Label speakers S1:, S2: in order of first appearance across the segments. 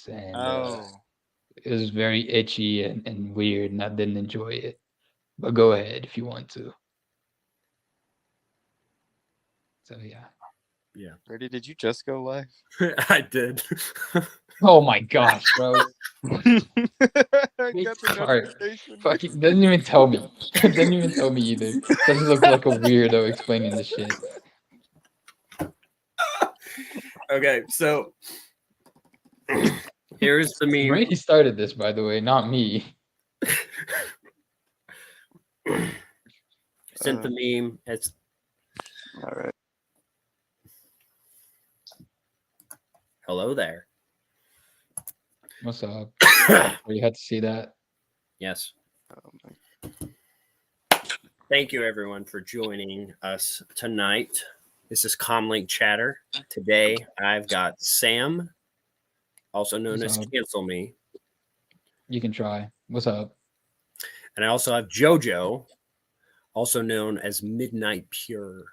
S1: once, and
S2: Oh,
S1: it was very itchy and weird, and I didn't enjoy it. But go ahead if you want to. So yeah.
S3: Yeah.
S2: Brady, did you just go live?
S3: I did.
S1: Oh my gosh, bro.
S2: I
S1: Big
S2: got the
S1: cart.
S2: notification.
S1: Fucking doesn't even tell me. Doesn't even tell me either. Just look like a weirdo explaining this shit.
S3: Okay, so here's the meme.
S1: Brady started this, by the way, not me.
S3: Sent the meme. It's
S2: All right.
S3: hello there.
S1: What's up? Oh, you had to see that.
S3: Yes.
S2: Oh, my-
S3: Thank you, everyone, for joining us tonight. This is Comlink Chatter. Today, I've got Sam, also known
S1: What's
S3: as
S1: up?
S3: Cancel Me,
S1: You can try. What's up?
S3: and I also have JoJo, also known as Midnight Pure.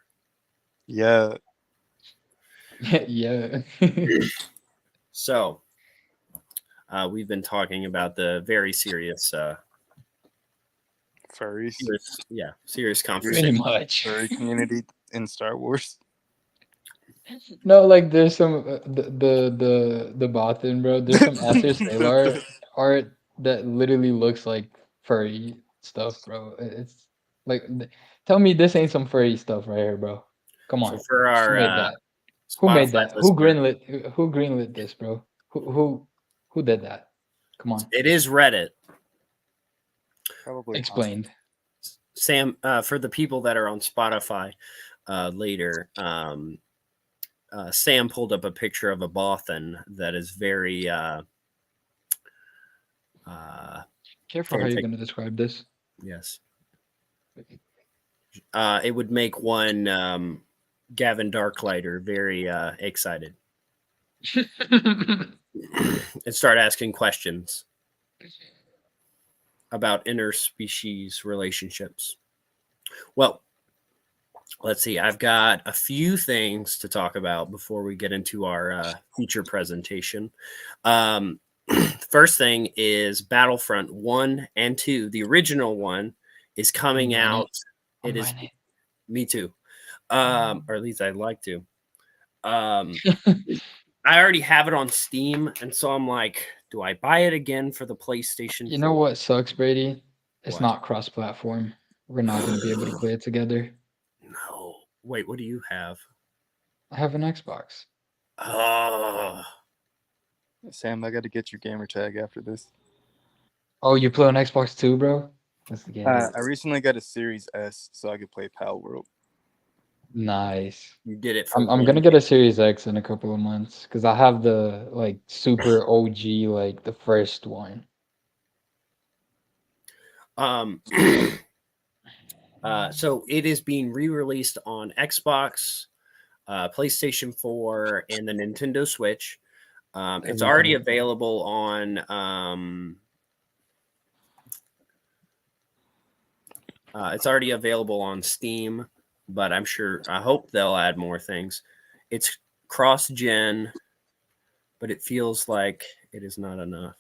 S2: Yeah.
S1: Yeah.
S3: So, we've been talking about the very serious,
S2: Furries.
S3: serious
S1: Pretty
S3: conversation.
S1: much.
S2: Furry community in Star Wars.
S1: No, like there's some the Bothan, bro. There's some Aster Salar art that literally looks like furry stuff, bro. It's like, tell me this ain't some furry stuff right here, bro. Come
S3: So,
S1: on,
S3: for
S1: who
S3: our
S1: made that? Who made
S3: Spotify
S1: that?
S3: listeners,
S1: Who greenlit this, bro? Who did that? Come on,
S3: it is Reddit.
S2: Probably
S1: explained.
S3: Sam, for the people that are on Spotify later, Sam pulled up a picture of a Bothan that is very
S1: Careful how you're gonna describe this.
S3: yes. It would make one Gavin Darklighter very excited and start asking questions about interspecies relationships. Well, let's see. I've got a few things to talk about before we get into our feature presentation. First thing is Battlefront 1 and 2. The original one is coming out. It is me too. Or at least I'd like to. I already have it on Steam, and so I'm like, do I buy it again for the PlayStation 4?
S1: You know what sucks, Brady? It's
S3: What?
S1: not cross-platform. We're not gonna be able to play it together.
S3: No. Wait, what do you have?
S1: I have an Xbox.
S3: Oh.
S2: Sam, I got to get your gamer tag after this.
S1: Oh, you play on Xbox too, bro? Let's get it.
S2: I recently got a Series S so I could play Pal World.
S1: Nice.
S3: You did it for
S1: I'm gonna get a Series X in a couple of months because I have the like super OG, like the first one.
S3: So it is being re-released on Xbox, PlayStation 4, and the Nintendo Switch. It's already available on Steam, but I hope they'll add more things. It's cross-gen, but it feels like it is not enough.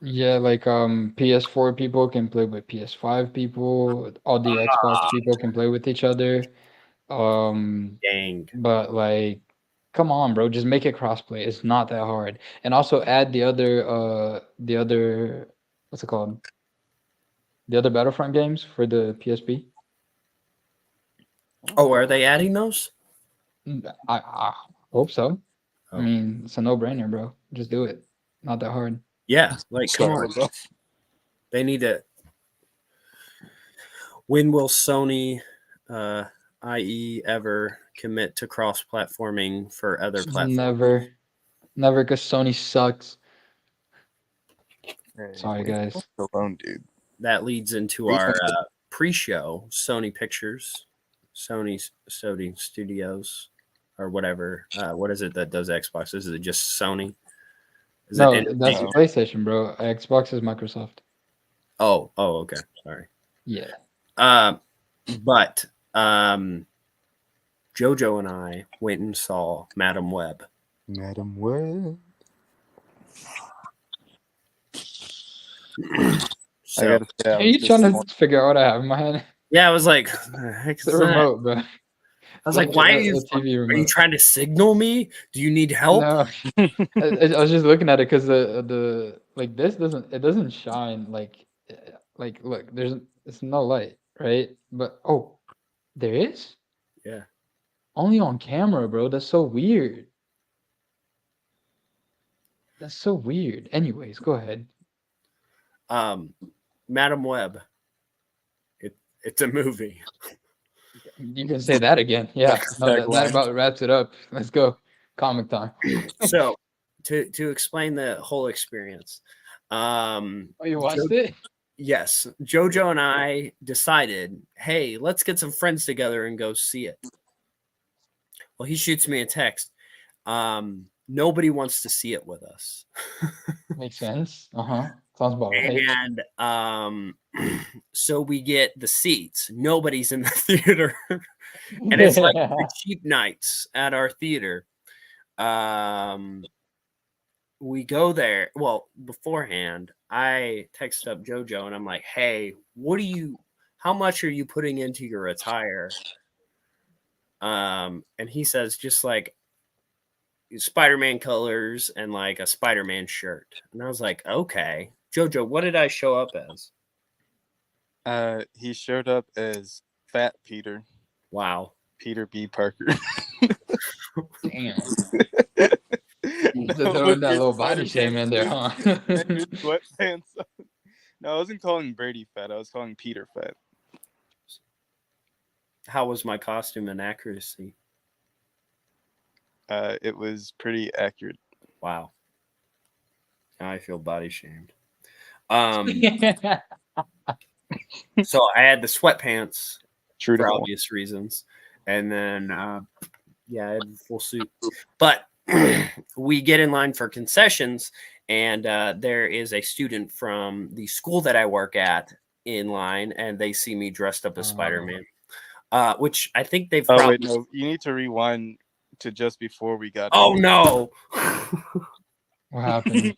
S1: Yeah, like PS4 people can play with PS5 people. All the Xbox people can play with each other.
S3: Dang.
S1: But like, come on, bro, just make it crossplay. It's not that hard. And also add the other what's it called? The other Battlefront games for the PSP.
S3: Oh, are they adding those?
S1: I hope so.
S3: Oh.
S1: I mean, it's a no-brainer, bro. Just do it. Not that hard.
S3: Yeah, like come on. They need to. When will Sony, i.e., ever commit to cross-platforming for other platforms?
S1: Never, because Sony sucks.
S2: Hey,
S1: Sorry, guys.
S2: Alone, dude.
S3: That leads into our pre-show. Sony Pictures, Sony Studios, or whatever. What is it that does Xbox? Is it just Sony?
S1: No, that's PlayStation, bro. Xbox is Microsoft.
S3: Oh, okay. Sorry.
S1: Yeah.
S3: But JoJo and I went and saw Madam Web.
S2: Madam Web. I
S3: So
S2: gotta say, I
S1: Are
S2: was
S1: you trying
S2: disappointed.
S1: to figure out what I have in my hand?
S3: yeah, I was like, what the heck
S1: It's
S3: is
S1: the
S3: that?
S1: remote, bro.
S3: I was
S1: It's
S3: like,
S1: like
S3: why are you?
S1: a TV
S3: Are you
S1: remote.
S3: trying to signal me? Do you need help?
S1: No, I was just looking at it because the like this doesn't shine like look it's no light, right? But oh, there is
S3: Yeah.
S1: only on camera, bro. That's so weird. That's so weird. Anyways, go ahead.
S3: Madam Web. It's a movie.
S1: You can say that again. Yeah, no, that
S2: Tagline.
S1: about wraps it up. Let's go. Comic time.
S3: So to explain the whole experience,
S1: Oh, you watched it?
S3: yes, JoJo and I decided, hey, let's get some friends together and go see it. Well, he shoots me a text. Nobody wants to see it with us.
S1: Makes sense. Uh-huh. Sounds about right.
S3: And so we get the seats. Nobody's in the theater. And it's like the cheap nights at our theater. We go there. Well, beforehand, I text up JoJo and I'm like, hey, how much are you putting into your attire? And he says, just like Spider-Man colors and like a Spider-Man shirt. And I was like, okay. JoJo, what did I show up as?
S2: He showed up as Fat Peter,
S3: Wow.
S2: Peter B. Parker.
S1: Damn.
S2: No,
S1: Throwing
S2: with
S1: that
S2: your
S1: little body
S2: Spider-Man
S1: shame in there,
S2: suit
S1: huh?
S2: and your sweatpants on. No, I wasn't calling Brady fat. I was calling Peter fat.
S3: How was my costume and accuracy?
S2: It was pretty accurate.
S3: Wow. Now I feel body shamed. So I had the sweatpants
S2: True to
S3: for
S2: form.
S3: obvious reasons. And then, yeah, I had a full suit. But we get in line for concessions, and there is a student from the school that I work at in line, and they see me dressed up as Spider-Man, which I think they've
S2: Oh,
S3: probably...
S2: wait, no. You need to rewind to just before we got
S3: Oh,
S2: in.
S3: no!
S1: What happened?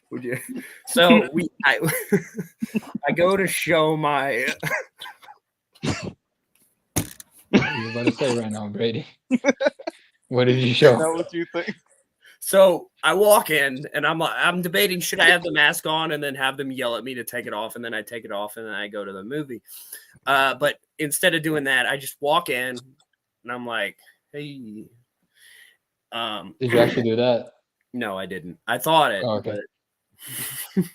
S3: Would you? So I go to show my...
S1: What are you about to say right now, Brady? What did you
S2: Is that
S1: show?
S2: what you think?
S3: So I walk in and I'm debating, should I have the mask on and then have them yell at me to take it off, and then I take it off and then I go to the movie. But instead of doing that, I just walk in and I'm like, hey.
S1: Did you actually do that?
S3: No, I didn't. I thought it,
S1: Oh, okay.
S3: but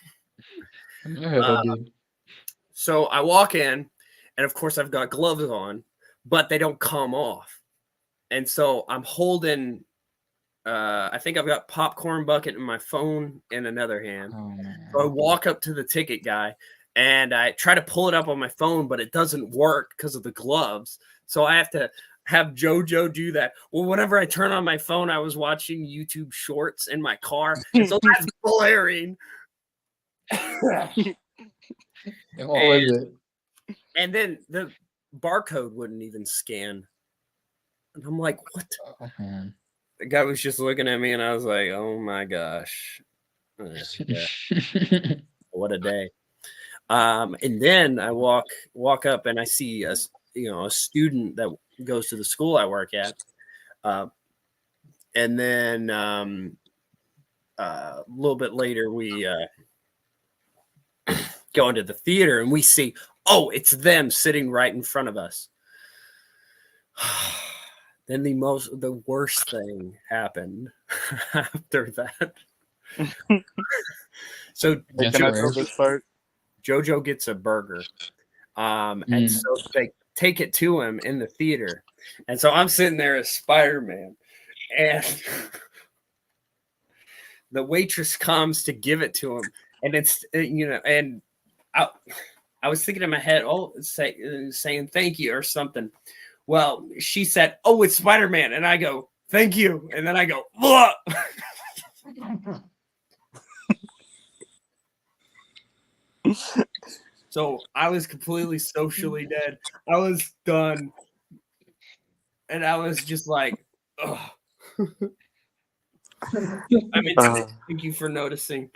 S1: I heard that, dude.
S3: so I walk in, and of course I've got gloves on, but they don't come off. And so I'm holding, I think I've got popcorn bucket in my phone in another hand.
S1: Oh, man.
S3: So I walk up to the ticket guy and I try to pull it up on my phone, but it doesn't work because of the gloves. So I have to have JoJo do that. Well, whenever I turn on my phone, I was watching YouTube shorts in my car. And so that's blaring.
S1: And what was it?
S3: And then the barcode wouldn't even scan. And I'm like, what?
S1: Oh, man.
S3: The guy was just looking at me and I was like, oh my gosh. Yeah, what a day. And then I walk up and I see a student that goes to the school I work at. And then a little bit later we go into the theater and we see, oh, it's them sitting right in front of us. Then the worst thing happened after that. So
S2: Hey, can I tell this part?
S3: JoJo gets a burger. And so they take it to him in the theater. And so I'm sitting there as Spider-Man. And the waitress comes to give it to him. And it's, and I was thinking in my head, saying thank you or something. Well, she said, oh, it's Spider-Man. And I go, thank you. And then I go, ugh. So I was completely socially dead. I was done. And I was just like, ugh. I mean, thank you for noticing.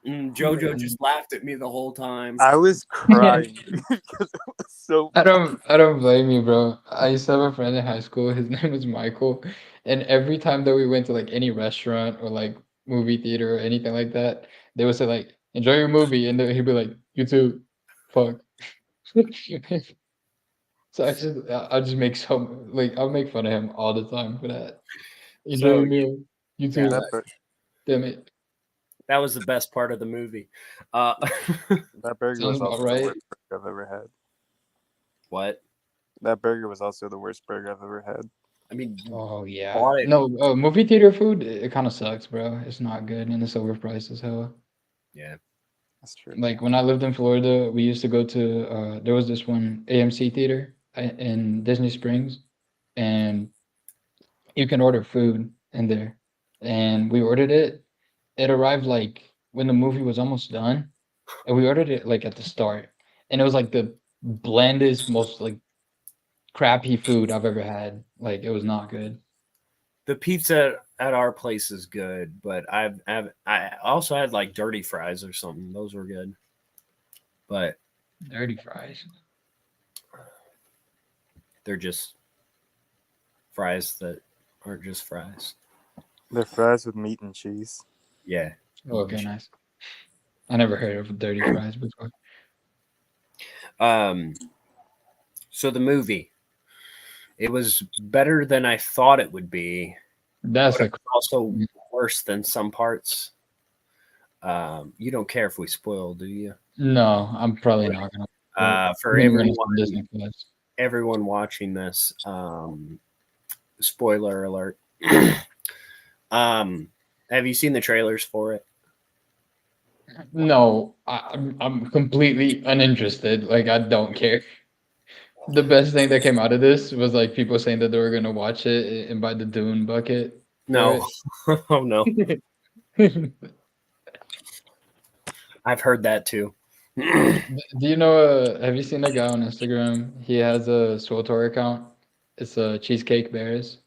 S3: Jojo just laughed at me the whole time.
S2: I was crying because it was so.
S1: I don't blame you, bro. I used to have a friend in high school. His name was Michael, and every time that we went to like any restaurant or like movie theater or anything like that, they would say like, "Enjoy your movie," and then he'd be like, "You too." Fuck. So I just make some like I'll make fun of him all the time for that. Enjoy
S3: So
S1: your meal. You
S3: yeah,
S1: too.
S2: That bur-
S1: Damn it.
S3: that was the best part of the movie. Uh,
S2: that burger
S1: Sounds
S2: was
S1: about
S2: also the
S1: right.
S2: worst burger I've ever had.
S3: what?
S2: That burger was also the worst burger I've ever had.
S3: I mean,
S1: Oh yeah.
S3: bought it.
S1: No, movie theater food, it kind of sucks, bro. It's not good and it's overpriced as hell.
S3: Yeah.
S2: That's true.
S1: Like when I lived in Florida, we used to go to there was this one AMC theater in Disney Springs, and you can order food in there. And we ordered it. It arrived like when the movie was almost done, and we ordered it like at the start. And it was like the blandest, most like crappy food I've ever had. Like it was not good.
S3: The pizza at our place is good, but I also had like dirty fries or something. Those were good, but
S1: Dirty fries.
S3: they're just fries that aren't just fries.
S2: They're fries with meat and cheese.
S3: Yeah.
S1: Okay, nice. I never heard of dirty fries before.
S3: Um. So the movie, it was better than I thought it would be,
S1: That's
S3: but
S1: a
S3: it was also worse than some parts. You don't care if we spoil, do you?
S1: no. I'm probably not gonna.
S3: For
S1: I'm gonna send
S3: everyone,
S1: Disney Plus.
S3: everyone watching this, spoiler alert. Have you seen the trailers for it?
S1: No, I'm completely uninterested. Like I don't care. The best thing that came out of this was like people saying that they were gonna watch it and buy the Dune bucket for
S3: No. Oh no,
S1: it.
S3: I've heard that too.
S1: Do you know? Have you seen a guy on Instagram? He has a Swotor account. It's a Cheesecake Bears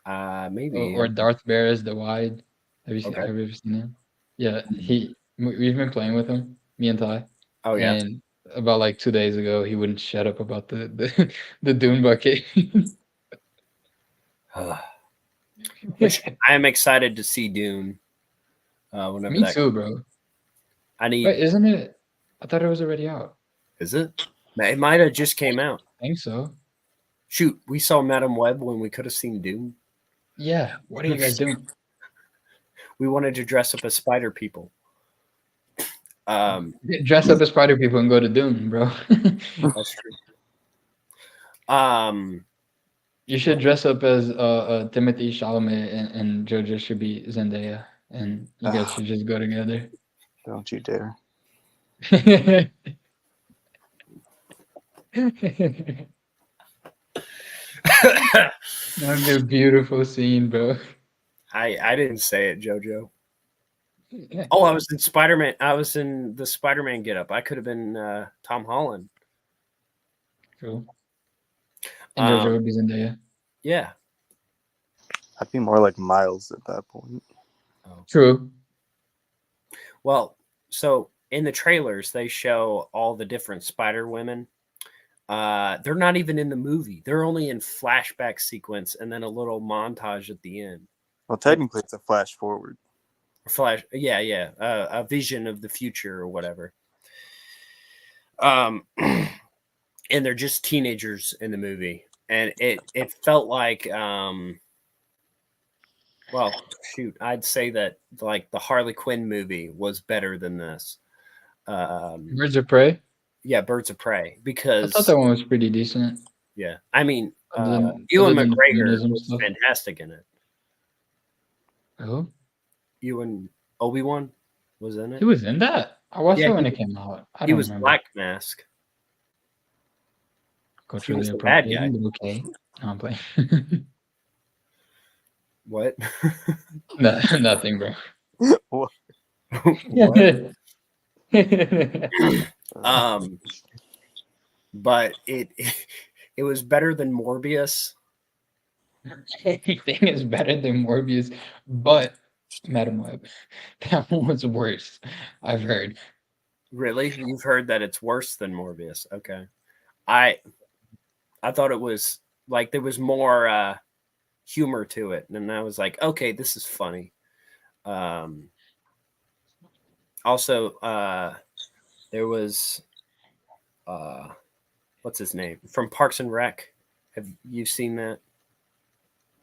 S3: Maybe.
S1: or Darth Bears the Wide. Have you seen?
S3: Okay.
S1: Have you ever seen him? Yeah, we've been playing with him, me and Ty,
S3: Oh yeah.
S1: and about like 2 days ago, he wouldn't shut up about the Dune bucket.
S3: Which I am excited to see Dune. Whenever
S1: Me
S3: that
S1: too, bro.
S3: I need.
S1: Wait, isn't it? I thought it was already out.
S3: Is it? It might have just came out.
S1: I think so.
S3: Shoot, we saw Madam Web when we could have seen Dune.
S1: Yeah. What are you guys doing?
S3: We wanted to dress up as spider people.
S1: Dress up as spider people and go to Dune, bro.
S3: That's true.
S1: You should dress up as Timothy Chalamet and JoJo should be Zendaya, and you guys should just go together.
S2: Don't you dare.
S1: That'd be a beautiful scene, bro.
S3: I didn't say it, JoJo. Oh, I was in Spider-Man. I was in the Spider-Man getup. I could have been Tom Holland.
S1: Cool. And JoJo would be Zendaya.
S3: Yeah.
S2: I'd be more like Miles at that point.
S3: Oh.
S1: True.
S3: Well, so in the trailers, they show all the different Spider Women. They're not even in the movie. They're only in flashback sequence and then a little montage at the end.
S2: Well, technically, it's a flash forward.
S3: Yeah. A vision of the future or whatever. And they're just teenagers in the movie. And it felt like, well, shoot, I'd say that like the Harley Quinn movie was better than this.
S1: Birds of Prey.
S3: Yeah, Birds of Prey,
S1: I
S3: because
S1: thought that one was pretty decent.
S3: yeah, I mean,
S1: Other
S3: Ewan
S1: than the
S3: McGregor
S1: feminism
S3: was
S1: stuff.
S3: fantastic in it.
S1: Oh,
S3: Ewan Obi-Wan was in
S1: he
S3: it.
S1: was in that. I watched
S3: Yeah,
S1: it when it came out. I
S3: He
S1: don't
S3: was
S1: remember.
S3: Black Mask.
S1: Culturally
S3: the bad guy.
S1: appropriating, but okay. No, I'm playing.
S3: What?
S1: Nothing, bro.
S2: What?
S3: What? But it was better than Morbius.
S1: Anything is better than Morbius, but Madam Web. That one was worse. I've heard.
S3: Really? You've heard that it's worse than Morbius? Okay. I thought it was like there was more humor to it, and I was like, okay, this is funny. Um, also, there was what's his name from Parks and Rec. Have you seen that?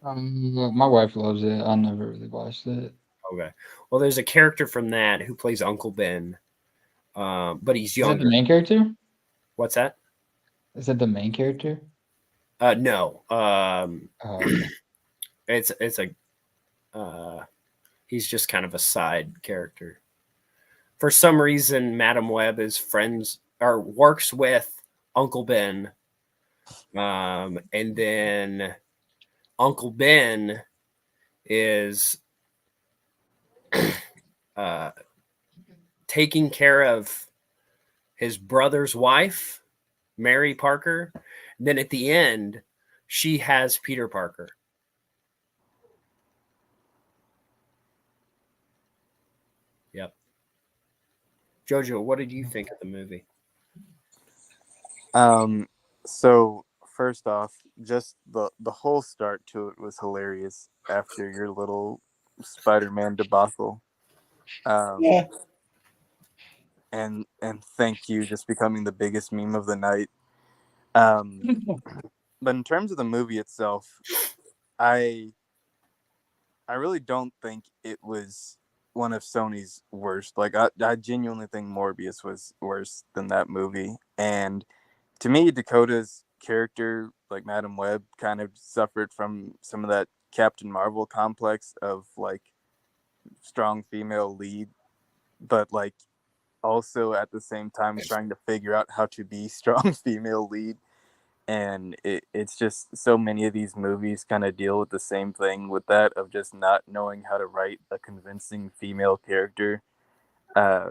S1: My wife loves it. I never really watched it.
S3: Okay. Well, there's a character from that who plays Uncle Ben, but he's
S1: Is it the
S3: younger.
S1: main character?
S3: What's that?
S1: Is it the main character?
S3: No.
S1: Oh, okay.
S3: It's a he's just kind of a side character. For some reason, Madam Web is friends or works with Uncle Ben, and then Uncle Ben is uh, taking care of his brother's wife, Mary Parker. And then at the end, she has Peter Parker. Yep. Jojo, what did you think of the movie?
S2: So first off, just the whole start to it was hilarious after your little Spider-Man debacle.
S1: Yeah.
S2: And thank you, just becoming the biggest meme of the night. But in terms of the movie itself, I really don't think it was one of Sony's worst. Like I genuinely think Morbius was worse than that movie. And to me, Dakota's character, like Madam Web, kind of suffered from some of that Captain Marvel complex of like strong female lead, but like also at the same time trying to figure out how to be strong female lead. And it's just so many of these movies kind of deal with the same thing with that of just not knowing how to write a convincing female character. Uh,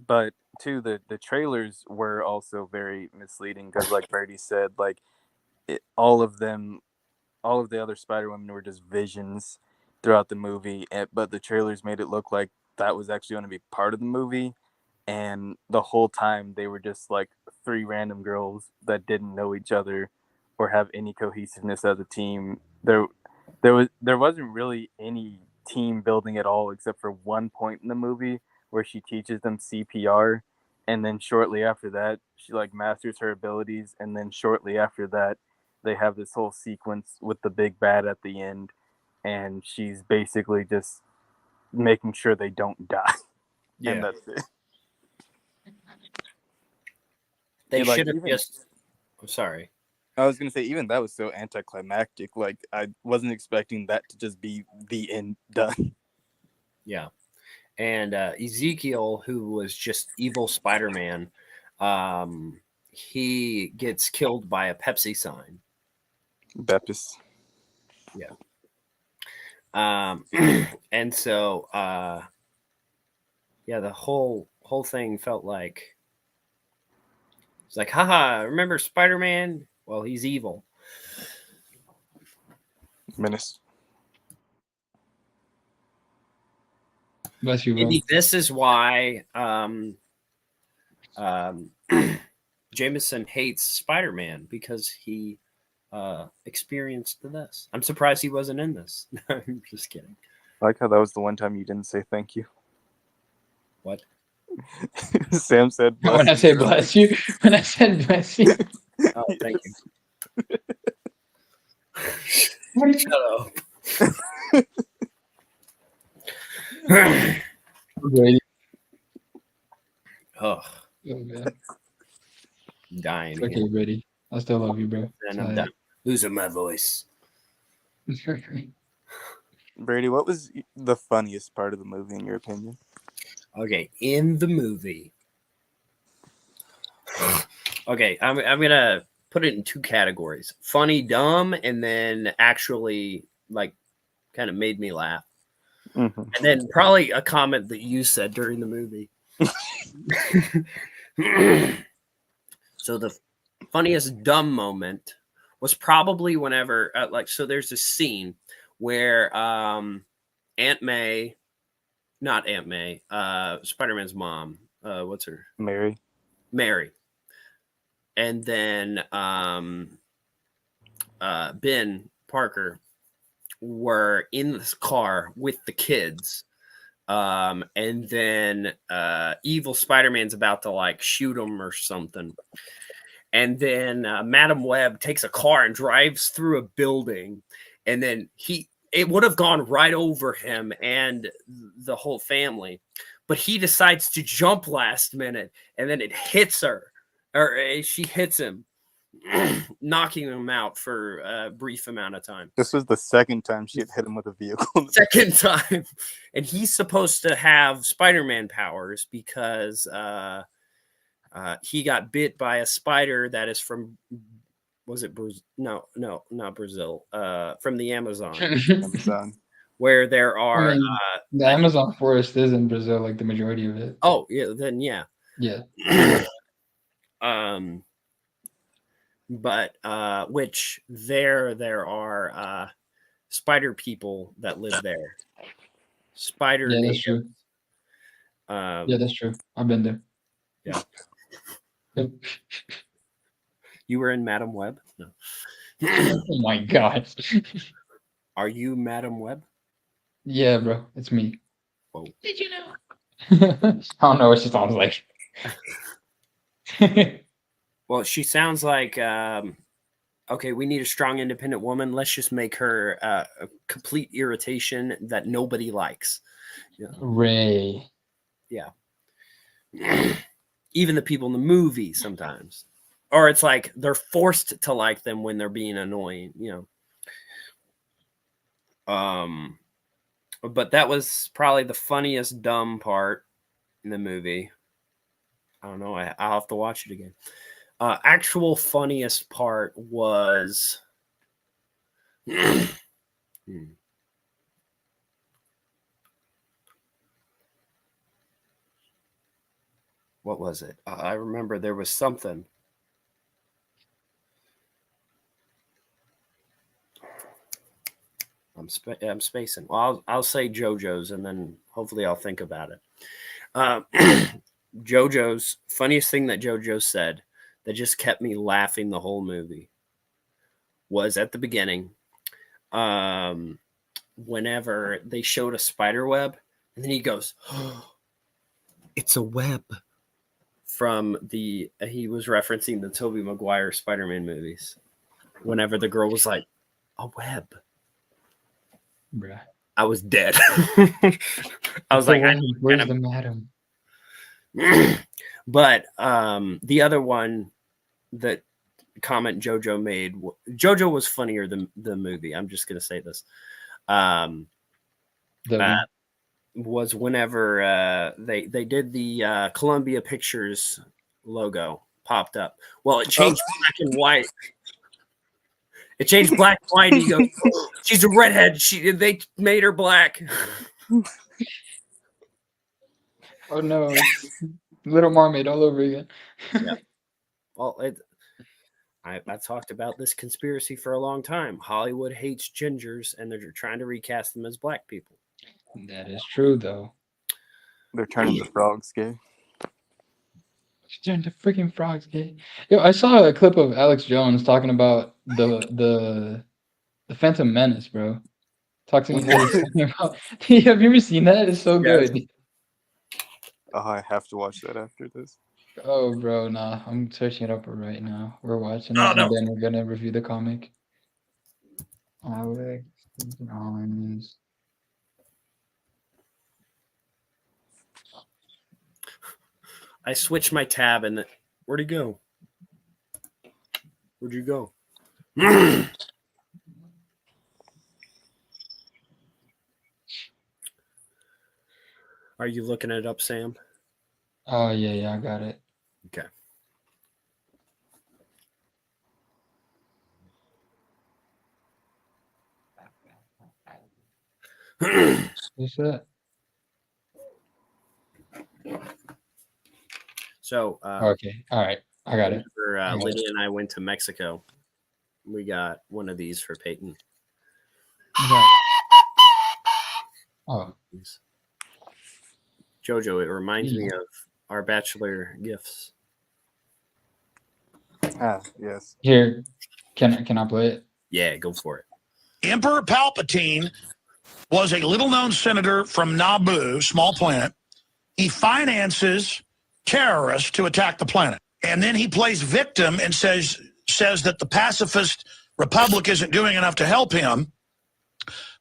S2: but too, the trailers were also very misleading because, like Brady said, like all of them, all of the other Spider Women were just visions throughout the movie, but the trailers made it look like that was actually going to be part of the movie, and the whole time they were just like three random girls that didn't know each other or have any cohesiveness as a team. There wasn't really any team building at all except for one point in the movie where she teaches them CPR, and then shortly after that she like masters her abilities, and then shortly after that they have this whole sequence with the big bad at the end, and she's basically just making sure they don't die. And that's it.
S3: They
S2: And, like,
S3: should have
S2: even
S3: just. I'm sorry.
S2: I was gonna say even that was so anticlimactic. Like I wasn't expecting that to just be the end done.
S3: Yeah. And Ezekiel, who was just evil Spider-Man, he gets killed by a Pepsi sign.
S2: Bepis.
S3: Yeah. And so yeah, the whole thing felt like it's like, haha, remember Spider-Man? Well, he's evil.
S2: Menace.
S1: Bless you, bro.
S3: Maybe this is why Jameson hates Spider-Man, because he experienced this. I'm surprised he wasn't in this. I'm just kidding.
S2: I like how that was the one time you didn't say thank you.
S3: What?
S2: Sam said bless
S1: When I
S2: you
S1: say
S2: earlier.
S1: bless you, when I said bless you,
S3: Oh, thank
S2: Yes.
S3: you. Shut up.
S1: Brady.
S3: Oh,
S1: Oh man,
S3: I'm dying
S1: it's
S3: here.
S1: okay, Brady. I still love you, bro.
S3: And I'm done. Losing my voice.
S2: Brady, what was the funniest part of the movie in your opinion?
S3: Okay, in the movie. Okay, I'm gonna put it in two categories: funny, dumb, and then actually like kind of made me laugh.
S2: Mm-hmm.
S3: And then probably a comment that you said during the movie. So the funniest dumb moment was probably whenever so there's this scene where Aunt May, not Aunt May, Spider-Man's mom, what's her?
S2: Mary.
S3: Mary. And then Ben Parker were in this car with the kids. And then evil Spider-Man's about to like shoot him or something. And then Madam Web takes a car and drives through a building. And then it would have gone right over him and the whole family. But he decides to jump last minute, and then it hits her, or she hits him, knocking him out for a brief amount of time.
S2: This was the second time she had hit him with a vehicle.
S3: Second time. And he's supposed to have Spider-Man powers because he got bit by a spider that is from, was it Brazil? No, not Brazil. From the Amazon.
S2: Amazon.
S3: Where there are...
S1: I mean, the Amazon forest is in Brazil, like the majority of it.
S3: Oh, yeah, then yeah.
S1: Yeah.
S3: But which there are spider people that live there. Spider
S1: Yeah, that's
S3: natives.
S1: true. Yeah, that's true. I've been there.
S3: Yeah.
S1: Yep.
S3: You were in Madam Web? No.
S1: Oh my god.
S3: Are you Madam Web?
S1: Yeah, bro, it's me.
S3: Whoa.
S1: Did you know? I don't know what she sounds like.
S3: Well, she sounds like okay, we need a strong, independent woman. Let's just make her a complete irritation that nobody likes. Yeah.
S1: Ray.
S3: Yeah. Even the people in the movie sometimes. Or it's like they're forced to like them when they're being annoying, you know. But that was probably the funniest dumb part in the movie. I don't know. I'll have to watch it again. Actual funniest part was what was it? I remember there was something. I'm spacing. Well, I'll say JoJo's, and then hopefully I'll think about it. JoJo's funniest thing that JoJo said that just kept me laughing the whole movie was at the beginning, whenever they showed a spider web, and then he goes, oh, "It's a web." From he was referencing the Tobey Maguire Spider-Man movies. Whenever the girl was like, "A web."
S1: Bruh.
S3: I was dead. I was like,
S1: where's the madam?
S3: But the other one that comment JoJo made, JoJo was funnier than the movie. I'm just gonna say this. Was whenever they did the Columbia Pictures logo popped up. Well, it changed black and white. It changed black and white. And he goes, "She's a redhead. They made her black."
S1: Oh no, it's Little Mermaid all over again.
S3: Yeah. Well, I talked about this conspiracy for a long time. Hollywood hates gingers, and they're trying to recast them as black people.
S1: That is true, though.
S2: They're turning the frogs gay.
S1: Turn the freaking frogs gay. Yo, I saw a clip of Alex Jones talking about the Phantom Menace, bro. Talking about. Have you ever seen that? It's so good.
S2: Oh, I have to watch that after this.
S1: Oh, bro, nah. I'm searching it up right now. We're watching it,
S3: Oh,
S1: and
S3: no.
S1: then we're gonna review the comic. Alex Jones.
S3: I switched my tab, and where'd he go? Where'd you go? Are you looking it up, Sam?
S1: Oh yeah, I got it.
S3: Okay.
S1: What's that?
S3: So,
S1: Okay, all right, I got it.
S3: whenever Lydia and I went to Mexico, we got one of these for Peyton.
S1: Okay. Oh,
S3: Jojo, it reminds me
S1: yeah.
S3: of our bachelor gifts.
S2: Ah, yes.
S1: Here, can I play it?
S3: Yeah, go for it.
S4: Emperor Palpatine was a little-known senator from Naboo, small planet. He finances terrorists to attack the planet. And then he plays victim and says that the pacifist republic isn't doing enough to help him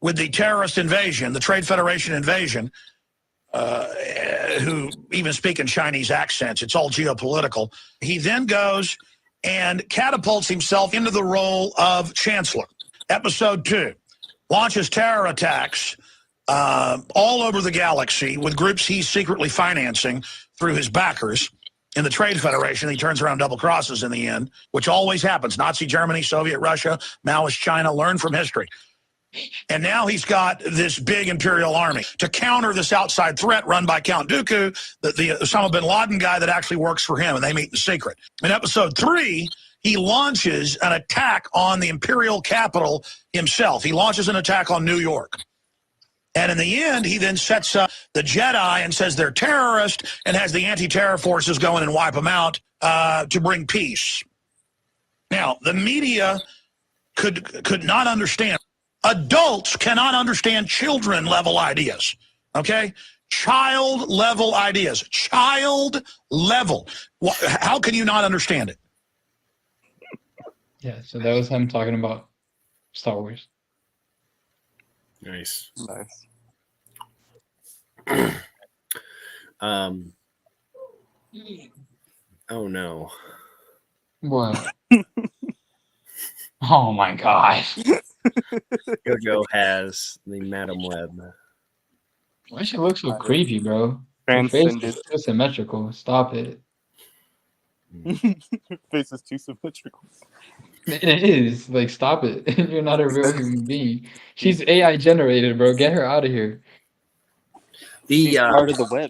S4: with the terrorist invasion, the Trade Federation invasion, who even speak in Chinese accents. It's all geopolitical. He then goes and catapults himself into the role of chancellor. Episode 2, launches terror attacks all over the galaxy with groups he's secretly financing through his backers. In the Trade Federation, he turns around double crosses in the end, which always happens. Nazi Germany, Soviet Russia, Maoist China, learn from history. And now he's got this big imperial army to counter this outside threat run by Count Dooku, the Osama bin Laden guy that actually works for him, and they meet in secret. In episode 3, he launches an attack on the imperial capital himself. He launches an attack on New York. And in the end, he then sets up the Jedi and says they're terrorists and has the anti-terror forces go in and wipe them out to bring peace. Now, the media could not understand. Adults cannot understand children-level ideas, okay? Child-level ideas. Child-level. How can you not understand it?
S1: Yeah, so that was him talking about Star Wars.
S3: Nice.
S2: Nice.
S3: Oh no.
S1: What? Oh my gosh.
S3: Jojo has the Madam Web.
S1: Why she look so creepy, bro? Her face
S2: Transcended.
S1: is too symmetrical. Stop it.
S2: Face is too symmetrical.
S1: It is. Like, stop it. You're not a real human being. She's AI generated, bro. Get her out of here.
S2: She's part of the web.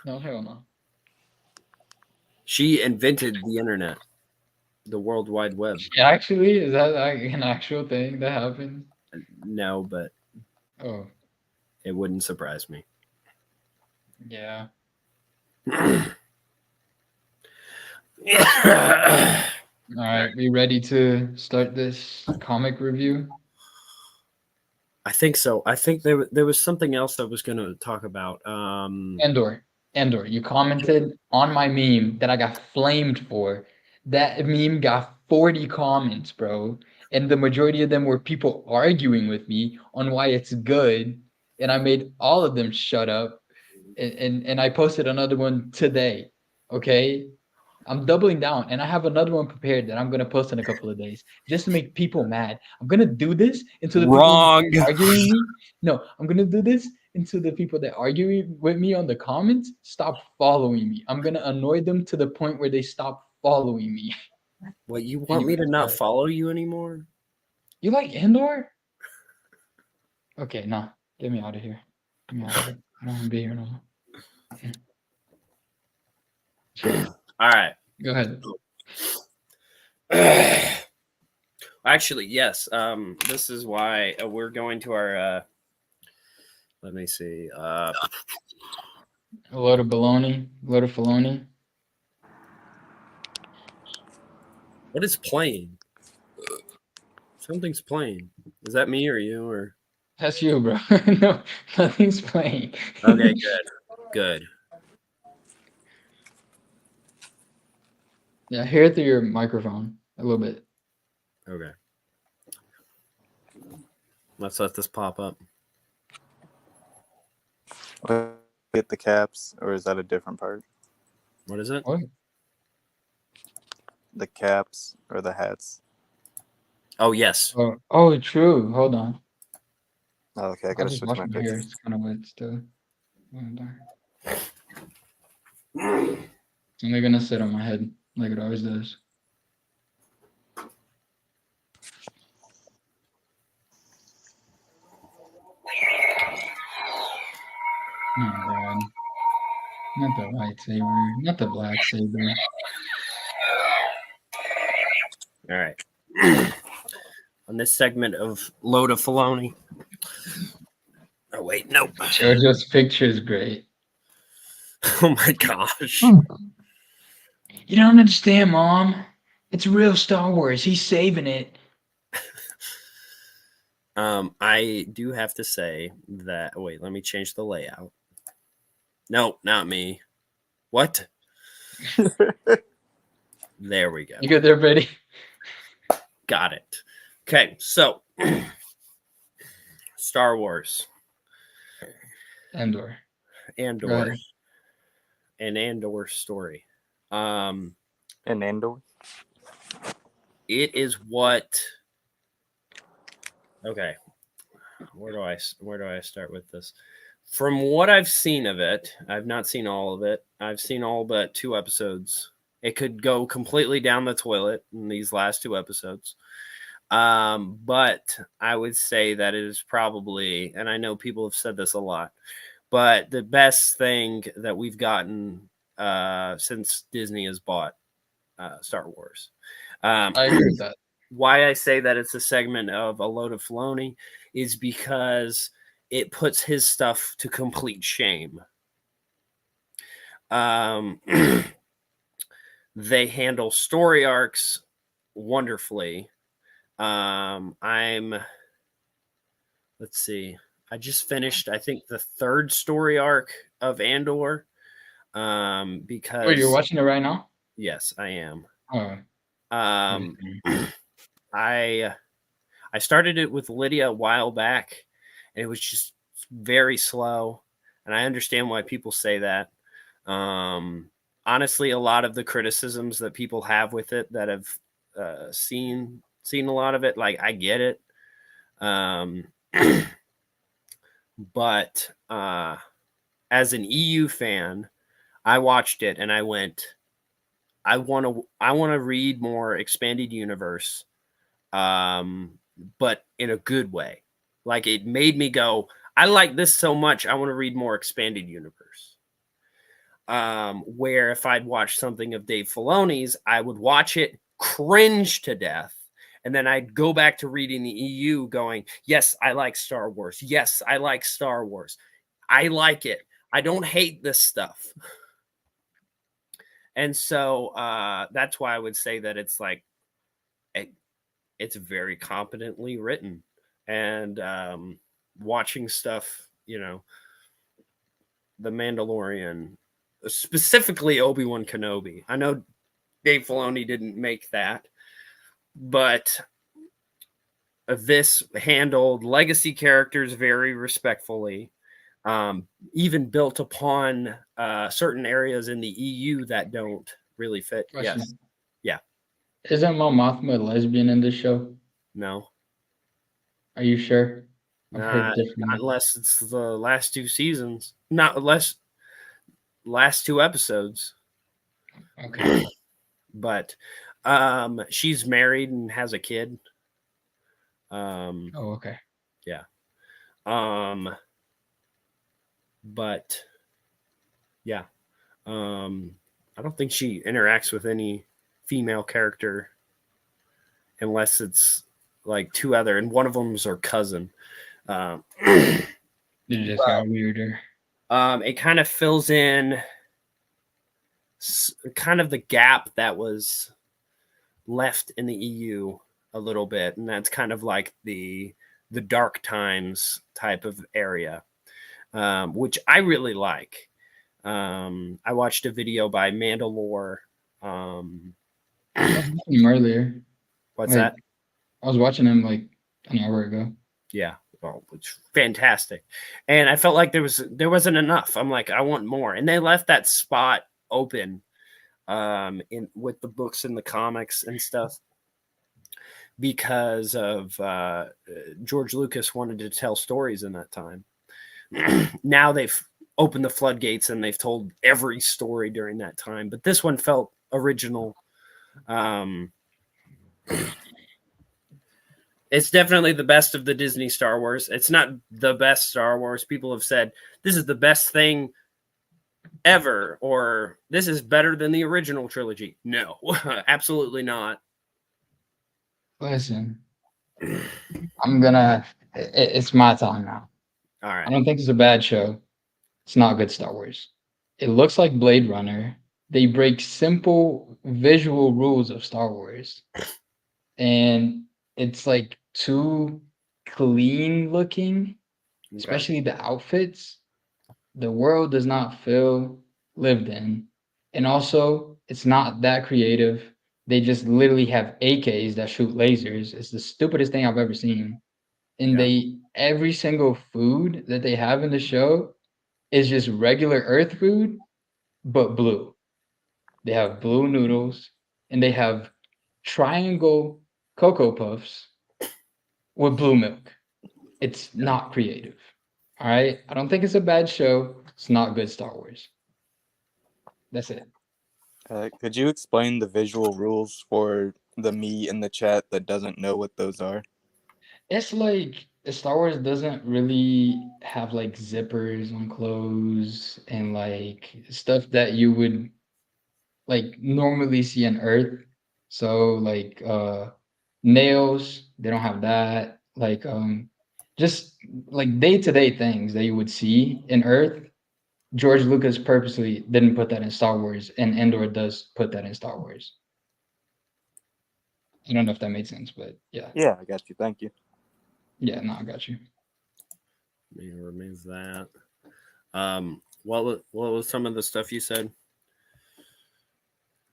S1: No, hell no.
S3: She invented the internet, the World Wide Web.
S1: Actually, is that like an actual thing that happened?
S3: No, but
S1: Oh,
S3: it wouldn't surprise me.
S1: yeah. All right, we ready to start this comic review?
S3: I think so. I think there was something else I was going to talk about.
S1: Endor, you commented on my meme that I got flamed for. That meme got 40 comments, bro. And the majority of them were people arguing with me on why it's good. And I made all of them shut up. And I posted another one today. Okay? I'm doubling down, and I have another one prepared that I'm gonna post in a couple of days, just to make people mad. I'm gonna do this until the
S3: Wrong.
S1: people arguing me. No, I'm gonna do this until the people that argue with me on the comments stop following me. I'm gonna annoy them to the point where they stop following me.
S3: What, you want me to not follow you anymore?
S1: You like Endor? Okay, nah, get me out of here. Get me out of here. I don't want to be here no more.
S3: All right.
S1: Go ahead.
S3: Actually, yes. This is why we're going to our. Let me see.
S1: A load of baloney. A load of faloney.
S3: What is playing? Something's playing. Is that me or you or?
S1: That's you, bro. No, nothing's playing.
S3: Okay, good. Good.
S1: Yeah, hear it through your microphone a little bit.
S3: Okay. Let's let this pop up.
S2: Get the caps, or is that a different part?
S3: What is it?
S1: What?
S2: The caps or the hats?
S3: Oh, yes.
S1: Oh, true. Hold on.
S2: Oh, okay, I
S1: I'll
S2: gotta
S1: just
S2: switch
S1: wash
S2: my
S1: my hair.
S2: picture.
S1: It's kind of wet still. Oh, darn. It's only gonna sit on my head like it always does. Oh god. Not the lightsaber. Not the black saber.
S3: All right. On this segment of Load of Filoni. Oh, Oh wait, nope.
S1: JoJo's picture is great.
S3: Oh my gosh.
S1: You don't understand, Mom. It's real Star Wars. He's saving it.
S3: I do have to say that. Wait, let me change the layout. No, not me. What? There we go.
S1: You good there, Brady?
S3: Got it. Okay, so Star Wars,
S1: Andor.
S3: Andor,
S1: Go ahead.
S3: an Andor story.
S2: And Andor.
S3: It is what. Okay, where do I start with this? From what I've seen of it, I've not seen all of it. I've seen all but 2 episodes. It could go completely down the toilet in these last 2 episodes. But I would say that it is probably, and I know people have said this a lot, but the best thing that we've gotten since Disney has bought Star Wars.
S1: I agree with that.
S3: Why I say that it's a segment of A Load of Filoni is because it puts his stuff to complete shame. They handle story arcs wonderfully. Let's see. I just finished, I think, the 3rd story arc of Andor. Because
S1: Wait, you're watching it right now?
S3: yes, I am.
S1: Oh.
S3: I started it with Lydia a while back, and it was just very slow. And I understand why people say that. Honestly, a lot of the criticisms that people have with it that have seen a lot of it, like, I get it. But as an EU fan, I watched it and I went, I want to read more expanded universe, but in a good way. Like, it made me go, I like this so much, I want to read more expanded universe. Where if I'd watched something of Dave Filoni's, I would watch it, cringe to death, and then I'd go back to reading the EU going, yes, I like Star Wars. Yes, I like Star Wars. I like it. I don't hate this stuff. And so that's why I would say that it's like, it's very competently written. And watching stuff, The Mandalorian, specifically Obi-Wan Kenobi. I know Dave Filoni didn't make that, but this handled legacy characters very respectfully, even built upon certain areas in the EU that don't really fit.
S1: Question.
S3: Yes. Yeah.
S1: Isn't Mon Mothma a lesbian in this show?
S3: No.
S1: Are you sure? I've heard
S3: Not
S1: different.
S3: unless it's the last 2 seasons. Not unless last 2 episodes.
S1: Okay.
S3: But she's married and has a kid.
S1: Oh, okay.
S3: Yeah. But yeah. I don't think she interacts with any female character unless it's like 2 other, and one of them's her cousin.
S1: It just got weirder.
S3: It kind of fills in kind of the gap that was left in the EU a little bit, and that's kind of like the dark times type of area, which I really like. I watched a video by Mandalore.
S1: I was watching him earlier.
S3: What's
S1: Like,
S3: that?
S1: I was watching him like an hour ago.
S3: Yeah. Well, it's fantastic. And I felt like there wasn't enough. I'm like, I want more. And they left that spot open in with the books and the comics and stuff because of George Lucas wanted to tell stories in that time. Now they've opened the floodgates and they've told every story during that time. But this one felt original. It's definitely the best of the Disney Star Wars. It's not the best Star Wars. People have said this is the best thing ever, or this is better than the original trilogy. No, absolutely not.
S1: Listen, it's my time now.
S3: All
S1: I
S3: right.
S1: don't think it's a bad show. It's not good Star Wars. It looks like Blade Runner. They break simple visual rules of Star Wars, and it's like too clean looking,
S3: Okay.
S1: especially the outfits. The world does not feel lived in. And also, it's not that creative. They just literally have AKs that shoot lasers. It's the stupidest thing I've ever seen. And
S3: Yeah.
S1: they every single food that they have in the show is just regular Earth food, but blue. They have blue noodles and they have triangle Cocoa Puffs with blue milk. It's not creative. All right. I don't think it's a bad show. It's not good Star Wars. That's it.
S2: Could you explain the visual rules for the me in the chat that doesn't know what those are?
S1: It's like Star Wars doesn't really have like zippers on clothes and like stuff that you would like normally see on Earth. So like nails, they don't have that. Like just like day-to-day things that you would see in Earth. George Lucas purposely didn't put that in Star Wars, and Endor does put that in Star Wars. I don't know if that made sense, but yeah.
S2: Yeah, I got you. Thank you.
S1: Yeah, no, I got you.
S3: Let me remove that. What was some of the stuff you said?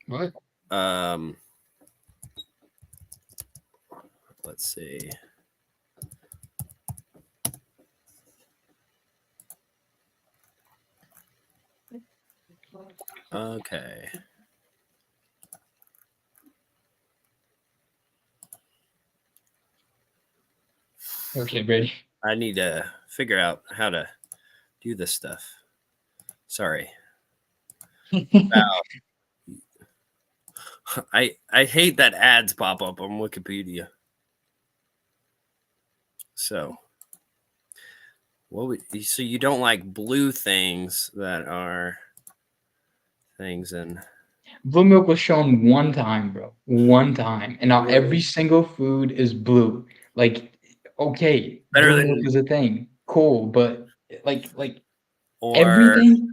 S1: What?
S3: Um, let's see. Okay.
S1: Okay, Brady.
S3: I need to figure out how to do this stuff. Sorry. I hate that ads pop up on Wikipedia. So so you don't like blue things that are things in
S1: Blue milk was shown one time, bro. One time. And now every
S3: really
S1: single food is blue. Like, okay,
S3: better
S1: blue milk
S3: than
S1: is a thing. Cool, but like
S3: or
S1: everything,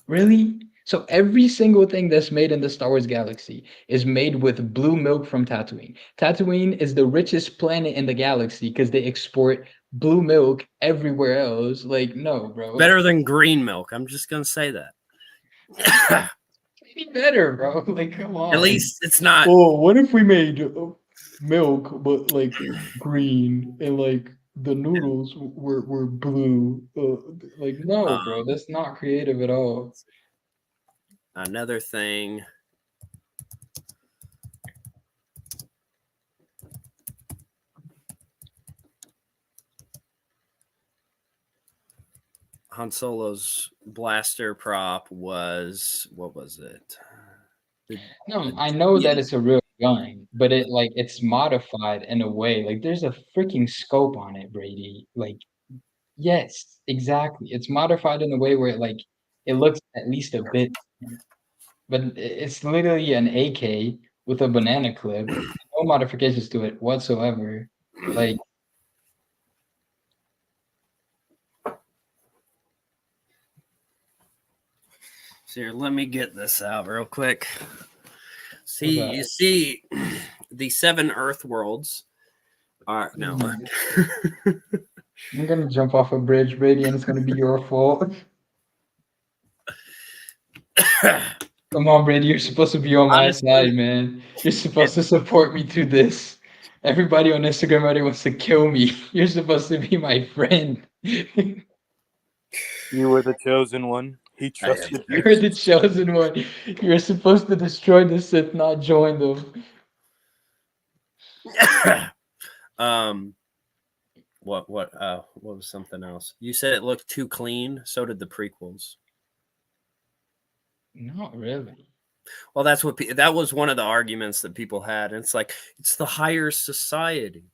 S1: really? So every single thing that's made in the Star Wars galaxy is made with blue milk from Tatooine. Tatooine is the richest planet in the galaxy because they export blue milk everywhere else. Like, no, bro.
S3: better than green milk. I'm just gonna say that.
S1: Maybe better, bro. Like, come
S3: At
S1: on.
S3: least it's not.
S1: Oh, what if we made milk but like green and like the noodles were blue? Like no, bro,
S3: Um,
S1: that's not creative at all.
S3: another thing. Han Solo's blaster prop was what was it?
S1: No,
S3: The
S1: I know that
S3: Deviant.
S1: it's a real gun, but it's modified in a way. Like there's a freaking scope on it, Brady. Like yes, exactly. It's modified in a way where it looks at least a bit, but it's literally an AK with a banana clip. No modifications to it whatsoever. Like
S3: So here, let me get this out real quick.
S1: what's
S3: See,
S1: that?
S3: you see, the 7 Earth worlds are no.
S1: I'm gonna jump off a bridge, Brady, and it's gonna be your fault. Come on, Brady, you're supposed to be on my
S3: Honestly,
S1: side, man. You're supposed to support me through this. Everybody on Instagram already wants to kill me. You're supposed to be my friend.
S2: You were the chosen one. He
S3: I have
S2: trusted you.
S1: You're the chosen one. You're supposed to destroy the Sith, not join them.
S3: um, what was something else? You said it looked too clean. So did the prequels.
S1: Not really.
S3: Well, that was one of the arguments that people had. And it's like it's the higher society,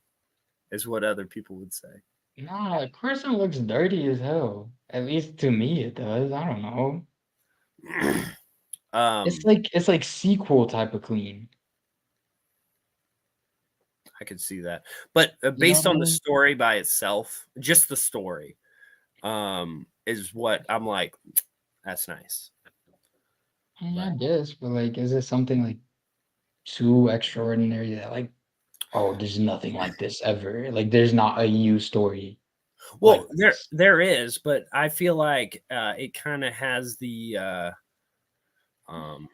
S3: is what other people would say.
S1: Nah, Carson looks dirty as hell. At least to me it does. I don't know.
S3: um,
S1: It's like sequel type of clean.
S3: I could see that, but
S1: You know
S3: based
S1: what I
S3: on the
S1: mean?
S3: story by itself, just the story, is what I'm like, that's nice.
S1: I
S3: But
S1: guess, but like, is it something like too extraordinary that like, oh, there's nothing like this ever. Like, there's not a you story like
S3: well,
S1: this.
S3: there is, but I feel like it kind of has the um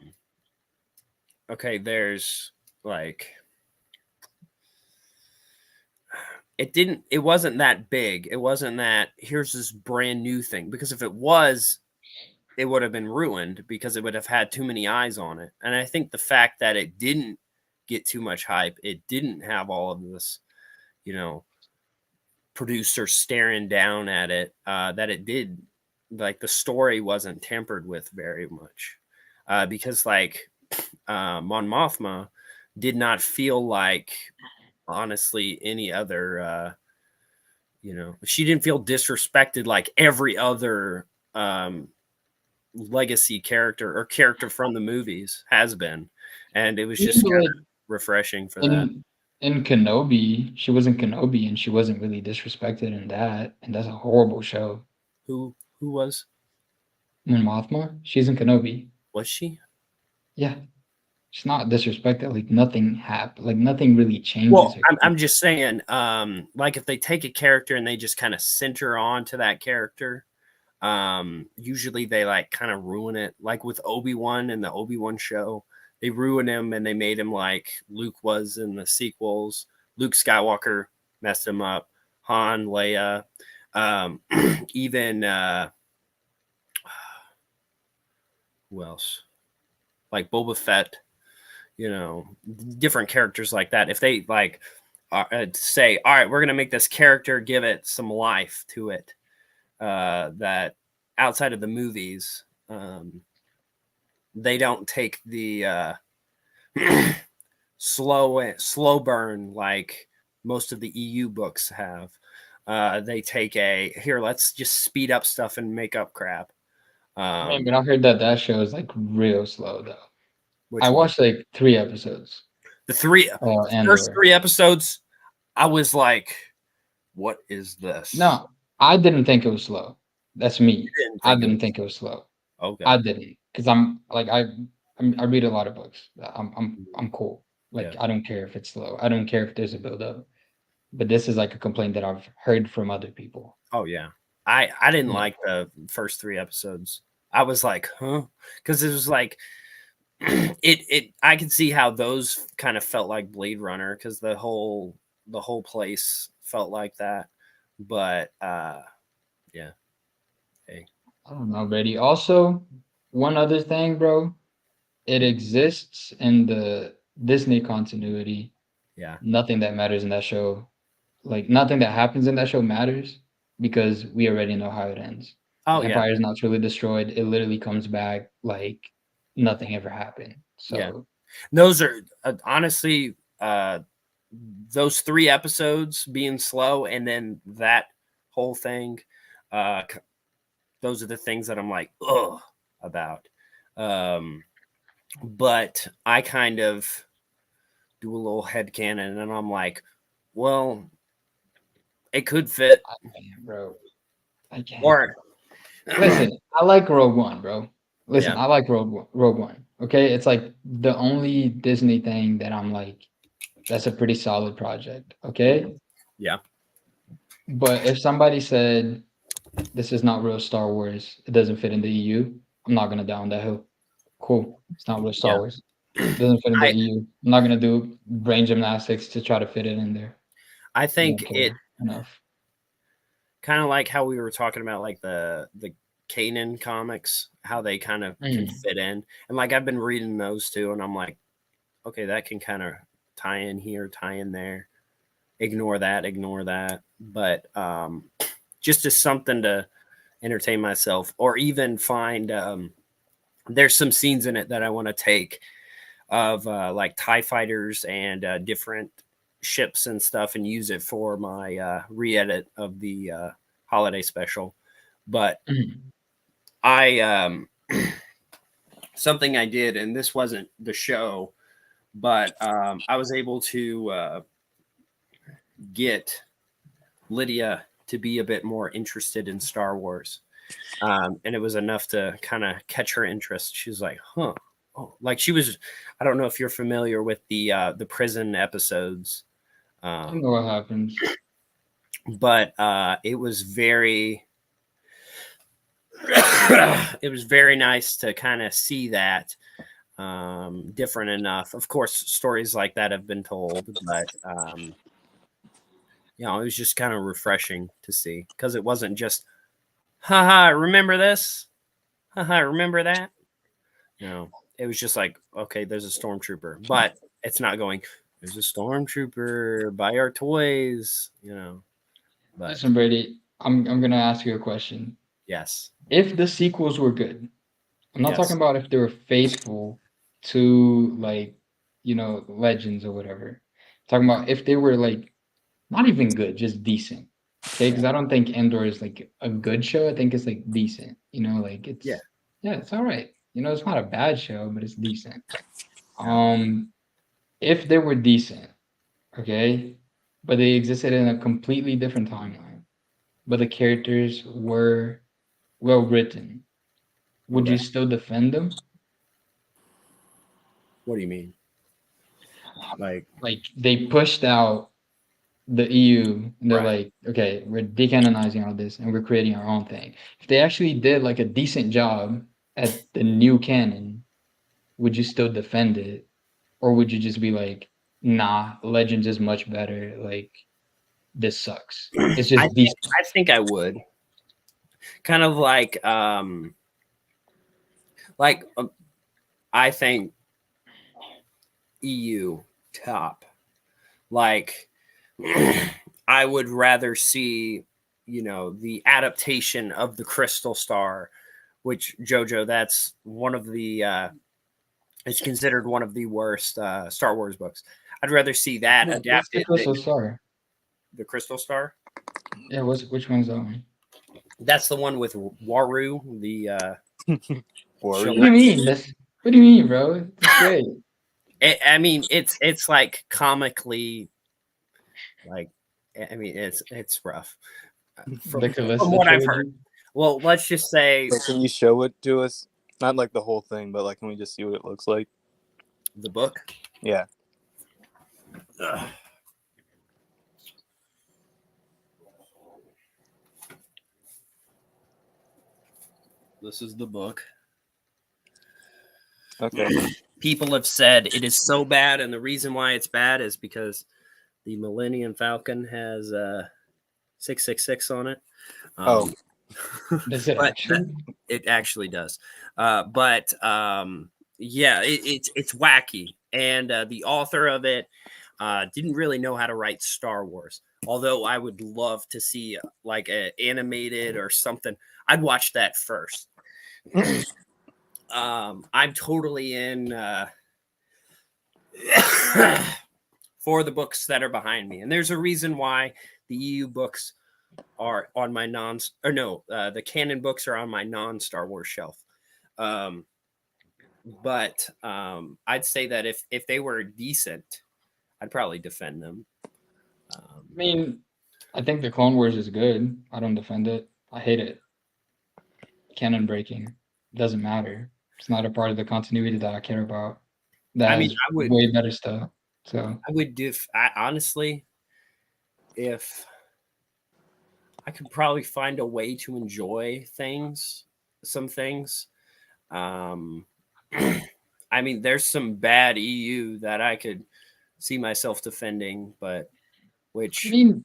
S3: okay, there's like it wasn't that big. It wasn't that here's this brand new thing, because if it was, it would have been ruined because it would have had too many eyes on it. And I think the fact that it didn't get too much hype, it didn't have all of this, you know, producer staring down at it, that it did, like the story wasn't tampered with very much, because like Mon Mothma did not feel like honestly any other, she didn't feel disrespected like every other legacy character or character from the movies has been, and it was
S1: Yeah,
S3: just
S1: but
S3: kind
S1: like
S3: of refreshing for that.
S1: in Kenobi, she wasn't Kenobi, and she wasn't really disrespected in that, and that's a horrible show.
S3: Who
S1: Mon Mothma, she's in Kenobi.
S3: was she?
S1: Yeah, she's not disrespected. Like nothing happened. Like nothing really changes
S3: Well,
S1: her.
S3: I'm just saying, like if they take a character and they just kind of center on to that character, usually they like kind of ruin it. Like with Obi-Wan and the Obi-Wan show, they ruined him and they made him like Luke was in the sequels. Luke Skywalker messed him up. Han, Leia, um, even who else? Like Boba Fett, different characters like that. If they like say, all right, we're going to make this character, give it some life to it, that outside of the movies, they don't take the slow burn like most of the EU books have. They take here, let's just speed up stuff and make up crap.
S1: Man, but I heard that that show is like real slow though. I
S3: Which one?
S1: watched like 3 episodes.
S3: The first
S1: Andor.
S3: 3 episodes, I was like, what is this?
S1: No, I didn't think it was slow. That's
S3: You
S1: me.
S3: didn't
S1: I
S3: think it
S1: didn't
S3: was
S1: think it was slow.
S3: okay.
S1: I didn't, because I'm like I read a lot of books. I'm cool.
S3: Yeah.
S1: Like I don't care if it's slow. I don't care if there's a build up. But this is like a complaint that I've heard from other people.
S3: Oh yeah. I didn't
S1: Yeah.
S3: like the first 3 episodes. I was like, huh? Because it was like it I could see how those kind of felt like Blade Runner, because the whole place felt like that. But yeah. Hey.
S1: I don't know, Brady. Also, one other thing, bro. It exists in the Disney continuity.
S3: Yeah.
S1: Nothing that matters in that show, like nothing that happens in that show matters because we already know how it ends.
S3: Oh
S1: The
S3: yeah.
S1: Empire is not truly destroyed. It literally comes back like nothing ever happened.
S3: Yeah.
S1: So
S3: Those are honestly those 3 episodes being slow, and then that whole thing, those are the things that I'm like, ugh, about. But I kind of do a little headcanon and I'm like, well, it could fit.
S1: I can't, bro. I can't.
S3: Or
S1: Listen, I like Rogue One, bro. Listen,
S3: yeah,
S1: I like Rogue One. Okay, it's like the only Disney thing that I'm like, that's a pretty solid project. Okay,
S3: yeah,
S1: but if somebody said this is not real Star Wars, it doesn't fit in the EU, I'm not gonna down that hill. Cool, it's not real Star
S3: yeah.
S1: Wars. It doesn't fit in the
S3: I
S1: EU. I'm not gonna do brain gymnastics to try to fit it in there.
S3: I
S1: I don't
S3: think it
S1: care enough.
S3: kind of like how we were talking about like the Kanan comics, how they kind of can
S1: Mm.
S3: fit in. And like I've been reading those too, and I'm like, okay, that can kind of tie in here, tie in there. Ignore that. But just as something to entertain myself, or even find there's some scenes in it that I want to take of like TIE fighters and different ships and stuff and use it for my re-edit of the holiday special. But
S1: Mm.
S3: I something I did, and this wasn't the show, but I was able to get Lydia to to be a bit more interested in Star Wars. And it was enough to kind of catch her interest. She was like, huh. Oh, like she was, I don't know if you're familiar with the prison episodes.
S1: I don't know what happens.
S3: But it was very it was very nice to kind of see that different enough. Of course, stories like that have been told, but you know, it was just kind of refreshing to see because it wasn't just, haha, remember this? Haha, remember that? You know, it was just like, okay, there's a stormtrooper, but it's not going, there's a stormtrooper, buy our toys, you know. But
S1: Listen, Brady, I'm gonna ask you a question.
S3: yes.
S1: If the sequels were good, I'm not
S3: Yes.
S1: talking about if they were faithful to like, legends or whatever. I'm talking about if they were like not even good, just decent. Okay, because I don't think Endor is like a good show. I think it's like decent. Like
S3: Yeah.
S1: it's all right. It's not a bad show, but it's decent.
S3: Yeah.
S1: If they were decent, okay, but they existed in a completely different timeline, but the characters were well written, would
S3: Okay.
S1: you still defend them?
S3: What do you mean? Like,
S1: Like they pushed out the EU and they're
S3: right.
S1: like, okay, we're decanonizing all this and we're creating our own thing. If they actually did like a decent job at the new canon, would you still defend it? Or would you just be like, nah, Legends is much better. Like this sucks. It's
S3: I
S1: just
S3: think
S1: decent.
S3: I think I would. Kind of like I think EU top. Like I would rather see, the adaptation of the Crystal Star, which Jojo, that's one of the it's considered one of the worst Star Wars books. I'd rather see that
S1: What's the
S3: adapted than
S1: Crystal Star?
S3: the Crystal Star.
S1: Yeah, which one's that one?
S3: That's the one with Waru, the
S2: Warrior.
S1: What do you mean? What do you mean, bro? It's great.
S3: I mean, it's like comically, like, I mean, it's rough
S1: The
S3: from
S1: Callista
S3: what I've heard.
S1: trilogy.
S3: Well, let's just say
S2: So can you show it to us? Not like the whole thing, but like, can we just see what it looks like?
S3: the book.
S2: Yeah.
S3: Ugh. This is the book.
S2: Okay.
S3: People have said it is so bad, and the reason why it's bad is because the Millennium Falcon has 666 on it.
S2: Oh.
S1: Does it
S3: But
S1: actually?
S3: it actually does. But yeah, it's wacky, and the author of it didn't really know how to write Star Wars. Although I would love to see like an animated or something. I'd watch that first. I'm totally in for the books that are behind me, and there's a reason why the EU books are on my the canon books are on my non-Star Wars shelf. But I'd say that if they were decent, I'd probably defend them.
S1: I mean, I think the Clone Wars is good. I don't defend it. I hate it. Canon breaking. Doesn't matter. It's not a part of the continuity that I care about. That
S3: I mean,
S1: has way better stuff. So
S3: I would honestly, if I could probably find a way to enjoy some things. I mean, there's some bad EU that I could see myself defending, but
S1: I
S3: which
S1: mean,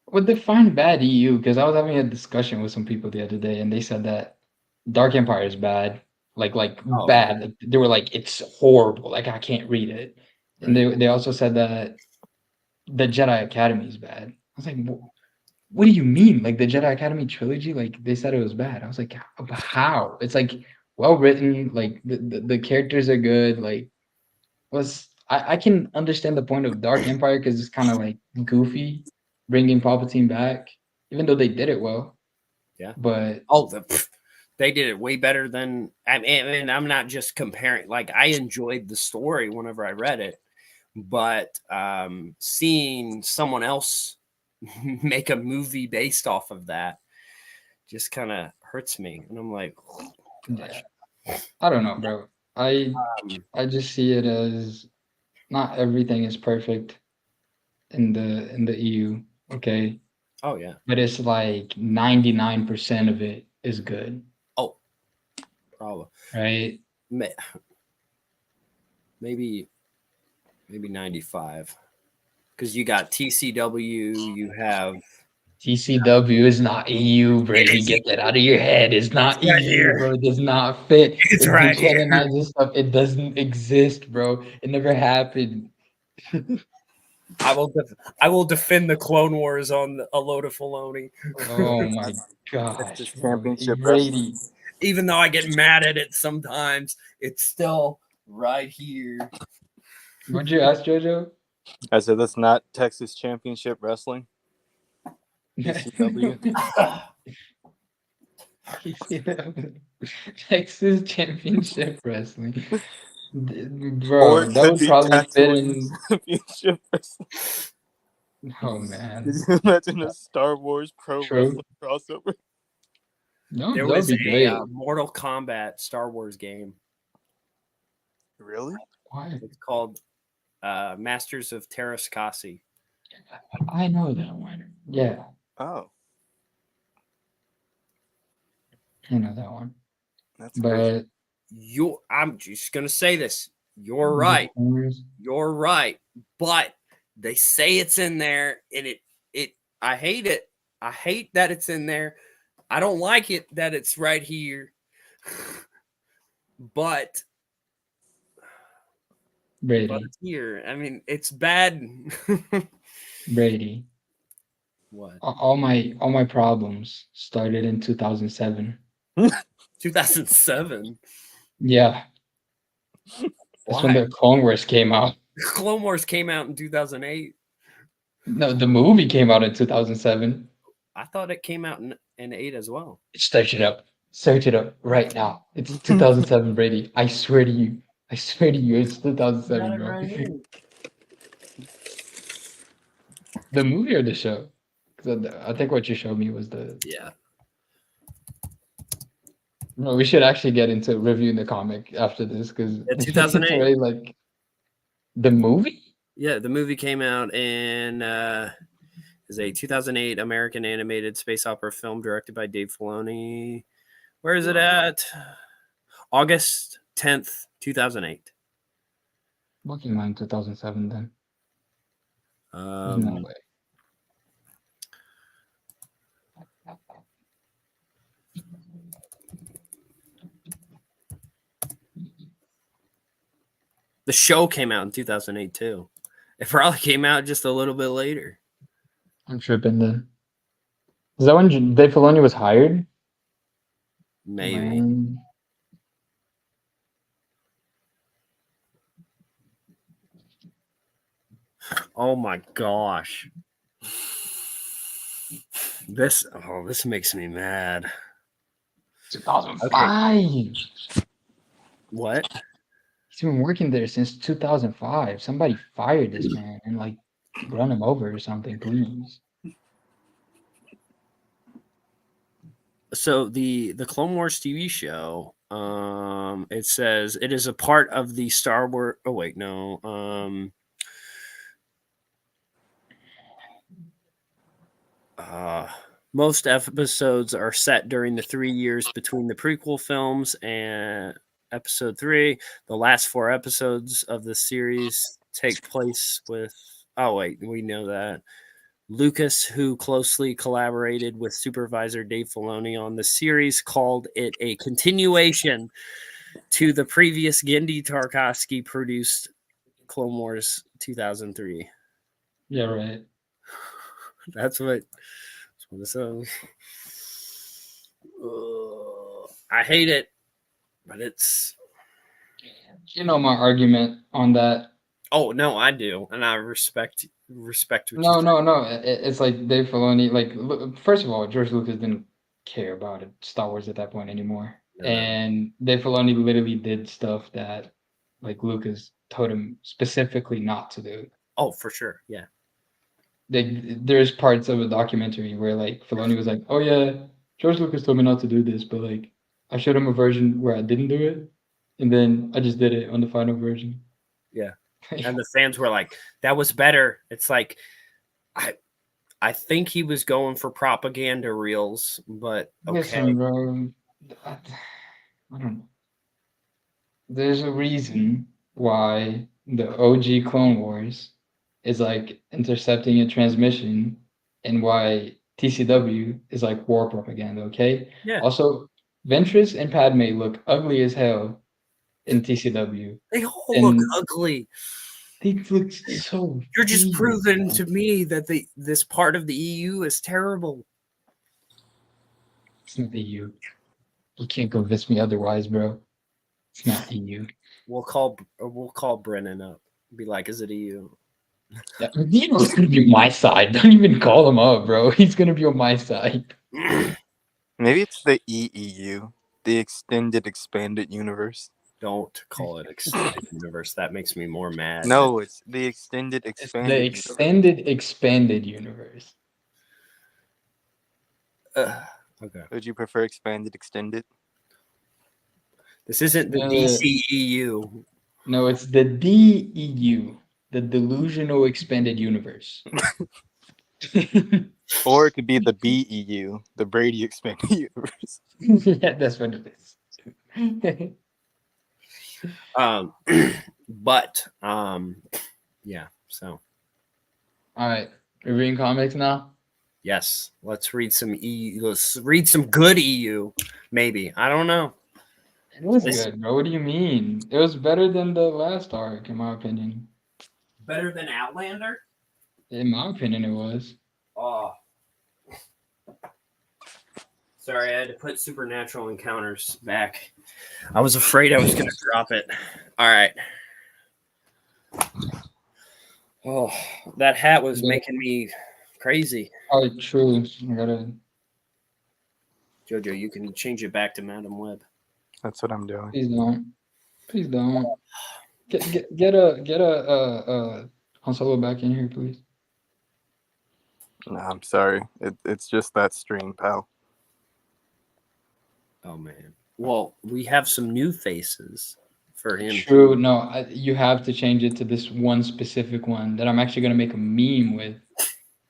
S1: what define bad EU? Because I was having a discussion with some people the other day, and they said that Dark Empire is bad, like
S3: oh,
S1: bad. Like, they were like, it's horrible. Like I can't read it. And
S3: right.
S1: they also said that the Jedi Academy is bad. I was like, what do you mean? Like the Jedi Academy trilogy? Like they said it was bad. I was like, how? It's like well written. Like the characters are good. Like I can understand the point of Dark Empire because it's kind of like goofy, bringing Palpatine back, even though they did it well.
S3: Yeah.
S1: But
S3: they did it way better than I mean, I'm not just comparing. Like I enjoyed the story whenever I read it, but seeing someone else make a movie based off of that just kind of hurts me. And I'm like, oh, gosh.
S1: Yeah. I don't know, bro. I
S3: Um,
S1: I just see it as not everything is perfect in the EU, okay?
S3: oh, yeah.
S1: But it's like 99% of it is good,
S3: Oh, probably.
S1: right?
S3: Maybe 95. Because you got TCW, you have.
S1: TCW is not EU,
S3: It
S1: Brady.
S3: is.
S1: Get that out of your head. It's
S3: It's
S1: not
S3: right
S1: EU,
S3: here.
S1: bro. It does not fit.
S3: It's
S1: It
S3: right here.
S1: decanonizes stuff. It doesn't exist, bro. It never happened.
S3: I will defend the Clone Wars on a load of Filoni.
S1: Oh my
S2: Texas
S1: gosh, bro.
S2: Championship Wrestling.
S1: Brady.
S3: Even though I get mad at it sometimes, it's still right here.
S1: What'd you ask, JoJo?
S2: I said that's not Texas Championship Wrestling. TCW.
S1: Texas Championship Wrestling.
S2: Or
S1: Bro,
S2: it
S1: that
S2: could
S1: would
S2: be
S1: probably fit
S2: Taxidermy
S1: in.
S2: Championship Wrestling.
S1: Oh,
S2: Could
S1: man.
S2: you imagine a Star Wars pro
S1: True.
S2: wrestling crossover?
S1: No,
S3: There
S1: that would
S3: was
S1: be
S3: a
S1: great.
S3: Mortal Kombat Star Wars game.
S2: Really?
S1: Why?
S3: It's called Masters of Terraskasi.
S1: I know that one. Yeah,
S2: Oh,
S1: I know that one.
S2: that's crazy.
S1: But
S3: I'm just gonna say this. You're right. You're right. But they say it's in there, and it. I hate it. I hate that it's in there. I don't like it that it's right here. But
S1: Brady,
S3: it's here. I mean, it's bad.
S1: Brady.
S3: What?
S1: All my problems started in 2007.
S3: 2007.
S1: Yeah, that's when
S3: Why?
S1: the Clone Wars came out.
S3: Clone Wars came out in 2008.
S1: No, the movie came out in 2007.
S3: I thought it came out in 8 as well.
S1: Search it up. Search it up right now. It's 2007, Brady. I swear to you. I swear to you, it's 2007, bro. The movie or the show? Because I think what you showed me was the.
S3: Yeah.
S1: No, we should actually get into reviewing the comic after this because
S3: Yeah,
S1: it's
S3: 2008.
S1: already like the movie.
S3: Yeah, the movie came out in is a 2008 American animated space opera film directed by Dave Filoni. Where is it at? August 10th, 2008.
S1: What came out in 2007 then? There's no way.
S3: The show came out in 2008 too. It probably came out just a little bit later.
S1: I'm tripping then. Is that when Dave Filoni was hired?
S3: Maybe.
S1: Man.
S3: Oh my gosh. This makes me mad.
S1: 2005.
S3: Okay. What?
S1: He's been working there since 2005. Somebody fired this man and like run him over or something, please.
S3: So the Clone Wars TV show, it says it is a part of the Star Wars. Oh wait, no. Most episodes are set during the 3 years between the prequel films and Episode 3. The last 4 episodes of the series take place with. Oh wait, we know that. Lucas, who closely collaborated with supervisor Dave Filoni on the series, called it a continuation to the previous Gendy Tarkovsky produced Clone Wars 2003.
S1: Yeah, right.
S3: That's what it says. I hate it, but it's.
S1: You know my argument on that.
S3: Oh no, I do, and I respect what you
S1: No,
S3: say.
S1: no, no. It's like Dave Filoni. Like, first of all, George Lucas didn't care about it, Star Wars at that point anymore,
S3: No.
S1: and Dave Filoni literally did stuff that, like, Lucas told him specifically not to do.
S3: Oh, for sure, yeah.
S1: there's parts of a documentary where like Filoni was like, "Oh yeah, George Lucas told me not to do this, but like I showed him a version where I didn't do it, and then I just did it on the final version."
S3: Yeah. And the fans were like, that was better. It's like I think he was going for propaganda reels, but okay.
S1: Listen, bro, I don't know. There's a reason why the OG Clone Wars is like intercepting a transmission, and why TCW is like war propaganda. Okay.
S3: Yeah.
S1: Also, Ventress and Padme look ugly as hell in TCW,
S3: They all look
S1: and
S3: ugly.
S1: they look so.
S3: You're just
S1: evil,
S3: proving
S1: bro.
S3: to me that this part of the EU is terrible.
S1: It's not EU. You can't convince me otherwise, bro. It's not EU.
S3: We'll call Brennan up. Be like, is it EU?
S1: Yeah, Dino's gonna be my side. Don't even call him up, bro. He's gonna be on my side.
S2: Maybe it's the EEU, the Extended Expanded Universe.
S3: Don't call it extended universe. That makes me more mad.
S2: No, it's the Extended
S1: It's
S2: Expanded
S1: the
S2: Universe.
S1: extended expanded universe.
S3: Okay.
S2: Would you prefer Expanded Extended?
S3: This isn't the
S1: Uh,
S3: DCEU.
S1: No, it's the DEU, the delusional expanded universe.
S2: Or it could be the BEU, the Brady Expanded Universe.
S1: Yeah, that's what it is.
S3: But yeah. So
S1: All right, we're reading comics now.
S3: yes, let's read some EU. Let's read some good EU. Maybe, I don't know.
S1: It was
S3: This-
S1: good, bro. What do you mean? It was better than the last arc, in my opinion.
S3: Better than Outlander.
S1: In my opinion, it was.
S3: Oh, sorry, I had to put Supernatural Encounters back. I was afraid I was going to drop it. All right. Oh, that hat was making me crazy.
S1: Oh, true. I gotta.
S3: Jojo, you can change it back to Madam Web.
S2: That's what I'm doing.
S1: Please don't. Please don't. Get a Han Solo back in here, please.
S2: No, I'm sorry. It's just that stream, pal.
S3: Oh man. Well, we have some new faces for him.
S1: True. No, you have to change it to this one specific one that I'm actually gonna make a meme with.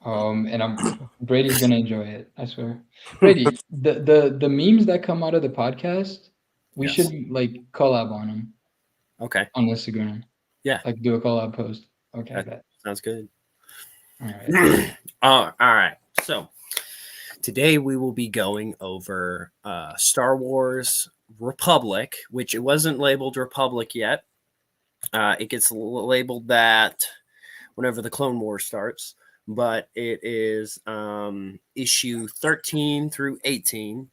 S1: And Brady's gonna enjoy it. I swear. Brady, the memes that come out of the podcast, we
S3: Yes.
S1: should like collab on them
S3: Okay.
S1: on Instagram.
S3: Yeah.
S1: Like do a collab post. Okay,
S3: That-
S1: bet.
S3: Sounds good.
S1: All right.
S3: All right. So today we will be going over Star Wars Republic, which it wasn't labeled Republic yet. It gets labeled that whenever the Clone Wars starts, but it is issue 13 through 18.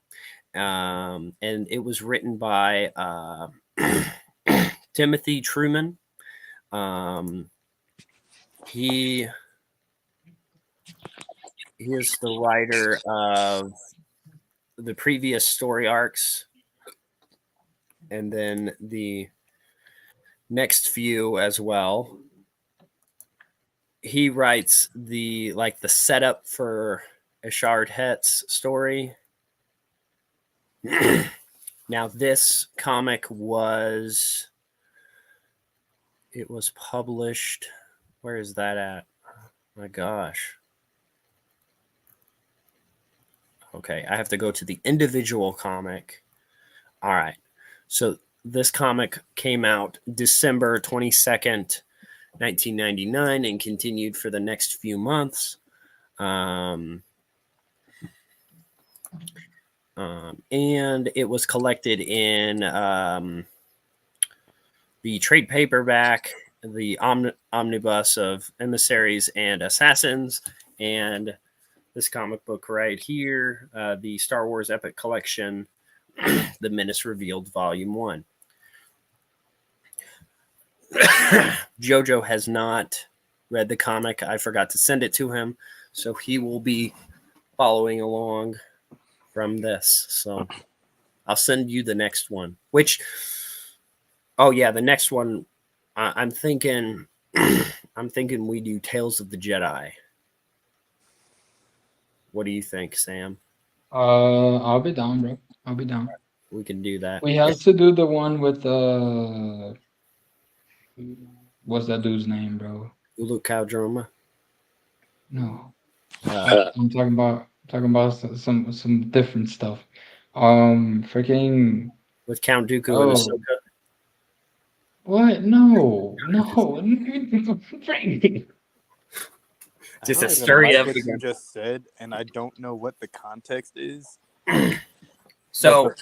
S3: And it was written by Timothy Truman. He is the writer of the previous story arcs, and then the next few as well. He writes the setup for Ashard Het's story. Now this comic was published. Where is that at? My gosh. Okay, I have to go to the individual comic. All right. So this comic came out December 22nd, 1999 and continued for the next few months. And it was collected in the trade paperback, the omnibus of Emissaries and Assassins, and this comic book right here, the Star Wars Epic Collection, The Menace Revealed, Volume 1. Jojo has not read the comic. I forgot to send it to him, so he will be following along from this. So I'll send you the next one. The next one. I'm thinking we do Tales of the Jedi. What do you think, Sam?
S1: I'll be down, bro. I'll be down.
S3: We can do that.
S1: We have to do the one with what's that dude's name, bro?
S3: Ulu Cowdroma.
S1: No,
S3: Uh,
S1: I'm talking about some different stuff. Freaking
S3: with Count Dooku and
S1: oh,
S3: Ahsoka.
S1: what? No, no.
S2: I
S3: Just
S2: don't
S3: a
S2: even
S3: sturdy
S2: like
S3: up
S2: what you
S3: again.
S2: just said, and I don't know what the context is.
S3: So,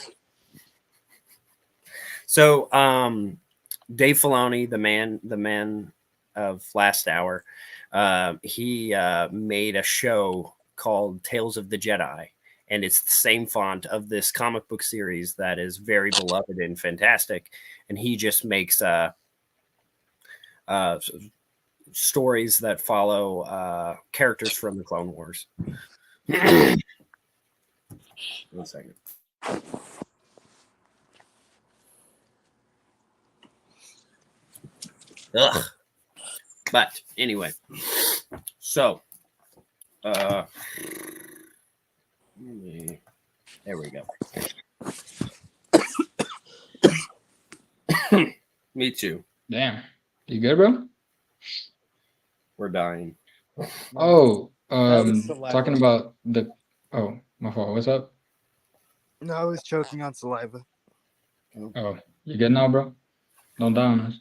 S2: But
S3: Dave Filoni, the man of Last Hour, he made a show called Tales of the Jedi, and it's the same font of this comic book series that is very beloved and fantastic. And he just makes uh, stories that follow characters from the Clone Wars. 1 second. Ugh. But anyway, so there we go. Me too.
S1: Damn, you good, bro?
S3: We're dying.
S1: Oh,
S2: that was saliva.
S1: talking about the. Oh, my fault. What's up?
S2: No, I was choking on saliva.
S1: Oh, you good now, bro? Don't die on us.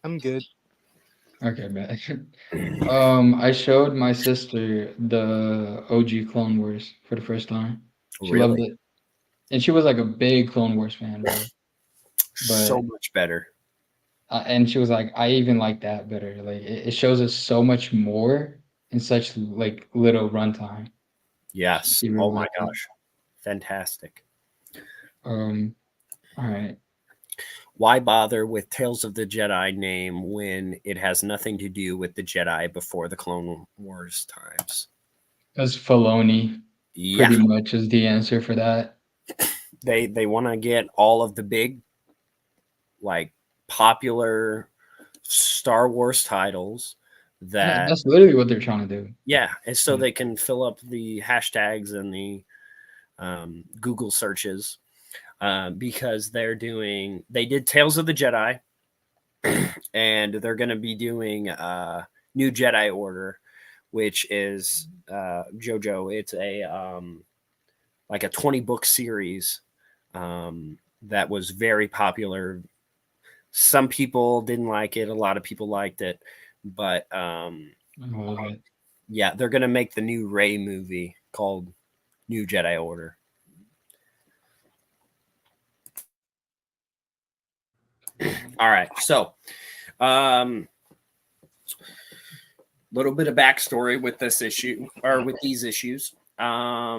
S2: I'm good.
S1: Okay, man. I showed my sister the OG Clone Wars for the first time. She loved
S3: Really?
S1: it, and she was like a big Clone Wars fan, bro.
S3: So
S1: But
S3: much better.
S1: and she was like, I even like that better. Like it shows us so much more in such like little runtime.
S3: Yes.
S1: She really
S3: Oh my
S1: liked it.
S3: gosh. Fantastic.
S1: All right.
S3: Why bother with Tales of the Jedi name when it has nothing to do with the Jedi before the Clone Wars times?
S1: Because Filoni
S3: Yeah.
S1: pretty much is the answer for that.
S3: They want to get all of the big, like, popular Star Wars titles that
S1: That's literally what they're trying to do.
S3: yeah, and so
S1: Yeah.
S3: they can fill up the hashtags and the Google searches because they did Tales of the Jedi, and they're going to be doing New Jedi Order, which is JoJo. It's a like a 20-book series that was very popular. Some people didn't like it. A lot of people liked it, but
S1: All of it.
S3: yeah, they're going to make the new Rey movie called New Jedi Order. All right, so little bit of backstory with this issue or with these issues. Jojo,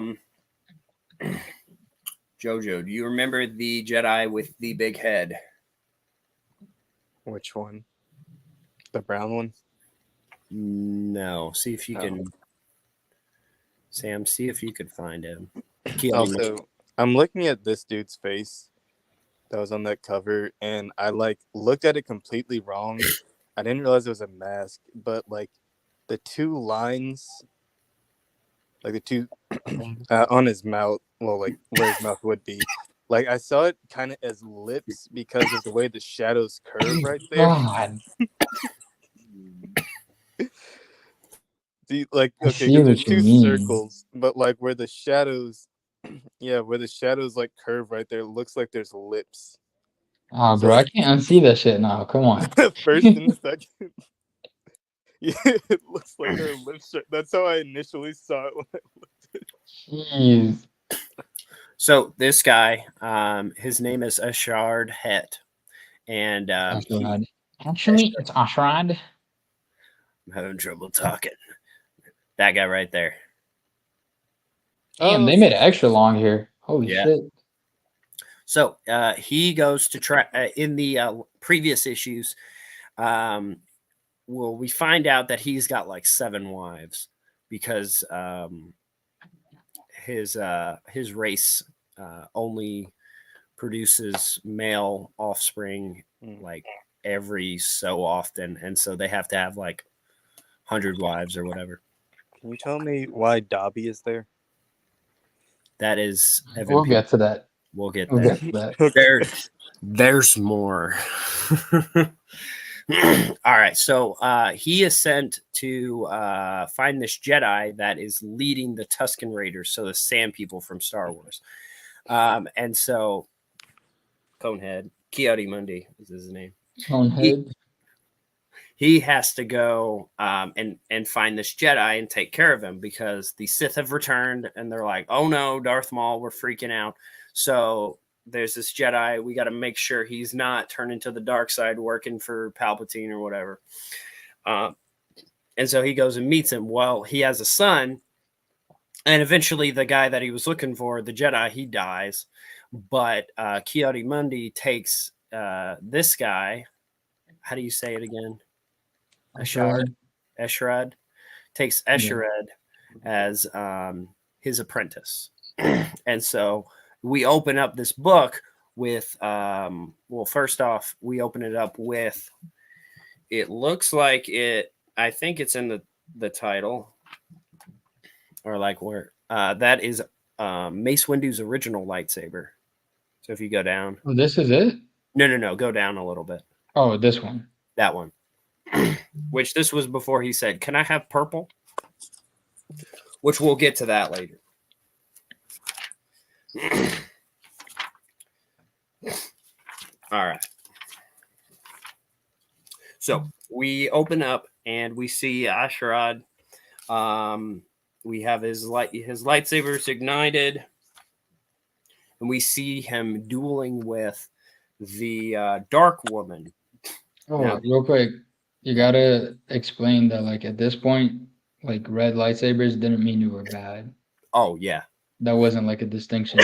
S3: do you remember the Jedi with the big head?
S2: Which one? The brown one?
S3: No. See if you can. Sam, see if you could find him.
S2: Also, I'm looking at this dude's face that was on that cover, and I like looked at it completely wrong. I didn't realize it was a mask, but like the two lines, like the two on his mouth, well, like where his mouth would be, like I saw it kind of as lips because of the way the shadows curve right there.
S1: God,
S2: Like
S1: I
S2: okay,
S1: see
S2: because there's
S1: what you
S2: two
S1: mean.
S2: circles, but like where the shadows, yeah, where the shadows like curve right there, it looks like there's lips.
S1: Oh,
S2: So
S1: bro, I can't unsee that shit now. Come on.
S2: the first and the second, yeah, it looks like their lips. That's how I initially saw it when I looked at it.
S1: Jeez.
S3: So this guy, his name is Ashard Het, and
S1: Ashrad. Actually, it's Ashrad.
S3: I'm having trouble talking. That guy right there.
S1: Damn,
S2: Oh,
S1: they made it extra long here. Holy
S3: Yeah.
S1: shit.
S3: So he goes to try in the previous issues. Well, we find out that he's got like 7 wives because his race only produces male offspring like every so often, and so they have to have like 100 wives or whatever.
S2: Can you tell me why Dobby is there?
S3: That is Evan.
S1: We'll get to that.
S3: We'll get
S1: We'll
S3: there.
S1: get to that.
S3: There, there's more. All right, so he is sent to find this Jedi that is leading the Tusken Raiders, so the Sand People from Star Wars. And so, Conehead, Ki-Adi-Mundi is his name.
S1: Conehead.
S3: He has to go and find this Jedi and take care of him because the Sith have returned and they're like, oh no, Darth Maul, we're freaking out. So there's this Jedi. We got to make sure he's not turning to the dark side working for Palpatine or whatever. And so he goes and meets him. Well, he has a son. And eventually the guy that he was looking for, the Jedi, he dies. But Ki-Adi-Mundi takes this guy. How do you say it again? Esharad takes Esharad as his apprentice. And so we open up this book with, well, first off, we open it up with, it looks like it, I think it's in the title, or like where, that is Mace Windu's original lightsaber. So if you go down.
S1: Oh, this is it?
S3: No, go down a little bit.
S1: Oh, this one.
S3: That one. Which this was before he said, can I have purple? Which we'll get to that later. All right. So we open up and we see Asherad. We have his lightsabers ignited, and we see him dueling with the Dark Woman.
S1: Oh, now, real quick, you gotta explain that, like, at this point, like, red lightsabers didn't mean you were bad.
S3: Oh yeah,
S1: that wasn't like a distinction.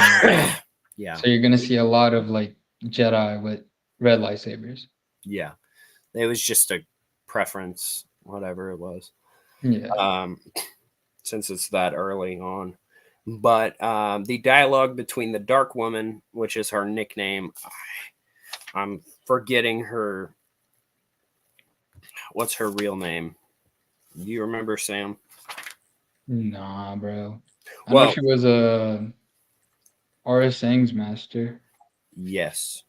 S3: Yeah.
S1: So you're gonna see a lot of like Jedi with red lightsabers.
S3: Yeah, it was just a preference, whatever it was.
S1: Yeah.
S3: Since it's that early on. But the dialogue between the Dark Woman, which is her nickname, I'm forgetting her. What's her real name? Do you remember, Sam?
S1: Nah, bro. I know she was a R.S. Sang's master.
S3: Yes.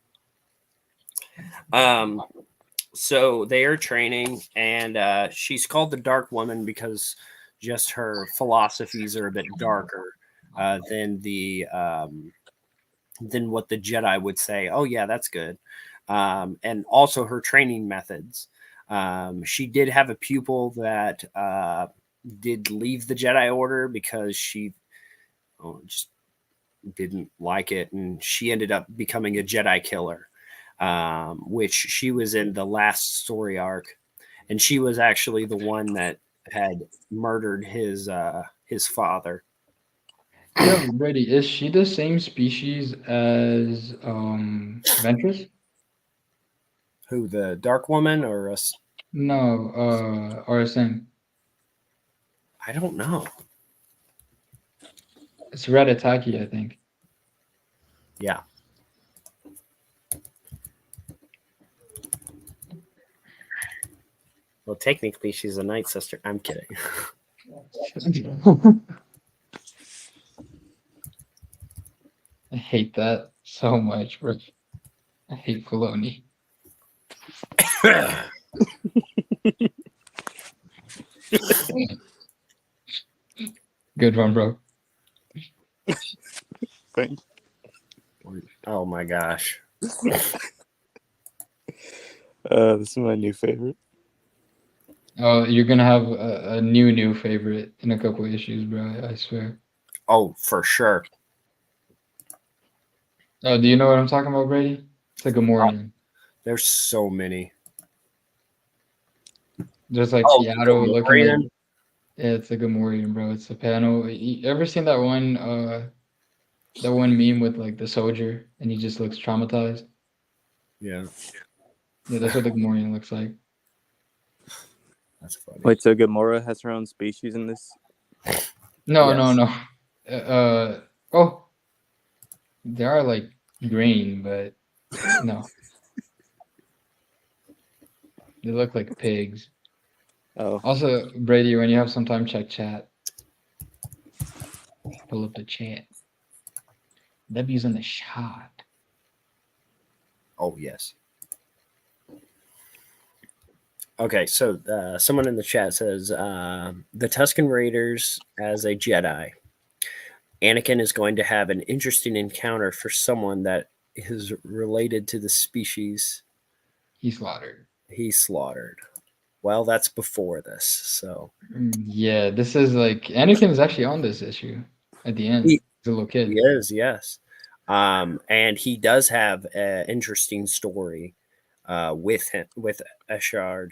S3: So they are training, and she's called the Dark Woman because just her philosophies are a bit darker than what the Jedi would say. Oh yeah, that's good. And also her training methods. She did have a pupil that did leave the Jedi Order because she just didn't like it, and she ended up becoming a Jedi killer, which she was in the last story arc, and she was actually the one that had murdered his father.
S1: Yo, Brady, is she the same species as Ventress?
S3: Who, the Dark Woman or us?
S1: No, RSN.
S3: I don't know.
S1: It's Ratataki, I think.
S3: Yeah. Well, technically, she's a Night Sister. I'm kidding.
S1: I hate that so much, bro. I hate Filoni. Good one, bro.
S2: Thanks.
S3: Oh my gosh.
S2: This is my new favorite.
S1: Oh, you're gonna have a new favorite in a couple issues, bro. I swear.
S3: Oh, for sure.
S1: Oh, do you know what I'm talking about, Brady? It's like a Gamorrean.
S3: There's so many.
S1: There's like Seattle looking like, yeah, it's a Gamorrean, bro. It's a panel. You ever seen that one meme with like the soldier and he just looks traumatized?
S3: Yeah.
S1: Yeah, that's what the Gamorrean looks like.
S3: That's funny.
S2: Wait, so Gamora has her own species in this?
S1: No,
S3: Yes.
S1: no. Oh, they are like green, but no. They look like pigs.
S2: Oh.
S1: Also, Brady, when you have some time, check chat. Pull up the chat. W's in the shot.
S3: Oh, yes. Okay, so someone in the chat says the Tusken Raiders as a Jedi. Anakin is going to have an interesting encounter for someone that is related to the species
S1: He slaughtered.
S3: he slaughtered. Well, that's before this, so
S1: Yeah, this is like Anakin is actually on this issue at the end.
S3: He-
S1: He's a little
S3: he
S1: kid.
S3: is, yes. And he does have an interesting story with him, with Ashard.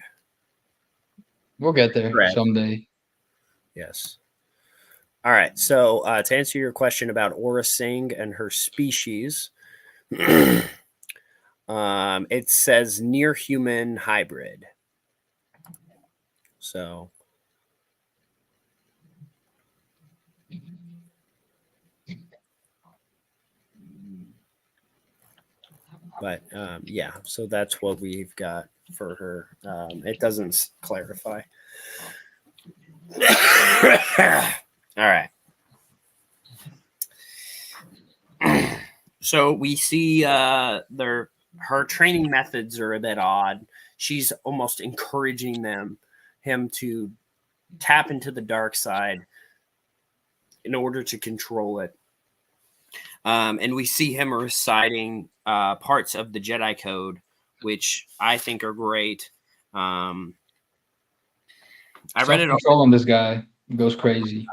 S1: We'll get there
S3: Correct.
S1: someday.
S3: Yes. All right. So to answer your question about Aura Singh and her species, it says near human hybrid. So but yeah, so that's what we've got for her. It doesn't clarify. All right. So we see her training methods are a bit odd. She's almost encouraging him to tap into the dark side in order to control it. And we see him reciting parts of the Jedi Code, which I think are great. I read it all.
S1: Control on this guy goes crazy.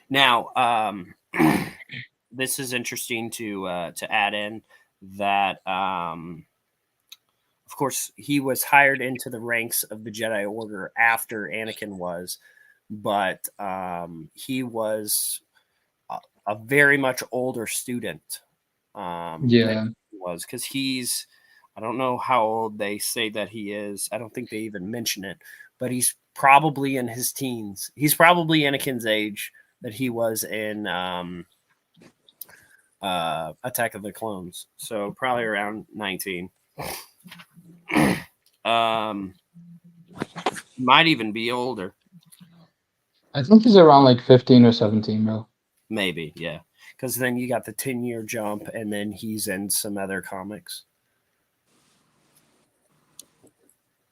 S3: Now, this is interesting to add in that, of course, he was hired into the ranks of the Jedi Order after Anakin was, but he was a very much older student.
S1: Yeah,
S3: Was because he's, I don't know how old they say that he is. I don't think they even mention it, but he's probably in his teens. He's probably Anakin's age that he was in Attack of the Clones. So probably around 19. Might even be older.
S1: I think he's around like 15 or 17, bro.
S3: Maybe, yeah. Because then you got the 10-year jump, and then he's in some other comics.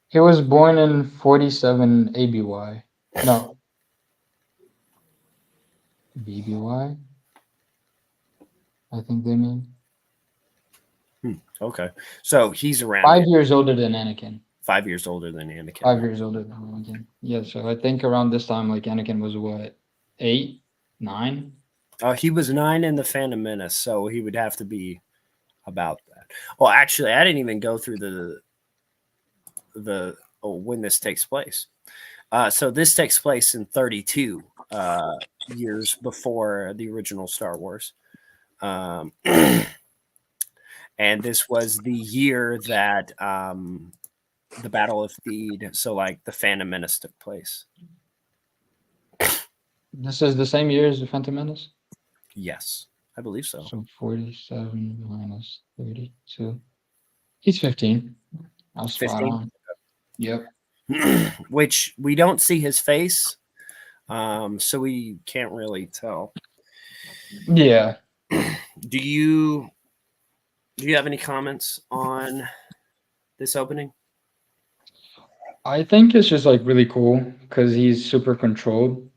S1: He was born in 47 ABY. No. BBY? I think they mean.
S3: Okay. So he's around
S1: 5 years older than Anakin.
S3: 5 years older than Anakin.
S1: 5 years older than Anakin. Yeah, so I think around this time, like Anakin was what, 8, 9?
S3: He was 9 in the Phantom Menace, so he would have to be about that. Well, actually, I didn't even go through when this takes place. So this takes place in 32 years before the original Star Wars. And this was the year that the Battle of Theed, so like the Phantom Menace took place.
S1: This is the same year as the Phantom Menace?
S3: Yes, I believe so.
S1: So 47 minus 32. He's 15. I was spot
S3: 15?
S1: on. Yep.
S3: Which we don't see his face, so we can't really tell.
S1: Yeah.
S3: Do you have any comments on this opening?
S1: I think it's just like really cool because he's super controlled.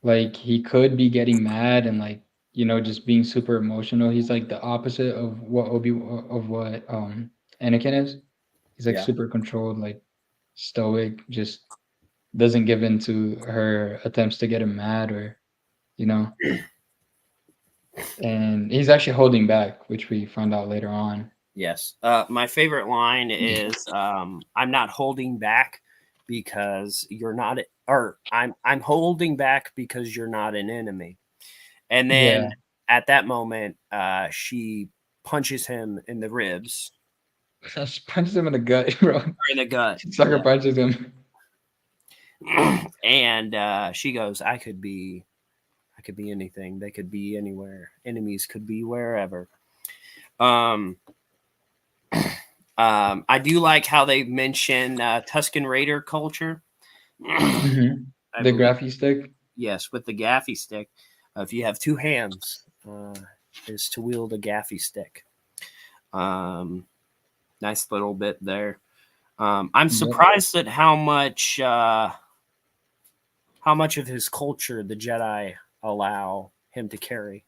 S1: Like he could be getting mad and like, you know, just being super emotional. He's like the opposite of what Anakin is. He's like
S3: Yeah.
S1: super controlled, like stoic, just doesn't give in to her attempts to get him mad or, you know. And he's actually holding back, which we find out later on.
S3: Yes. My favorite line is I'm not holding back because you're not, or I'm holding back because you're not an enemy. And then at that moment, she punches him in the ribs.
S1: Just punches him in the gut, bro.
S3: Or in the gut.
S1: Sucker punches him.
S3: And she goes, I could be anything. They could be anywhere. Enemies could be wherever. I do like how they mention Tusken Raider culture.
S1: The Graffy stick.
S3: Yes, with the gaffy stick. If you have 2 hands, is to wield a gaffy stick. Nice little bit there. I'm surprised at how much of his culture the Jedi allow him to carry.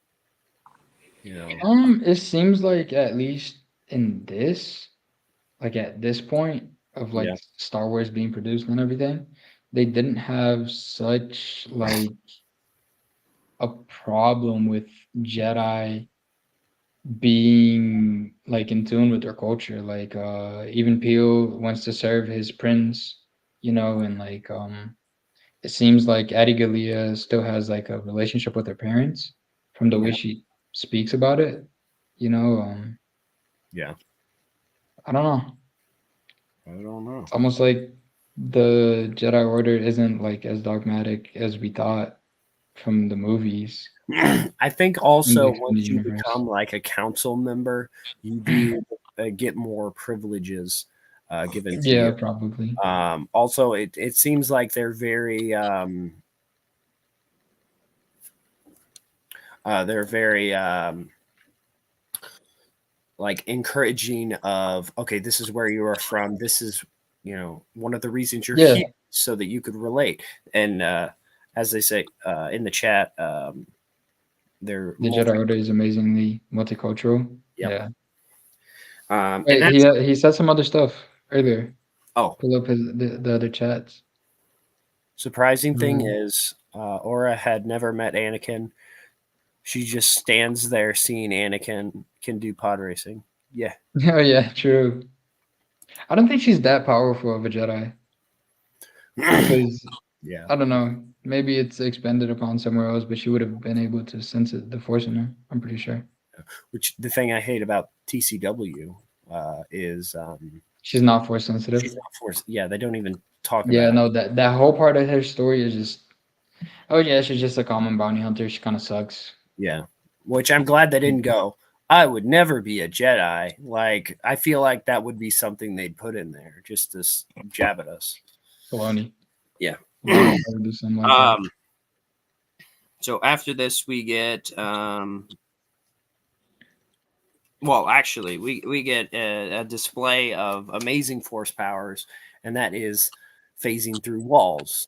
S3: You know,
S1: It seems like at least in this, like at this point of like
S3: Yeah.
S1: Star Wars being produced and everything, they didn't have such like a problem with Jedi being like in tune with their culture. Like even Peel wants to serve his prince, you know, and like it seems like Addie Galea still has like a relationship with her parents from the way
S3: Yeah.
S1: she speaks about it. You know,
S3: Yeah.
S1: I don't know.
S3: I don't know.
S1: It's almost like the Jedi Order isn't like as dogmatic as we thought from the movies
S3: I think
S1: in the
S3: also
S1: extended
S3: once you
S1: universe.
S3: become like a council member, you do get more privileges given to
S1: Yeah,
S3: you.
S1: probably.
S3: Also, it seems like they're very like encouraging of, okay, this is where you are from. This is, one of the reasons you're
S1: Yeah,
S3: here so that you could relate. And as they say in the chat, they're
S1: the Jedi Order is amazingly multicultural.
S3: Yep.
S1: Yeah.
S3: And
S1: Wait,
S3: that's
S1: he said some other stuff earlier.
S3: oh,
S1: Pull up the other chats.
S3: surprising thing
S1: Um,
S3: is Aura had never met Anakin. She just stands there seeing Anakin can do pod racing. Yeah.
S1: oh yeah, true. I don't think she's that powerful of a Jedi because
S3: Yeah.
S1: I don't know. Maybe it's expended upon somewhere else, but she would have been able to sense it, the Force in her. I'm pretty sure.
S3: Which the thing I hate about TCW is
S1: She's not Force
S3: she's
S1: sensitive.
S3: not forced. Yeah, they don't even talk
S1: Yeah,
S3: about it.
S1: no, that whole part of her story is just. Oh yeah, she's just a common bounty hunter. She kind of sucks.
S3: Yeah. Which I'm glad they didn't go, I would never be a Jedi. Like, I feel like that would be something they'd put in there just to jab at us.
S1: Baloney.
S3: Yeah.
S1: Baloney would do something like that.
S3: So after this, we get well, actually, we get a display of amazing force powers, and that is phasing through walls.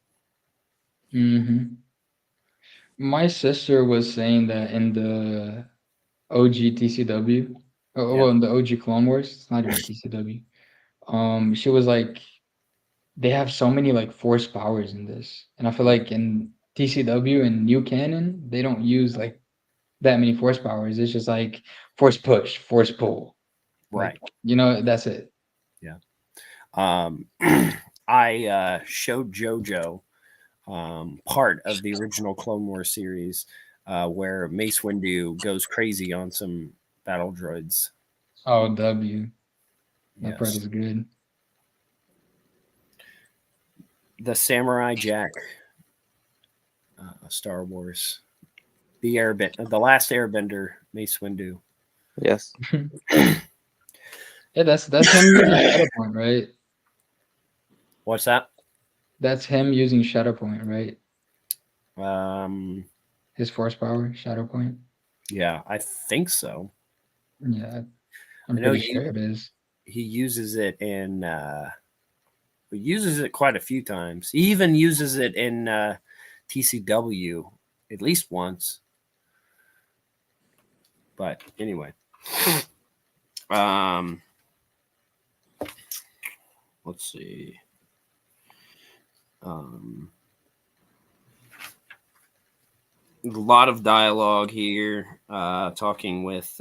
S1: Mm-hmm. My sister was saying that in the OG TCW,
S3: Yeah.
S1: well, in the OG Clone Wars, it's not even TCW. She was like, they have so many like force powers in this, and I feel like in TCW and New Canon, they don't use like that many force powers. It's just like force push, force pull,
S3: Right.
S1: like that's it.
S3: Yeah. I showed JoJo part of the original Clone Wars series where Mace Windu goes crazy on some battle droids.
S1: Oh, W. That part
S3: Yes.
S1: is good.
S3: The Samurai Jack Star Wars. The last Airbender, Mace Windu.
S2: Yes.
S1: Yeah, that's him using Shadow Point, right?
S3: What's that?
S1: That's him using Shadow Point, right?
S3: Um,
S1: His force power, Shadow Point.
S3: yeah, I think so.
S1: Yeah,
S3: I
S1: I'm
S3: know
S1: pretty sure it is.
S3: he uses it in he uses it quite a few times. He even uses it in TCW at least once. But anyway, let's see. A lot of dialogue here, talking with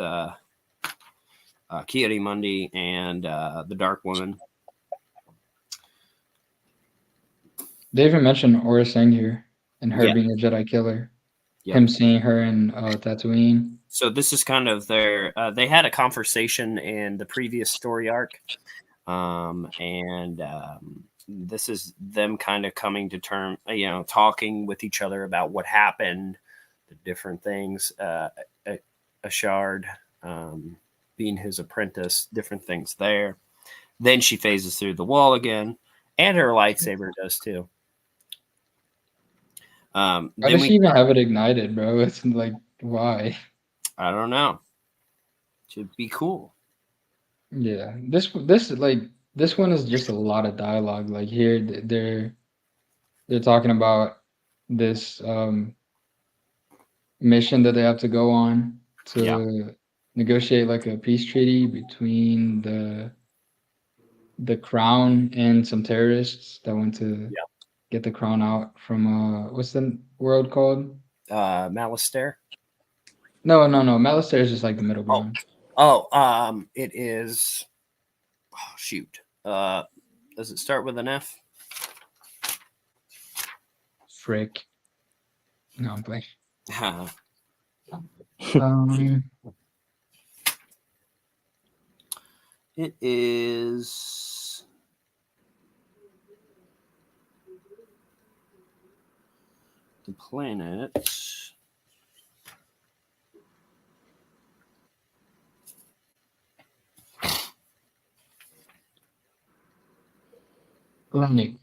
S3: Ki-Adi-Mundi and the Dark Woman.
S1: They even mentioned Aura Singh here and her
S3: Yeah.
S1: being a Jedi killer.
S3: Yep.
S1: Him seeing her in Tatooine.
S3: So this is kind of their. They had a conversation in the previous story arc, and this is them kind of coming to term, talking with each other about what happened, the different things. Ashard being his apprentice, different things there. Then she phases through the wall again, and her lightsaber does too.
S1: Why does she even have it ignited, bro? It's like, why?
S3: I don't know. Should be cool.
S1: Yeah, this one is just a lot of dialogue. Like here, they're talking about this mission that they have to go on
S3: Yeah.
S1: to negotiate like a peace treaty between the crown and some terrorists that want to
S3: Yeah.
S1: get the crown out from what's the world called?
S3: Malastare.
S1: No, no, no. Malastare is just like the middle
S3: Oh,
S1: ground.
S3: it is. Oh, shoot. Does it start with an F?
S1: Frick. No, I'm playing.
S3: Huh.
S1: Um,
S3: It is. The planet.
S1: Lanik.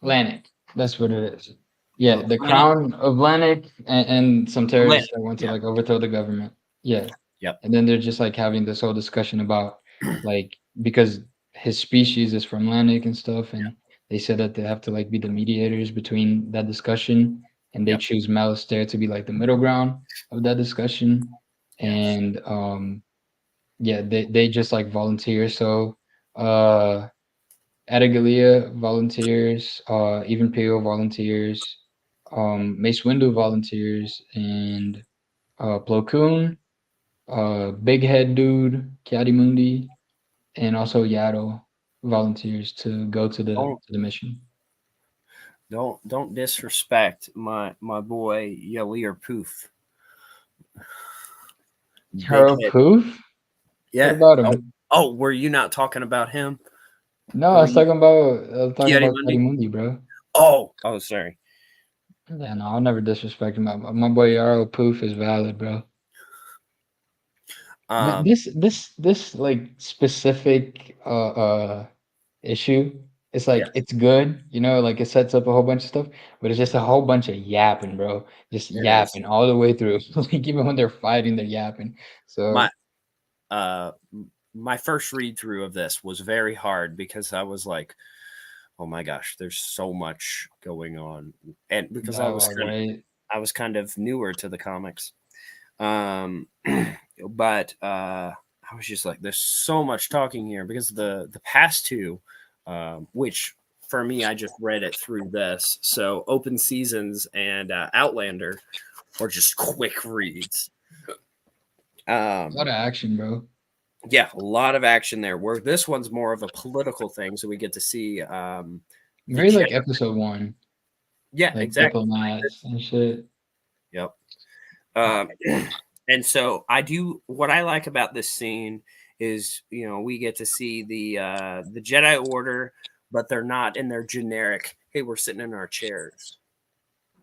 S1: Lanik. That's what it is. Yeah,
S3: The
S1: the
S3: planet.
S1: crown of Lanik and some
S3: Planet.
S1: terrorists that want to
S3: Yeah.
S1: like overthrow the government. Yeah.
S3: Yep.
S1: And then they're just like having this whole discussion about like because his species is from Lanik and stuff, and they said that they have to like be the mediators between that discussion, and they
S3: Yep.
S1: choose Malastare to be like the middle ground of that discussion.
S3: Yes.
S1: And yeah, they just like volunteer. So Adagallia volunteers, even Peo volunteers, Mace Windu volunteers, and Plo Koon, Big Head Dude, Kiadimundi, and also Yaddle volunteers to go to
S3: Don't
S1: the mission.
S3: don't disrespect my boy Yalir Poof. Big
S1: Hero
S3: head.
S1: Poof? What
S3: Yeah.
S1: about
S3: Oh,
S1: him?
S3: oh, were you not talking about him?
S1: No,
S3: Were you
S1: I was talking
S3: Kiari
S1: about
S3: Mundi?
S1: Kiadimundi, bro.
S3: Oh, sorry.
S1: Yeah, no, I'll never disrespect him. My boy Yarrow Poof is valid, bro. But
S3: Um,
S1: this like specific issue, it's
S3: yeah,
S1: like it's good, you know, like it sets up a whole bunch of stuff, but it's just a whole bunch of yapping, bro. Just
S3: it is.
S1: yapping all the way through. Like even when they're fighting, they're yapping.
S3: My
S1: So
S3: uh my first read through of this was very hard because I was like, oh my gosh, there's so much going on. And because
S1: dialogue, right?
S3: I was kind of newer to the comics. Um but I was just like, there's so much talking here because the past two, which for me, I just read it through this. So Open Seasons and Outlander were just quick reads.
S1: A lot of action, bro.
S3: Yeah, a lot of action there. Where this one's more of a political thing, so we get to see the
S1: Very like
S3: Jedi.
S1: episode one,
S3: Yeah,
S1: like
S3: exactly.
S1: diplomats and shit.
S3: Yep. Um, and so I do. What I like about this scene is, we get to see the Jedi Order, but they're not in their generic. Hey, we're sitting in our chairs.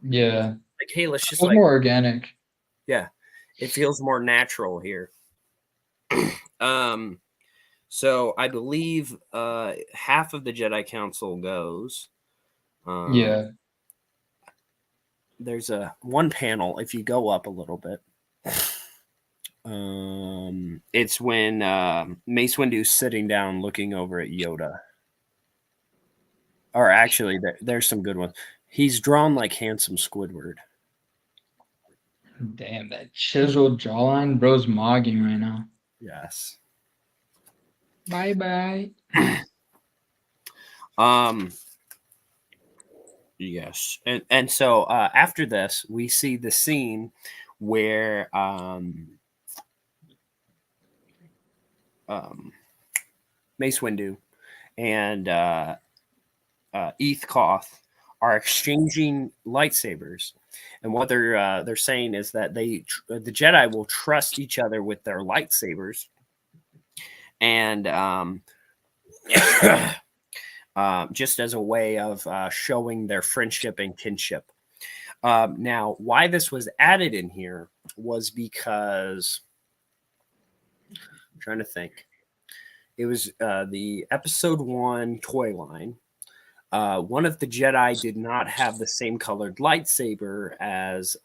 S1: Yeah,
S3: Like, hey, let's
S1: it
S3: just
S1: was
S3: like,
S1: more organic.
S3: yeah, it feels more natural here. Um, so I believe half of the Jedi Council goes.
S1: Yeah,
S3: There's one panel if you go up a little bit. It's when Mace Windu's sitting down looking over at Yoda. Or actually, there's some good ones. He's drawn like handsome Squidward.
S1: damn that chiseled jawline, bro's mogging right now.
S3: Yes.
S1: Bye bye.
S3: Um. Yes, and so after this, we see the scene where Mace Windu and Eth Koth are exchanging lightsabers, and what they're saying is that the Jedi will trust each other with their lightsabers, and just as a way of showing their friendship and kinship. Now, why this was added in here was because I'm trying to think. It was the episode 1 toy line. One of the Jedi did not have the same colored lightsaber as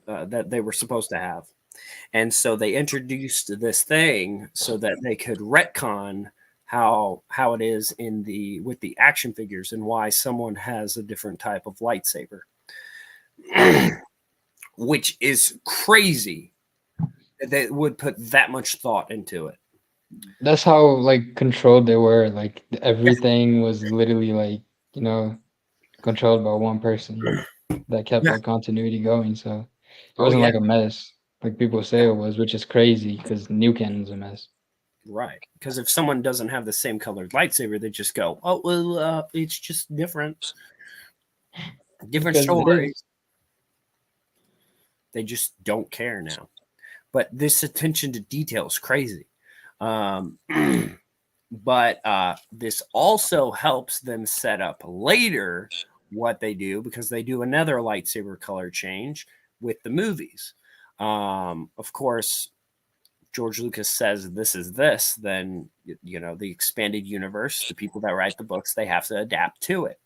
S3: that they were supposed to have. And so they introduced this thing so that they could retcon how it is in the with the action figures and why someone has a different type of lightsaber, which is crazy that they would put that much thought into it.
S1: That's how like controlled they were. Like everything was literally like, you know, controlled by one person that kept
S3: Yeah.
S1: like continuity going. So it
S3: Oh
S1: wasn't
S3: yeah.
S1: like a mess like people say it was, which is crazy because New Canon's a mess.
S3: Right. Because if someone doesn't have the same colored lightsaber, they just go, "Oh well, it's just different
S1: Because it
S3: story."
S1: is.
S3: They just don't care now. But this attention to detail is crazy. Um, but this also helps them set up later what they do because they do another lightsaber color change with the movies. Of course, George Lucas says this is this, then you know the expanded universe, the people that write the books, they have to adapt to it.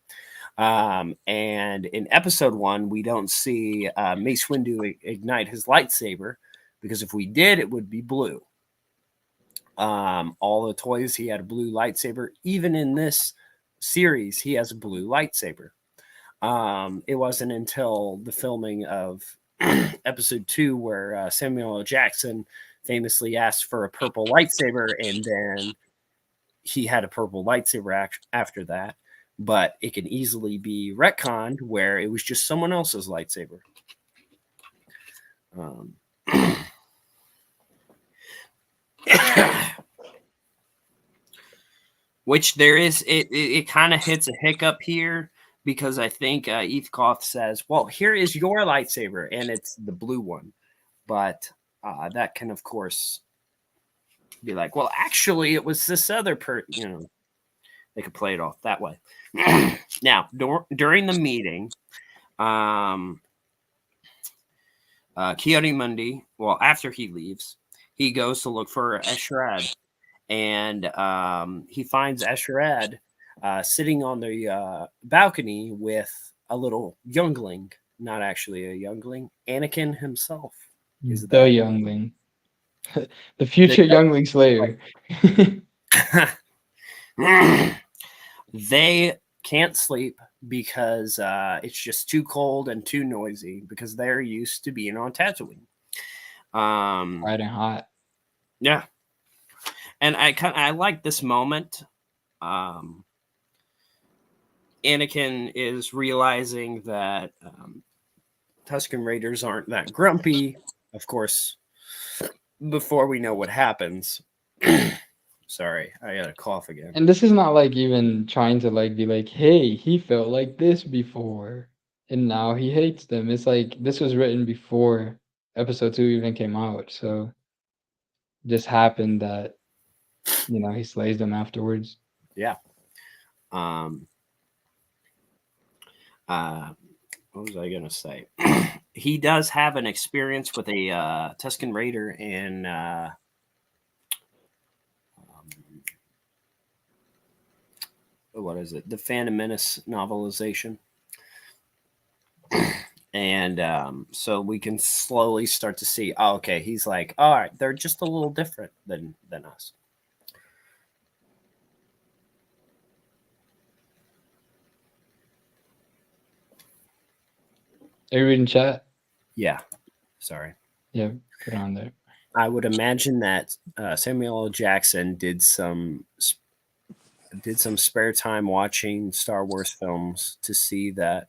S3: And in episode 1, we don't see Mace Windu ignite his lightsaber because if we did, it would be blue. All the toys, he had a blue lightsaber. Even in this series, he has a blue lightsaber. It wasn't until the filming of episode 2 where Samuel L. Jackson famously asked for a purple lightsaber, and then he had a purple lightsaber after that. But it can easily be retconned where it was just someone else's lightsaber. Which there is, it kind of hits a hiccup here because I think Eve Koth says, well, here is your lightsaber, and it's the blue one. But that can, of course, be like, well, actually, it was this other they could play it off that way. Now, during the meeting, Ki-Adi-Mundi, well, after he leaves, he goes to look for Eshrad, and he finds Eshrad sitting on the balcony with a little youngling, not actually a youngling, Anakin himself. Is
S1: The
S3: that
S1: youngling. The future youngling slayer.
S3: They can't sleep because it's just too cold and too noisy because they're used to being on Tatooine.
S1: Bright and hot.
S3: Yeah, and I like this moment. Anakin is realizing that Tusken Raiders aren't that grumpy. Of course, before we know what happens. Sorry, I got a cough again.
S1: And this is not like even trying to like be like, hey, he felt like this before, and now he hates them. It's like this was written before episode 2 even came out, so it just happened that he slays them afterwards.
S3: Yeah. What was I gonna say? He does have an experience with a Tusken Raider in what is it? The Phantom Menace novelization. And so we can slowly start to see, oh, okay, he's like, all right, they're just a little different than us.
S1: Are you reading chat?
S3: Yeah, sorry.
S1: Yeah, put it on there.
S3: I would imagine that Samuel L. Jackson did some spare time watching Star Wars films to see that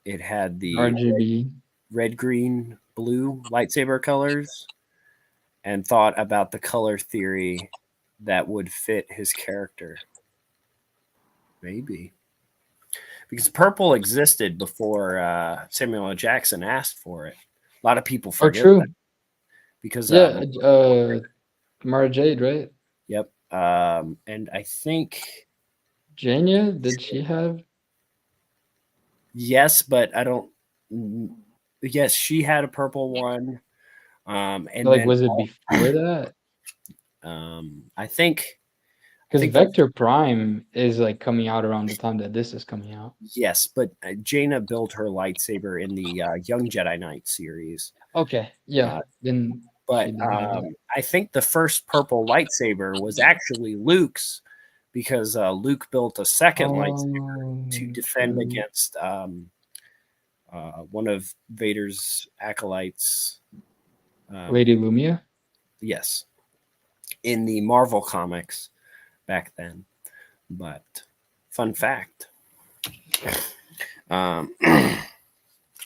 S3: it had the
S1: RGB.
S3: red, green, blue lightsaber colors and thought about the color theory that would fit his character. Maybe. Because purple existed before Samuel L. Jackson asked for it. A lot of people forget
S1: true.
S3: that. Because
S1: Yeah, Mara Jade, right?
S3: Yep. And I think
S1: Jania, did she have?
S3: yes, but I don't. Yes, she had a purple one. And
S1: Like,
S3: then
S1: was it before that?
S3: I think
S1: Because
S3: think
S1: Vector Prime is like coming out around the time that this is coming out.
S3: yes, but Jaina built her lightsaber in the Young Jedi Knight series.
S1: Okay, yeah, then she
S3: But
S1: did have that.
S3: I think the first purple lightsaber was actually Luke's because Luke built a second lightsaber to
S1: Oh,
S3: defend
S1: true.
S3: against one of Vader's acolytes.
S1: Lady Lumia.
S3: Yes, in the Marvel comics back then. But fun fact. Um,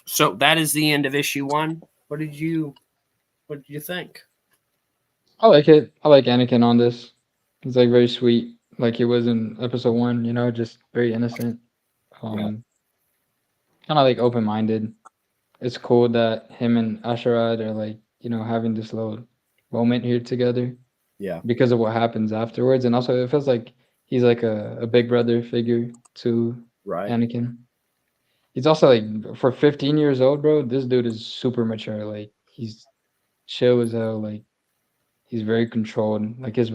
S3: so that is the end of issue 1. What did you think?
S1: I like it. I like Anakin on this. He's like very sweet, like he was in episode 1. You know, just very innocent.
S3: Yeah.
S1: Kind of like open minded. It's cool that him and Asherad are like, you know, having this little moment here together
S3: Yeah.
S1: because of what happens afterwards. And also, it feels like he's like a big brother figure to
S3: Right.
S1: Anakin. He's also like, for 15 years old, bro, this dude is super mature. Like, he's chill as hell. Like, he's very controlled. Like, his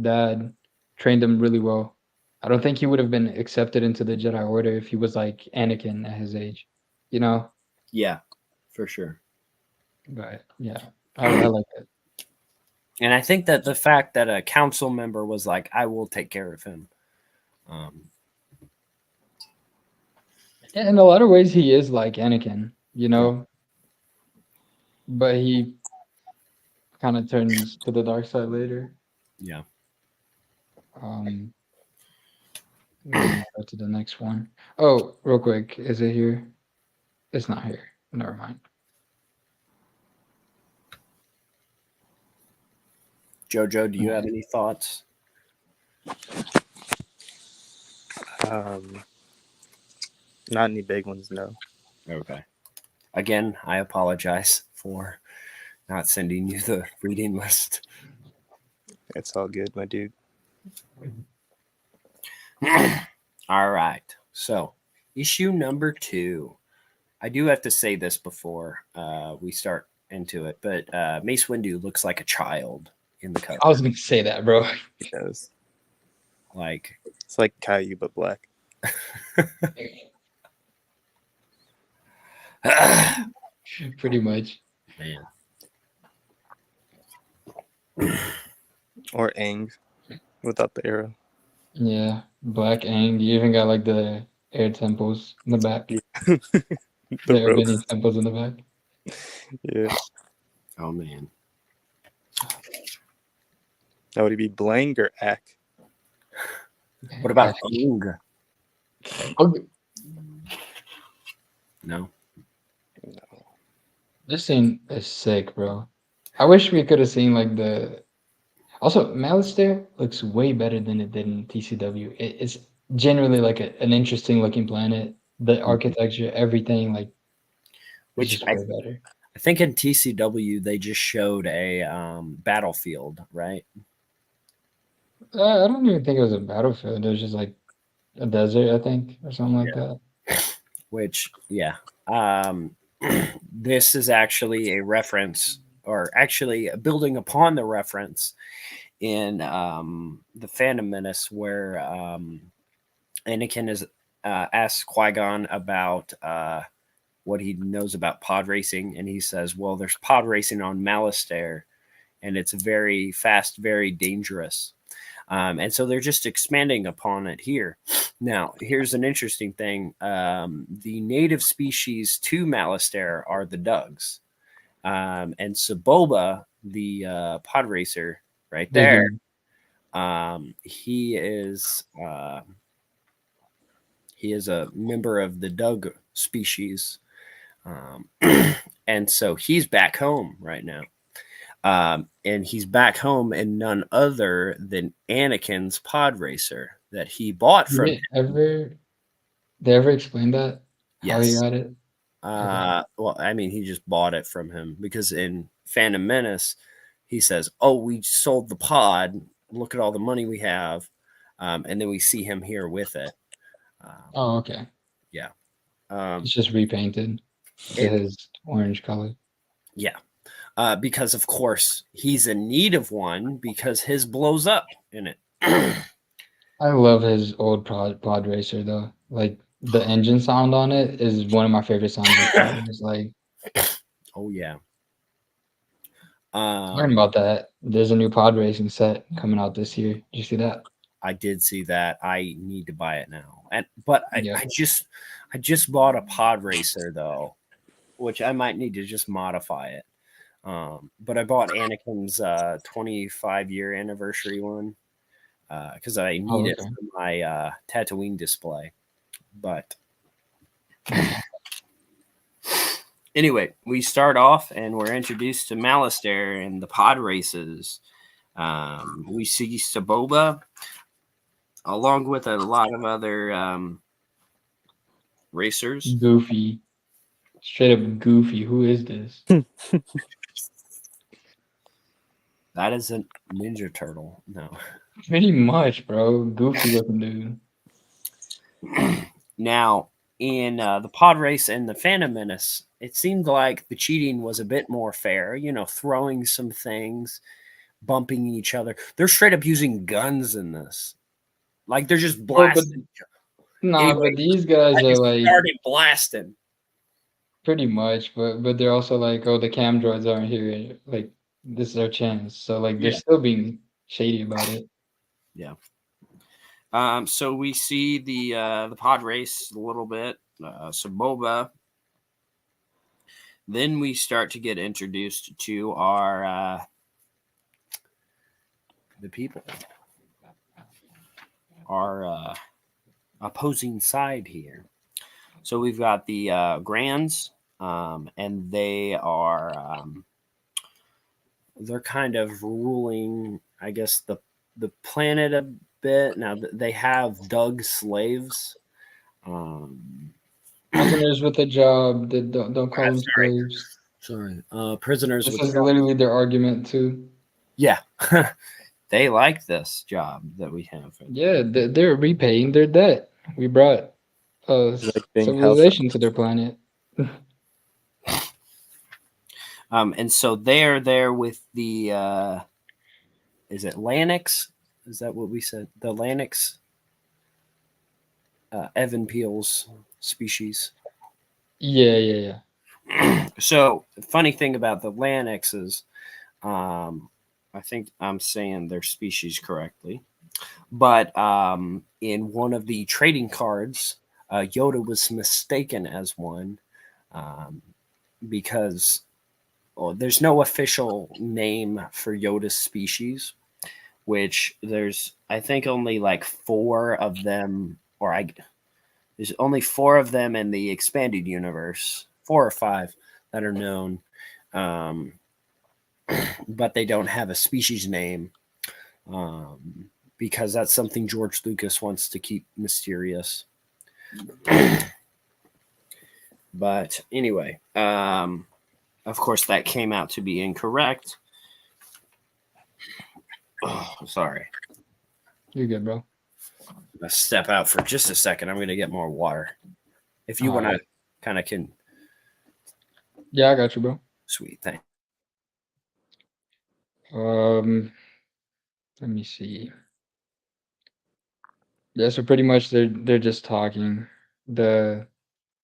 S1: dad trained him really well. I don't think he would have been accepted into the Jedi Order if he was like Anakin at his age, you know?
S3: Yeah, for sure.
S1: But yeah, I like it.
S3: And I think that the fact that a council member was like, I will take care of him.
S1: In a lot of ways, he is like Anakin, you know, but he kind of turns to the dark side later.
S3: Yeah.
S1: Um, let me go to the next one. Oh, real quick, is it here? It's not here. Never mind.
S3: Jojo, do you have any thoughts?
S2: Not any big ones, no.
S3: Okay. Again, I apologize for not sending you the reading list.
S2: It's all good, my dude.
S3: All right. So, issue number 2. I do have to say this before we start into it, but Mace Windu looks like a child in the cover.
S1: I was gonna say that, bro.
S2: It does.
S3: Like,
S2: It's like Caillou, but black.
S1: Pretty much.
S3: man.
S2: Or Aang without the arrow.
S1: Yeah, black Aang. You even got like the air temples in the back.
S2: The
S1: The
S2: rope.
S1: airbending temples in the back.
S2: Yeah.
S3: Oh, man.
S2: Now, would he be Blang or Ack?
S3: What about Ung?
S1: Oh,
S3: No.
S2: No.
S1: this scene is sick, bro. I wish we could have seen like the. Also, Malastare looks way better than it did in TCW. It's genuinely like an interesting looking planet. The architecture, everything, like, it's
S3: Which
S1: just
S3: I
S1: way better.
S3: think in TCW they just showed a battlefield, right?
S1: I don't even think it was a battlefield. It was just like a desert, I think, or something like that.
S3: Which, yeah. This is actually a reference, or actually building upon the reference in the Phantom Menace, where Anakin is asks Qui-Gon about what he knows about pod racing, and he says, well, there's pod racing on Malastare, and it's very fast, very dangerous. And so they're just expanding upon it here. Now, here's an interesting thing. The native species to Malastare are the Dugs. And Saboba, the pod racer right
S1: Big
S3: there,
S1: one.
S3: he is a member of the Dug species. And so he's back home right now. And he's back home in none other than Anakin's pod racer that he bought from him.
S1: They ever explain that? How he
S3: Yes.
S1: got it?
S3: Well, I mean, he just bought it from him because in Phantom Menace, he says, oh, we sold the pod. Look at all the money we have. And then we see him here with it.
S1: Oh, okay.
S3: Yeah.
S1: It's just repainted to his orange color.
S3: Yeah. Because, of course, he's in need of one because his blows up in it.
S1: I love his old pod racer though. Like the engine sound on it is one of my favorite sounds of cars. Like
S3: Oh yeah.
S1: talking about that, there's a new pod racing set coming out this year. Did you see that?
S3: I did see that. I need to buy it now. But
S1: Yeah.
S3: I just bought a pod racer though, which I might need to just modify it. But I bought Anakin's 25-year anniversary one because I need
S1: Oh,
S3: it
S1: okay.
S3: for my Tatooine display. But anyway, we start off and we're introduced to Malastare and the pod races. We see Saboba along with a lot of other racers.
S1: Goofy. Straight up goofy. Who is this?
S3: That is a Ninja Turtle. No.
S1: Pretty much, bro. Goofy looking dude.
S3: Now, in the pod race and the Phantom Menace, it seemed like the cheating was a bit more fair. You know, throwing some things, bumping each other. They're straight up using guns in this. Like they're just
S1: Bro, but
S3: blasting.
S1: nah,
S3: Anyway,
S1: but these guys
S3: I
S1: are
S3: just
S1: like
S3: started blasting.
S1: pretty much, but they're also like, oh, the cam droids aren't here. Like this is our chance. So like they're
S3: Yeah.
S1: still being shady about it.
S3: Yeah. So we see the pod race a little bit. Saboba. Then we start to get introduced to our the people, our opposing side here. So we've got the Grands, and they're kind of ruling, I guess, the planet a bit. Now they have dug slaves.
S1: Prisoners with a job. That don't call them slaves.
S3: Sorry, prisoners
S1: This
S3: with
S1: is literally their argument too.
S3: yeah. They like this job that we have.
S1: Yeah, they're repaying their debt. We brought
S2: Like being house.
S1: civilization to their planet.
S3: And so they're there with the is it Lanix? Is that what we said? The Lanix, Evan Peel's species.
S1: Yeah, yeah, yeah.
S3: So funny thing about the Lanix is, I think I'm saying their species correctly, but in one of the trading cards, Yoda was mistaken as one um, because there's no official name for Yoda's species, which there's I think only like four of them, there's only four of them in the expanded universe, four or five that are known, um, but they don't have a species name because that's something George Lucas wants to keep mysterious. But anyway, of course, that came out to be incorrect. Oh, sorry.
S1: You're good, bro.
S3: I'm gonna step out for just a second. I'm gonna get more water. If you want to, kind of can.
S1: Yeah, I got you, bro.
S3: Sweet, thanks.
S1: Let me see. Yeah, so pretty much they're just talking. The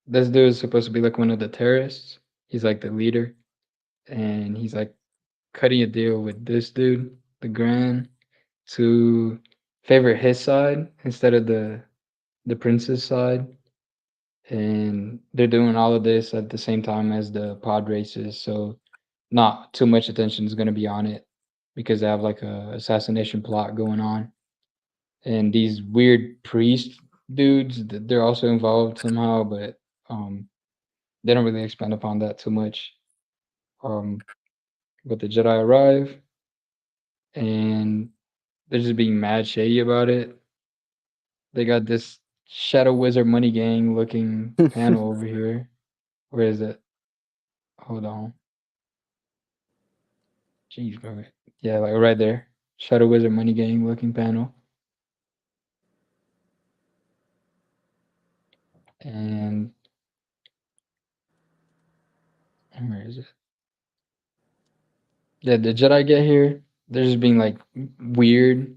S1: This dude is supposed to be like one of the terrorists. He's like the leader, and he's like cutting a deal with this dude, the Grand, to favor his side instead of the prince's side. And they're doing all of this at the same time as the pod races, so not too much attention is going to be on it because they have like a assassination plot going on. And these weird priest dudes, they're also involved somehow, but they don't really expand upon that too much. Um, but the Jedi arrive and they're just being mad shady about it. They got this Shadow Wizard Money Gang looking panel over here. Where is it? Hold on. Jeez, bro. Yeah, like right there. Shadow Wizard Money Gang looking panel. And where is it? Yeah, the Jedi get here. They're just being like weird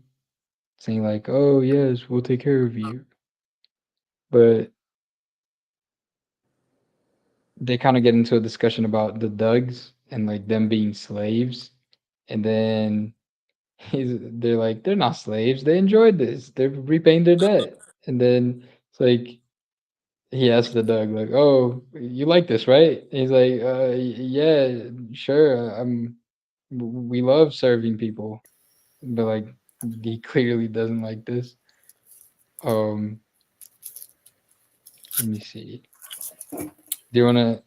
S1: saying like, "Oh yes, we'll take care of you," but they kind of get into a discussion about the Dugs and like them being slaves, and then they're like, "They're not slaves. They enjoyed this. They're repaying their debt," and then it's like he asks the Doug like, "Oh, you like this, right?" And he's like, Yeah, sure. We love serving people." But like he clearly doesn't like this. Um, let me see. Do you wanna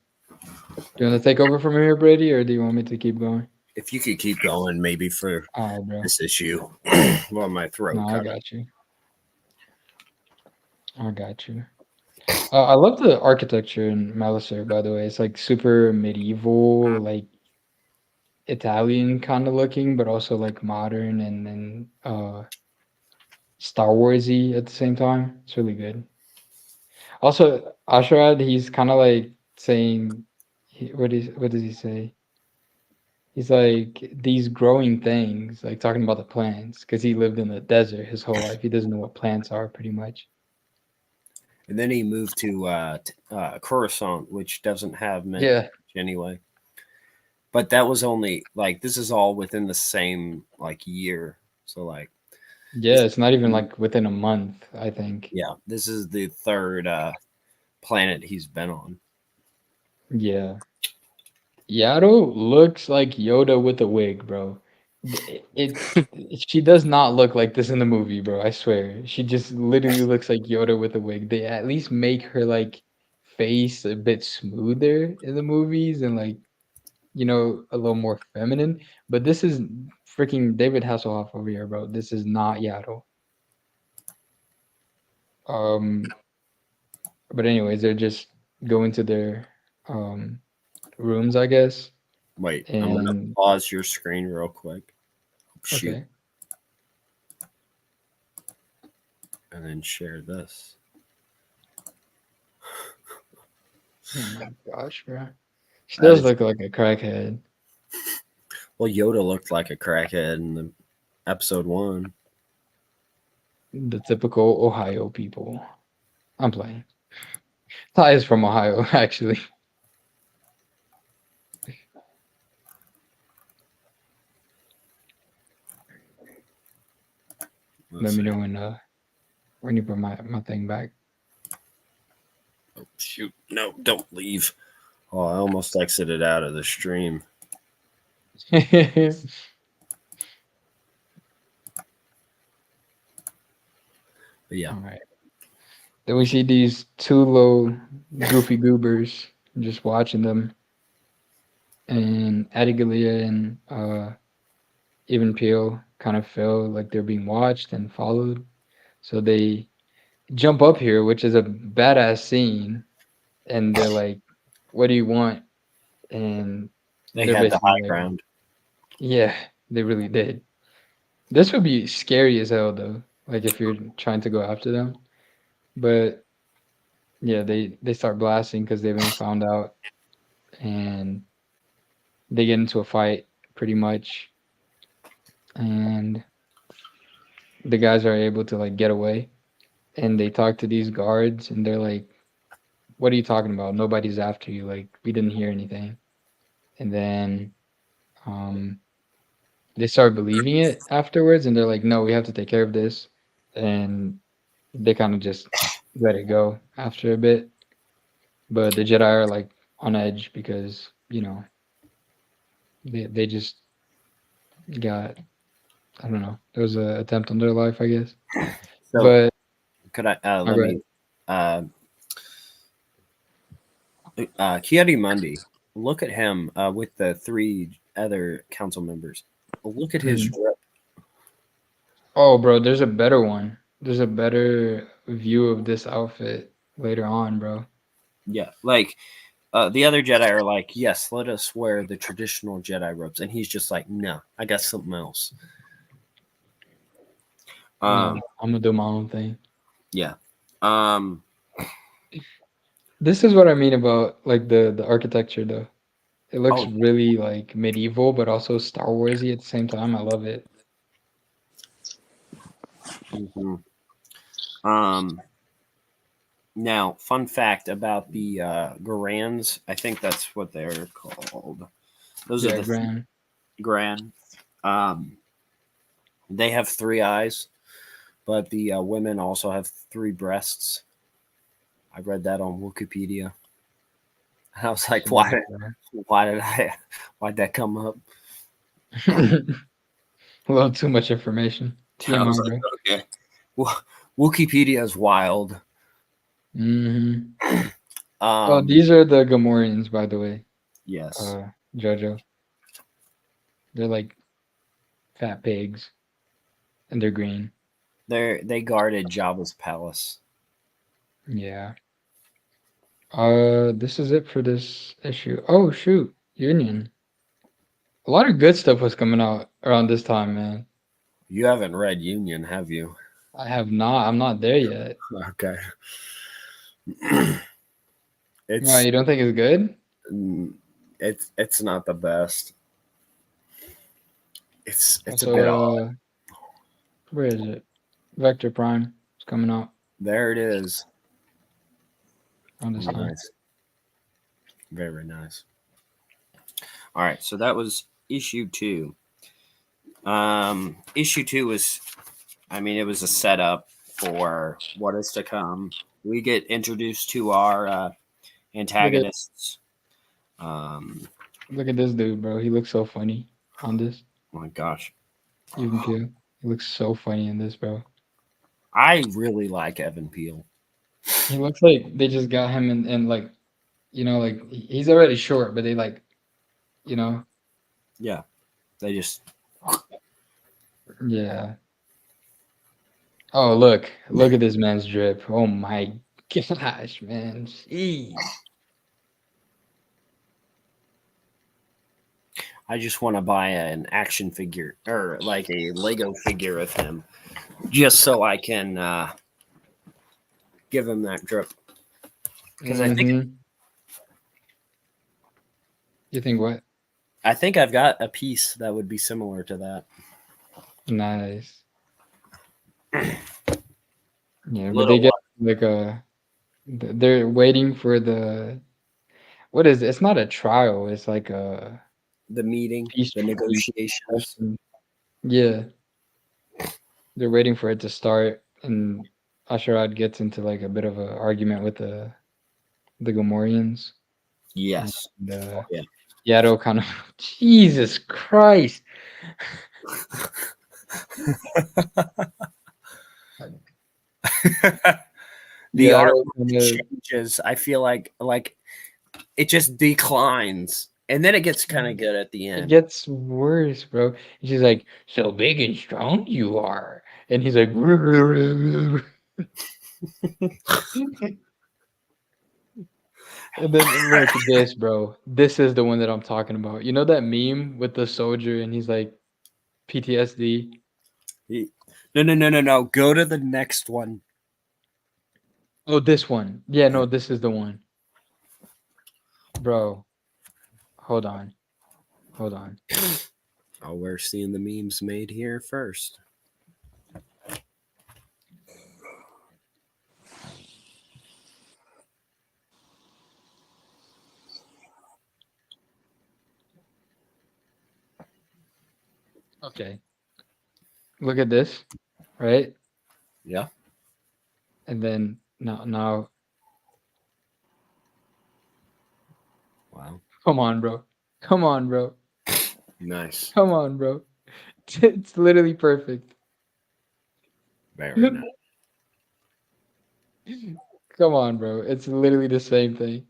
S1: take over from here, Brady, or do you want me to keep going?
S3: If you could keep going, maybe for
S1: All right, bro.
S3: this issue, well, my throat
S1: No, I
S3: cut.
S1: got you. I got you. I love the architecture in Malastare, by the way. It's like super medieval, like Italian kind of looking, but also like modern and then Star Warsy at the same time. It's really good. Also, Ashrad, he's kind of like saying, what does he say? He's like these growing things, like talking about the plants, because he lived in the desert his whole life. He doesn't know what plants are, pretty much.
S3: And then he moved to Coruscant, which doesn't have many
S1: Yeah,
S3: anyway. But that was only like this is all within the same like year. So like
S1: yeah.
S3: this,
S1: It's not even like within a month, I think.
S3: yeah, this is the third planet he's been on.
S1: Yeah. Yaddle looks like Yoda with a wig, bro. She does not look like this in the movie, bro. I swear. She just literally looks like Yoda with a wig. They at least make her like face a bit smoother in the movies and like, a little more feminine. But this is freaking David Hasselhoff over here, bro. This is not Yaddle. Um, but anyways, they're just going to their um rooms, I guess.
S3: Wait, I'm gonna
S1: And
S3: pause your screen real quick. Shoot,
S1: okay.
S3: and then share this.
S1: Oh my gosh, bro. She
S3: That
S1: does
S3: is
S1: look like a crackhead.
S3: well, Yoda looked like a crackhead in the episode 1.
S1: The typical Ohio people. I'm playing. Ty is from Ohio, actually. Let
S3: Let's
S1: me
S3: see.
S1: know when you put my thing back.
S3: Oh, shoot, no, don't leave. Oh, I almost exited out of the stream. But yeah,
S1: All right. Then we see these two little goofy goobers just watching them, and Adigalia and even Peel kind of feel like they're being watched and followed. So they jump up here, which is a badass scene, and they're like, "What do you want?" And
S3: they
S1: they're
S3: had the
S1: basically
S3: high
S1: like,
S3: ground.
S1: "Yeah, they really did." This would be scary as hell, though. Like if you're trying to go after them, but yeah, they start blasting because they've been found out, and they get into a fight pretty much, and the guys are able to like get away, and they talk to these guards, and they're like, "What are you talking about? Nobody's after you. Like we didn't hear anything." And then um they start believing it afterwards, and they're like, "No, we have to take care of this," and they kind of just let it go after a bit. But the Jedi are like on edge because they just got, I don't know, there was a attempt on their life, I guess.
S3: So
S1: But
S3: could I
S1: oh,
S3: let
S1: go
S3: me
S1: ahead.
S3: Kiadi Mundi, look at him with the 3 other council members. Look at his
S1: Mhm.
S3: drip.
S1: Oh, bro, there's a better one. There's a better view of this outfit later on, bro.
S3: Yeah, like the other Jedi are like, yes, let us wear the traditional Jedi robes, and he's just like, no, I got something else.
S1: No,
S3: Um,
S1: I'm gonna do my own thing.
S3: yeah. Um,
S1: This is what I mean about like the architecture, though. It looks
S3: oh,
S1: really like medieval, but also Star Warsy at the same time. I love it.
S3: Mhm. Now, fun fact about the Garans. I think that's what they're called. Those are
S1: Yeah,
S3: the
S1: Gran.
S3: Gran. Um, they have 3 eyes, but the women also have 3 breasts. I read that on Wikipedia. I was like, why?
S1: Jeez, bro.
S3: Why'd that come up?
S1: A little too much information.
S3: I was
S1: TMI,
S3: like,
S1: bro.
S3: okay. Well, Wikipedia is wild.
S1: Hmm. Oh,
S3: Um,
S1: these are the Gamorreans, by the way.
S3: yes,
S1: Jojo. They're like fat pigs, and they're green.
S3: they guarded Jabba's palace.
S1: Yeah. This is it for this issue. Oh shoot, Union. A lot of good stuff was coming out around this time, man.
S3: You haven't read Union, have you?
S1: I have not. I'm not there yet.
S3: Okay.
S1: Why,
S3: it's
S1: you don't think it's good?
S3: it's not the best. It's a bit odd.
S1: So, where is it? Vector Prime is coming out
S3: There it is.
S1: around this time.
S3: Nice. Very nice. All right, so that was issue 2. Issue 2 was, I mean, it was a setup for what is to come. We get introduced to our antagonists. Um,
S1: Look at this dude, bro. He looks so funny on this.
S3: oh my gosh,
S1: Even Peel. He looks so funny in this, bro.
S3: I really like Evan Peel.
S1: He looks like they just got him and like, like he's already short, but they like, you know,
S3: Yeah, they just
S1: yeah. Oh, look at this man's drip. Oh my gosh, man. Jeez.
S3: I just want to buy an action figure or like a Lego figure of him, just so I can give him that drip. Because
S1: Mm-hmm. You think what?
S3: I think I've got a piece that would be similar to that.
S1: Nice. Yeah, but they
S3: Little
S1: get
S3: one,
S1: like they're waiting for the what is it? It's not a trial. It's like a
S3: the meeting,
S1: peace
S3: the
S1: treaty
S3: negotiations.
S1: session. Yeah, they're waiting for it to start, and Asherad gets into like a bit of an argument with the Gamorreans, and
S3: Yes. Yeah.
S1: Yaddle kind of Jesus Christ.
S3: The art
S1: Yaddle kind of
S3: changes. I feel like it just declines, and then it gets kind of good at the
S1: it
S3: end.
S1: gets worse, bro. And she's like, "So big and strong you are," and he's like, and then look at this, bro. This is the one that I'm talking about. You know that meme with the soldier and he's like PTSD?
S3: No. Go to the next one.
S1: Oh, this one. Yeah, no, this is the one. Bro, hold on. Hold on.
S3: Oh, we're seeing the memes made here first.
S1: Okay. Look at this, right?
S3: Yeah.
S1: And then now
S3: Wow.
S1: come on, bro. Come on, bro.
S3: Nice.
S1: Come on, bro. It's literally perfect.
S3: Very nice.
S1: Come on, bro. It's literally the same thing.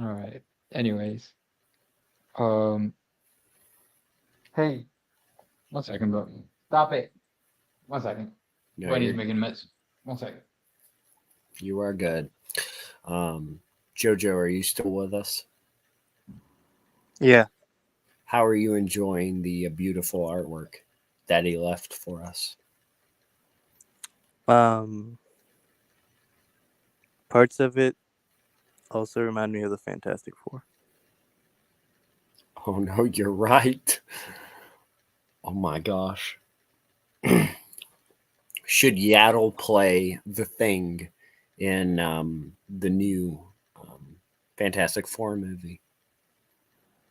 S1: All right. Anyways, um, hey, 1 second, bro. Stop it. 1 second.
S3: No,
S1: Bunny's making a mess. 1 second.
S3: you are good. Jojo, are you still with us?
S2: Yeah.
S3: How are you enjoying the beautiful artwork that he left for us?
S2: Parts of it also remind me of the Fantastic Four.
S3: Oh no, you're right. Oh my gosh. Should Yaddle play the Thing in the new Fantastic Four movie?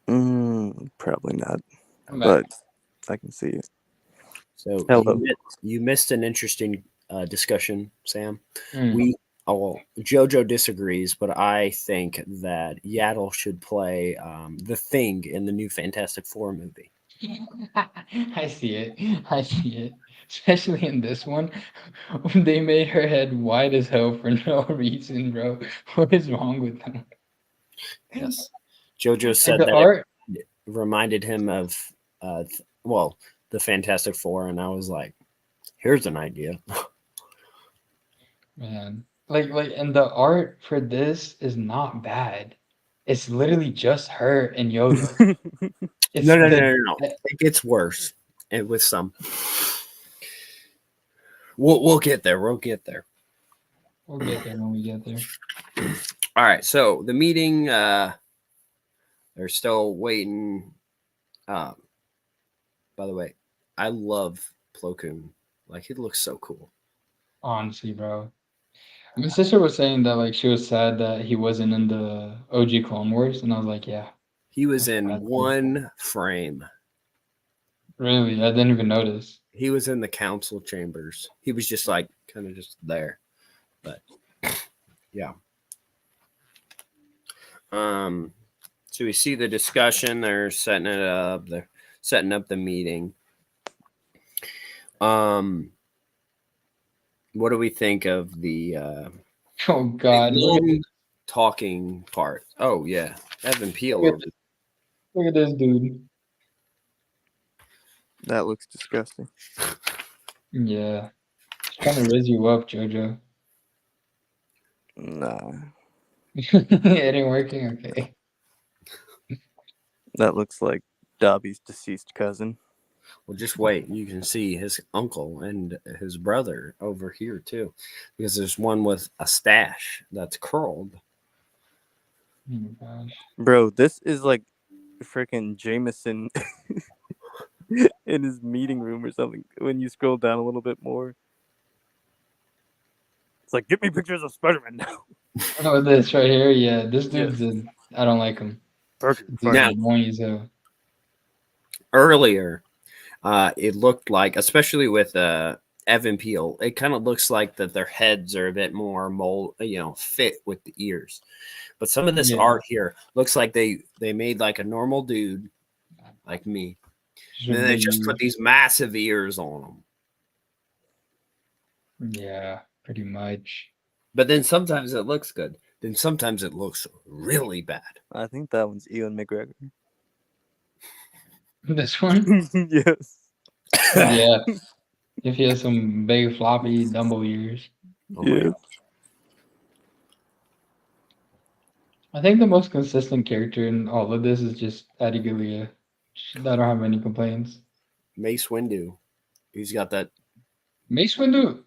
S5: Probably not,
S1: Man,
S5: but I can see it.
S3: So
S5: Hello.
S3: you missed an interesting discussion, Sam.
S1: mm.
S3: JoJo disagrees, but I think that Yaddle should play the Thing in the new Fantastic Four movie.
S1: I see it. I see it. Especially in this one, they made her head white as hell for no reason, bro. What is wrong with them?
S3: Yes, JoJo
S1: Like
S3: said
S1: the
S3: that
S1: art,
S3: it reminded him of well, the Fantastic Four, and I was like, here's an idea.
S1: man. And the art for this is not bad. It's literally just her and Yoda. It's
S3: No. It gets worse, and with some. We'll get there. We'll get there.
S1: we'll get there when we get there.
S3: All right. So the meeting, they're still waiting. By the way, I love Plo Koon. Like, he looks so cool.
S1: Honestly, bro. My sister was saying that like she was sad that he wasn't in the OG Clone Wars, and I was like, yeah,
S3: He was
S1: that's
S3: in
S1: sad too.
S3: one frame.
S1: Really, I didn't even notice.
S3: He was in the council chambers. He was just like kind of just there. But yeah. So we see the discussion. They're setting it up. They're setting up the meeting. What do we think of the
S1: Oh God,
S3: long talking part? Oh yeah, Evan Peel.
S1: look at this dude.
S5: That looks disgusting.
S1: Yeah, he's trying to raise you up, Jojo.
S5: Nah,
S1: It ain't working. Okay.
S5: that looks like Dobby's deceased cousin.
S3: Well, just wait. You can see his uncle and his brother over here too, because there's one with a stash that's curled.
S1: Oh my gosh.
S5: Bro, this is like freaking Jameson in his meeting room or something. When you scroll down a little bit more, it's like, get me pictures of Spider-Man now.
S1: Oh, this right here. Yeah, this
S5: Yes.
S1: dude's. I don't like him.
S5: Fucking
S1: Dude's
S3: Now-
S1: annoying as hell.
S3: Earlier, it looked like, especially with Evan Peel, it kind of looks like that their heads are a bit more fit with the ears. But some of this
S1: Yeah.
S3: art here looks like they made like a normal dude, like me, and then they just put these massive ears on them.
S1: Yeah, pretty much.
S3: But then sometimes it looks good. Then sometimes it looks really bad.
S5: I think that one's Ewan McGregor.
S1: This one.
S5: Yes.
S1: Yeah. If he has some big floppy Dumbo ears.
S3: Oh my
S5: Yes.
S3: God.
S1: I think the most consistent character in all of this is just Adigalia. I don't have any complaints.
S3: Mace Windu. He's got that.
S1: Mace Windu,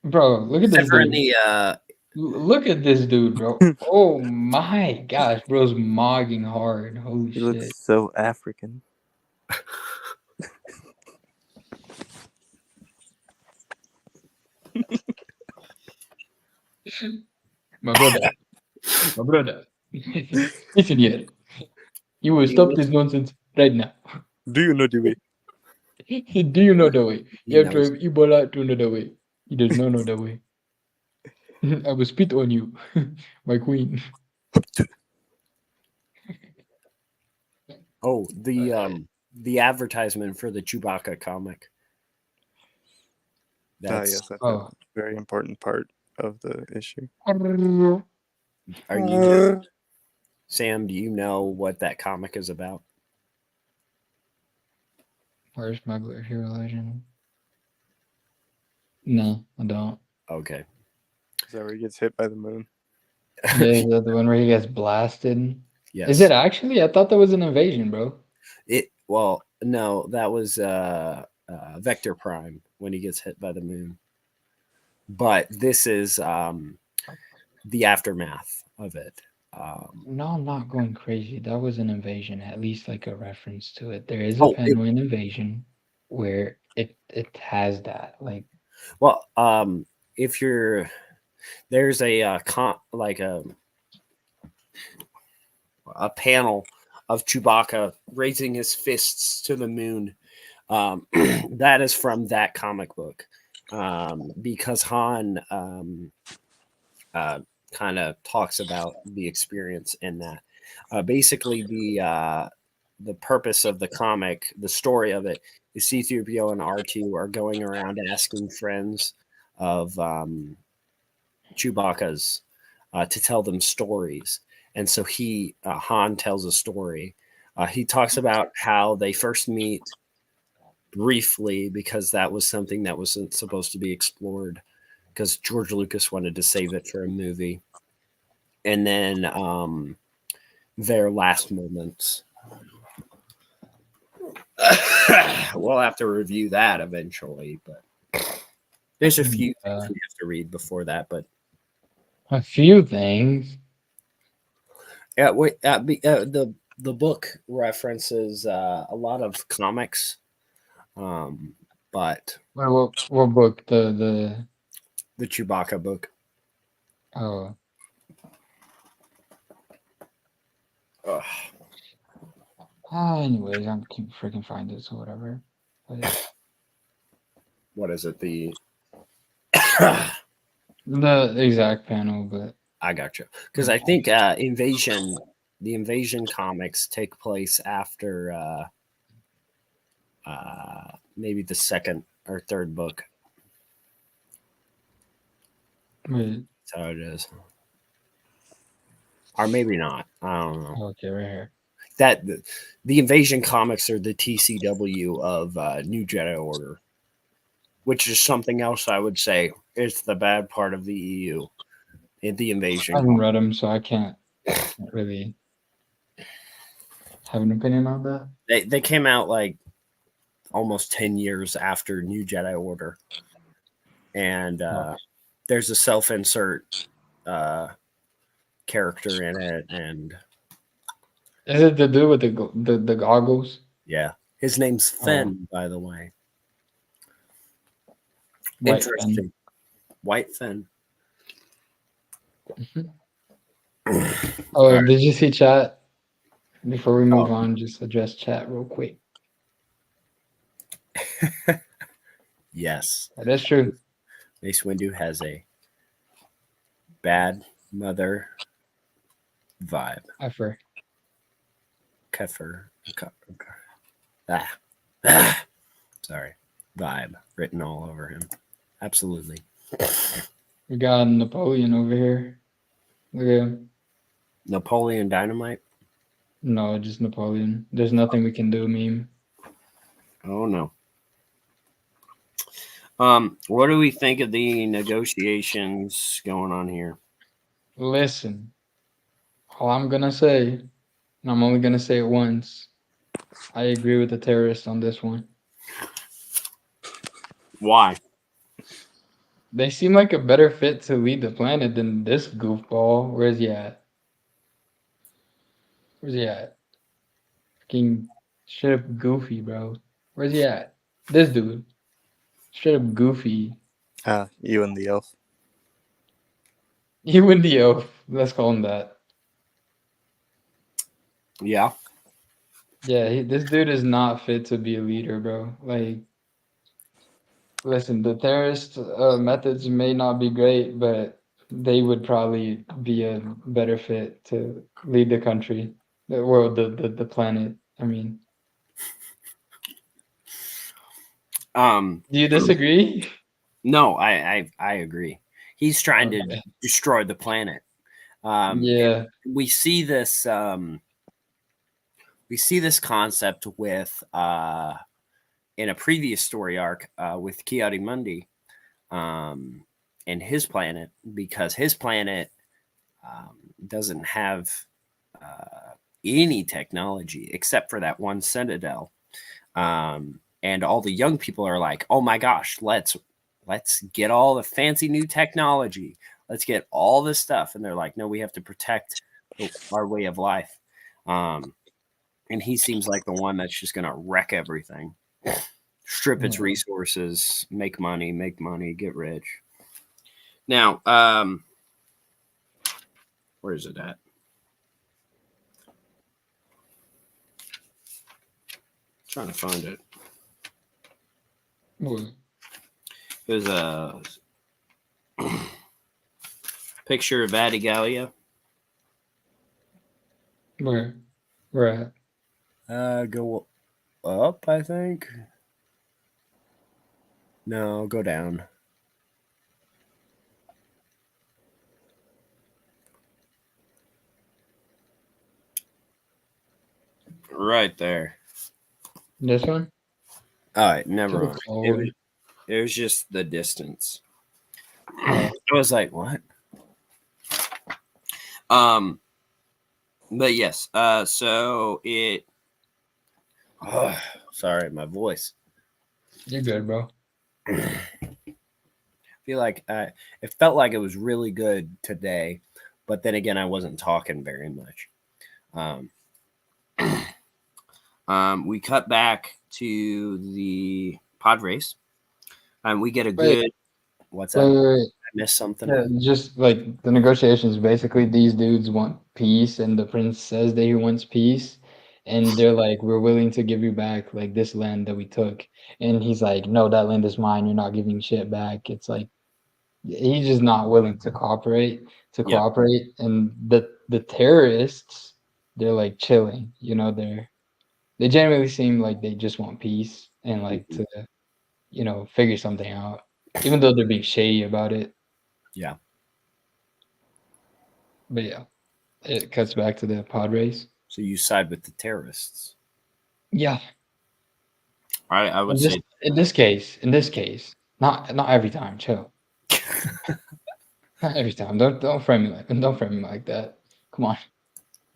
S1: bro, look at this
S3: Except for in
S1: dude.
S3: the
S1: Look at this dude, bro. Oh my gosh, bro's mogging hard. Holy
S5: He
S1: shit.
S5: looks so African.
S1: My brother. My brother. Listen here. You will stop this nonsense right now.
S5: Do you know the way?
S1: Do you know the way?
S3: He
S1: You have
S3: knows.
S1: to Ebola to know the way. He does not know the way. I will spit on you, my queen.
S3: Oh, the advertisement for the Chewbacca comic. That's
S5: Yes, that's
S1: Oh.
S5: a very important part of the issue.
S3: are you Sam, do you know what that comic is about?
S1: Where's my hero legend? No, I don't.
S3: Okay.
S5: Is that where he gets hit by the moon?
S1: Yeah, is that the one where he gets blasted?
S3: Yes.
S1: Is it actually? I thought that was an invasion, bro.
S3: Well, no, that was Vector Prime when he gets hit by the moon. But this is the aftermath of it.
S1: No, I'm not going crazy. That was an invasion. At least like a reference to it. There is a penguin invasion. where it has that like
S3: Well, if you're there's like a panel of Chewbacca raising his fists to the moon. That is from that comic book, because Han kind of talks about the experience in that. Basically, the purpose of the comic, the story of it, is C-3PO and R2 are going around asking friends of Chewbacca's to tell them stories. And so Han tells a story. He talks about how they first meet briefly because that was something that wasn't supposed to be explored because George Lucas wanted to save it for a movie. And then their last moments. We'll have to review that eventually, but there's a few things we have to read before that. But
S1: a few things.
S3: the book references a lot of comics, but
S1: What book? The
S3: Chewbacca book.
S1: oh
S3: Ugh.
S1: anyways, I can freaking find this or whatever. But
S3: What is it? The
S1: exact panel, but
S3: I got you because I think the Invasion comics take place after maybe the second or third book.
S1: wait,
S3: That's how it is, or maybe not. I don't know.
S1: okay, right here.
S3: That the Invasion comics are the TCW of New Jedi Order, which is something else I would say is the bad part of the EU. In the
S1: I
S3: Invasion,
S1: haven't read them, so I can't really have an opinion on that.
S3: they came out like almost 10 years after New Jedi Order, and there's a self-insert character in it, and
S1: Is it to do with the goggles?
S3: yeah, his name's Finn, by the way.
S1: White
S3: Interesting. White Finn.
S1: Oh,
S3: Alright.
S1: did you see chat? Before we move on, just address chat real quick.
S3: Yes,
S1: That's true.
S3: Mace Windu has a bad mother vibe.
S1: Effort.
S3: Kefir. Sorry. Vibe written all over him. Absolutely.
S1: We got Napoleon over here. Look at him.
S3: Napoleon Dynamite?
S1: No, just Napoleon. There's nothing we can do, meme.
S3: Oh no. What do we think of the negotiations going on here?
S1: Listen, all I'm gonna say, and I'm only gonna say it once, I agree with the terrorists on this one.
S3: Why?
S1: They seem like a better fit to lead the planet than this goofball. Where's he at? Where's he at? Fucking straight up goofy, bro. Where's he at? This dude. Straight up goofy.
S5: You and the elf.
S1: You and the elf. Let's call him that.
S3: Yeah.
S1: Yeah, this dude is not fit to be a leader, bro. Like, listen, the terrorist methods may not be great, but they would probably be a better fit to lead the country, the world, the planet. I mean, do you disagree?
S3: No, I agree. He's trying to
S1: Okay.
S3: destroy the planet.
S1: Yeah.
S3: We see this concept with in a previous story arc with Ki-Adi-Mundi and his planet, because his planet doesn't have any technology except for that one citadel, and all the young people are like, oh my gosh, let's get all the fancy new technology, let's get all this stuff, and they're like, no, we have to protect our way of life. And he seems like the one that's just going to wreck everything. strip its
S1: Yeah.
S3: resources, make money, get rich. Now, where is it at? Trying to find it.
S1: What?
S3: There's a picture of Adigalia.
S1: Where? Where at?
S3: Go up, I think. No, go down. Right there.
S1: This one?
S3: All right, never
S1: Too
S3: mind.
S1: cold.
S3: It was just the distance.
S1: Oh.
S3: I was like, what? Um, but yes. So it. Oh, sorry, my voice.
S1: You're good, bro.
S3: I feel like it felt like it was really good today, but then again, I wasn't talking very much. We cut back to the pod race, and we get a
S1: Wait,
S3: good. What's
S1: wait,
S3: that?
S1: wait, wait.
S3: I missed something.
S1: Yeah, just like the negotiations, basically, these dudes want peace, and the prince says that he wants peace, and they're like, "We're willing to give you back like this land that we took," and he's like, "No, that land is mine. You're not giving shit back." It's like he's just not willing to cooperate.
S3: Yeah.
S1: And the terrorists, they're like chilling. They genuinely seem like they just want peace and like to figure something out, even though they're being shady about it.
S3: Yeah.
S1: But yeah. It cuts back to the pod race.
S3: So you side with the terrorists.
S1: Yeah.
S3: I would
S1: In this
S3: say.
S1: in this case, not every time. Chill. Not every time. Don't frame me like that. Come on,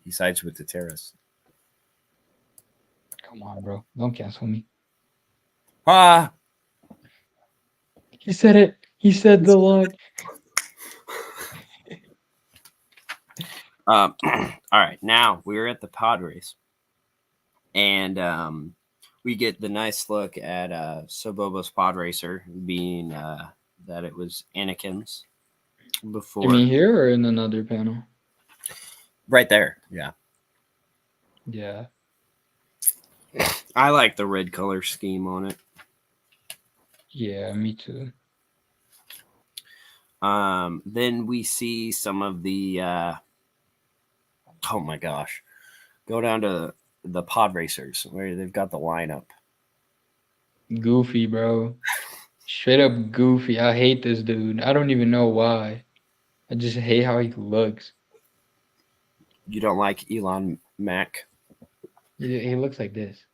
S3: He sides with the terrorists.
S1: come on, bro. Don't cancel me.
S3: Ah.
S1: He said it. He said the line.
S3: All right. Now we're at the pod race, and we get the nice look at Soboba's pod racer being that it was Anakin's
S1: You
S3: before.
S1: mean here or in another panel?
S3: Right there. Yeah.
S1: Yeah.
S3: I like the red color scheme on it.
S1: Yeah, me too.
S3: Then we see some of the oh my gosh. Go down to the pod racers where they've got the lineup.
S1: Goofy, bro. Straight up goofy. I hate this dude. I don't even know why. I just hate how he looks.
S3: You don't like Elon Mac?
S1: He looks like this.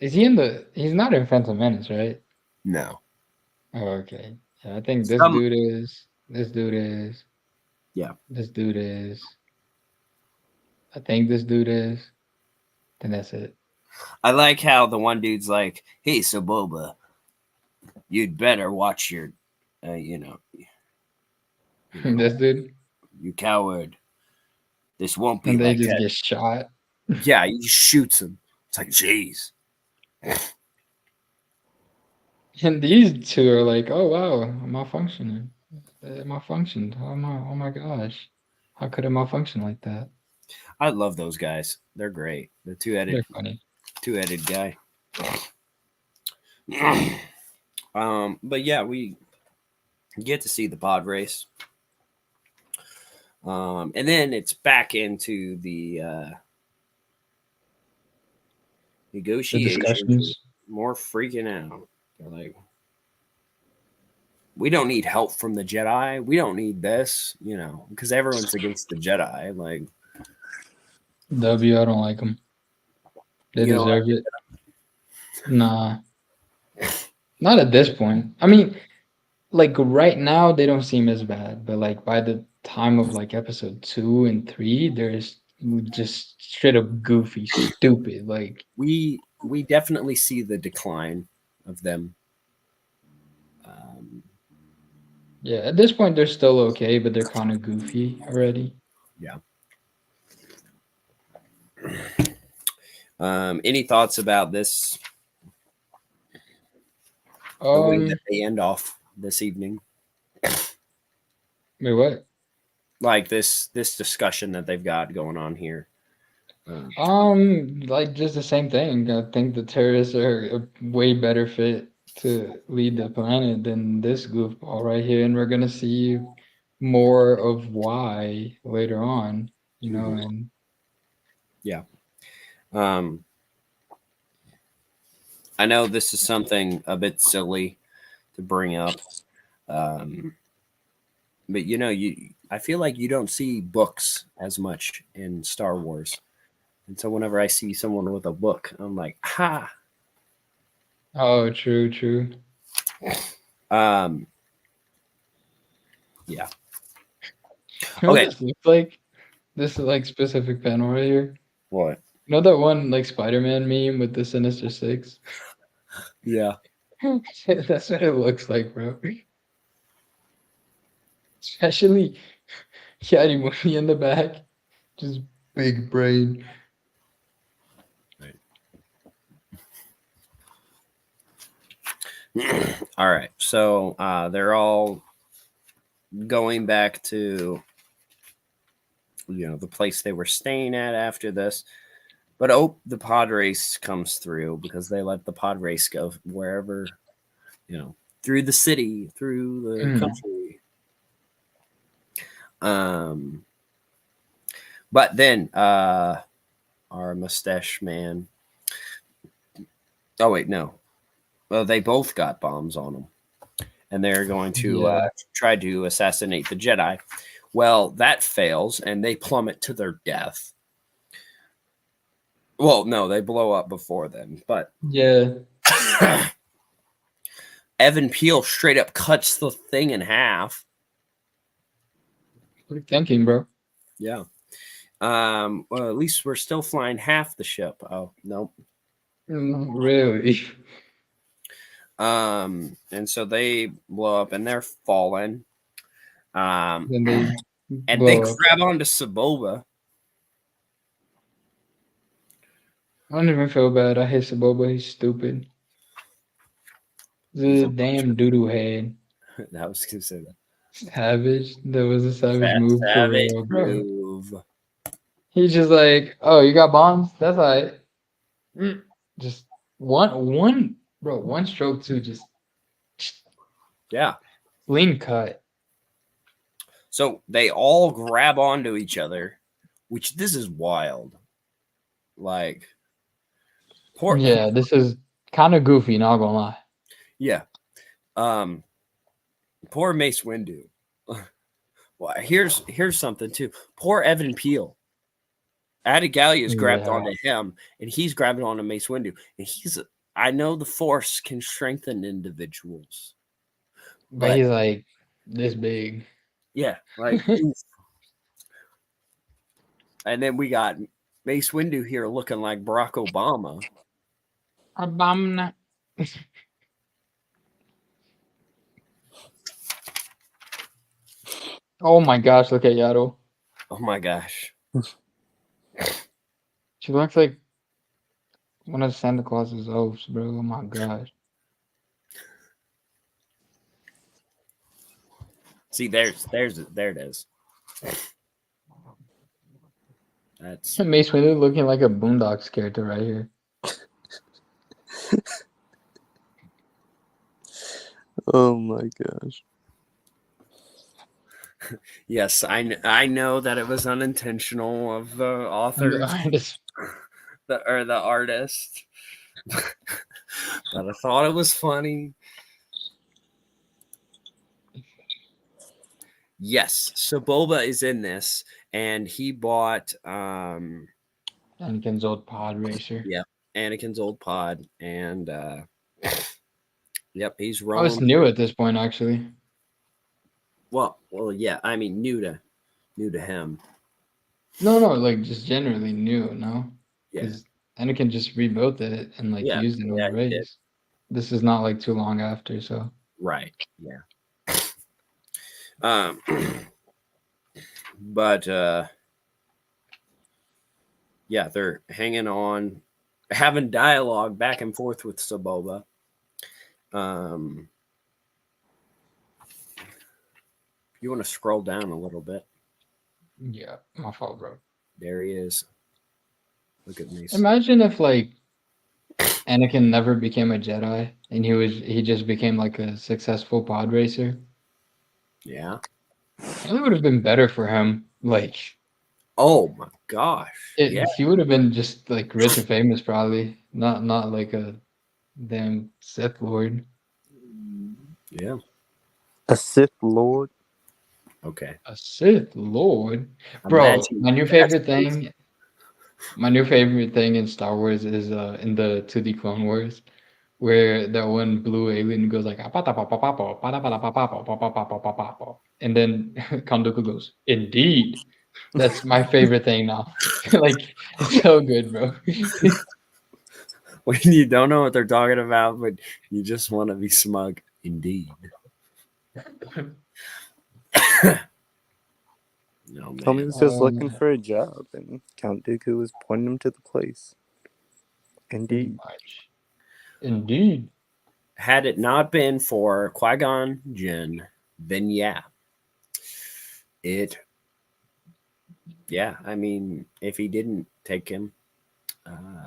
S1: Is he in the? He's not in Phantom Menace, right?
S3: No.
S1: Oh, okay. Yeah, I think this
S3: Some-
S1: dude is. This dude is.
S3: Yeah.
S1: This dude is. I think this dude is. Then that's it.
S3: I like how the one dude's like, "Hey, Soboba, you'd better watch your,
S1: This dude.
S3: you coward. This won't be
S1: And they
S3: like
S1: just
S3: that."
S1: get shot.
S3: Yeah, he shoots him. It's like, jeez.
S1: And these two are like, oh wow, I'm malfunctioning. It malfunctioned. Oh my gosh. How could it malfunction like that?
S3: I love those guys. They're great. The
S1: They're funny.
S3: two-headed guy. But yeah, we get to see the pod race. And then it's back into the
S1: The
S3: negotiations.
S1: discussions.
S3: More freaking out. They're like, we don't need help from the Jedi. We don't need this, because everyone's against the Jedi. Like,
S1: W, I don't like them. They
S3: You don't
S1: deserve it. Nah. Not at this point. I mean, like right now they don't seem as bad, but like by the time of like episode 2 and 3, there's just straight up goofy, stupid. Like
S3: we definitely see the decline of them.
S1: yeah, at this point they're still okay, but they're kind of goofy already.
S3: Yeah. Any thoughts about this The way that they end off this evening,
S1: wait, what?
S3: like this discussion that they've got going on here.
S1: Like just the same thing. I think the terrorists are a way better fit to lead the planet than this goofball right here, and we're gonna see more of why later on, you know, and
S3: Yeah. I know this is something a bit silly to bring up, but I feel like you don't see books as much in Star Wars, and so whenever I see someone with a book, I'm like, ha.
S1: oh, true, true.
S3: Um, yeah.
S1: You know what
S3: Okay.
S1: this looks like? This like specific panel right here.
S3: What?
S1: You know that one like Spider-Man meme with the Sinister Six?
S3: Yeah.
S1: That's what it looks like, bro. Especially Yadi in the back. Just big brain.
S3: All right. So they're all going back to the place they were staying at after this. But the pod race comes through because they let the pod race go wherever, through the city, through the country. But then our mustache man. Oh wait, no. Well, they both got bombs on them, and they're going to try to assassinate the Jedi. Well, that fails, and they plummet to their death. Well, no, they blow up before then, but
S1: Yeah.
S3: Evan Peel straight up cuts the thing in half.
S1: What are you thinking, bro?
S3: Yeah. Well, at least we're still flying half the ship. Oh, nope.
S1: Really?
S3: And so they blow up and they're falling.
S1: Then they
S3: And they
S1: blow up.
S3: grab onto Saboba.
S1: I don't even feel bad. I hate Saboba. He's stupid. The damn doo-doo head.
S3: I was gonna say that.
S1: Savage. That was a savage move for
S3: Savage
S1: real, bro.
S3: move.
S1: He's just like, oh, you got bombs? That's all right. Just one, bro, one stroke to just
S3: Yeah.
S1: clean cut.
S3: So they all grab onto each other, which this is wild. Like,
S1: Yeah, this is kind of goofy, not gonna lie.
S3: Yeah. Poor Mace Windu. Well, here's something too. Poor Evan Peel. Adigalia's grabbed onto him, and he's grabbing onto Mace Windu. And I know the Force can strengthen individuals,
S1: But he's like this big.
S3: Yeah, like. And then we got Mace Windu here looking like Barack Obama.
S1: Obama. Oh my gosh, look at Yaddle.
S3: Oh my gosh.
S1: She looks like one of Santa Claus's oafs, bro. Oh my gosh.
S3: See, there it is. That's
S1: Mace Windu looking like a Boondocks character right here.
S5: Oh my gosh.
S3: Yes, I know that it was unintentional of the author, the artist, but I thought it was funny. Yes, so Boba is in this, and he bought
S1: Anakin's old pod racer.
S3: Yeah, Anakin's old pod, and yep, he's
S1: I
S3: rolling.
S1: was new at this point, actually.
S3: Well, yeah. I mean, new to him.
S1: No, like just generally new. No,
S3: because
S1: Anakin just rebuilt it and like used it on the race. This is not like too long after, so
S3: right. Yeah. But yeah, they're hanging on, having dialogue back and forth with Saboba, You want to scroll down a little bit.
S1: Yeah, my fault, bro.
S3: There he is. Look at me.
S1: Imagine if like Anakin never became a Jedi and he just became like a successful pod racer.
S3: Yeah.
S1: It would have been better for him. Like
S3: Oh my gosh. Yeah.
S1: he would have been just like rich and famous probably. Not like a damn Sith Lord.
S3: Yeah.
S5: A Sith Lord.
S3: Okay.
S1: A Sith Lord? Bro,
S3: Imagine
S1: my new
S3: that's
S1: favorite thing my new favorite thing in Star Wars is in the 2D Clone Wars where that one blue alien goes like "Apatapapapapo, patapatapapapo, and then Kondoku goes, "Indeed." That's my favorite thing now. Like it's so good, bro.
S3: when you don't know what they're talking about, but you just want to be smug. Indeed. No
S5: Tommy
S3: man.
S5: was just
S1: Oh
S5: looking
S1: man,
S5: for a job, and Count Dooku was pointing him to the place.
S1: pretty
S5: Indeed.
S1: much. Indeed.
S3: Had it not been for Qui-Gon Jinn, then yeah. I mean, if he didn't take him,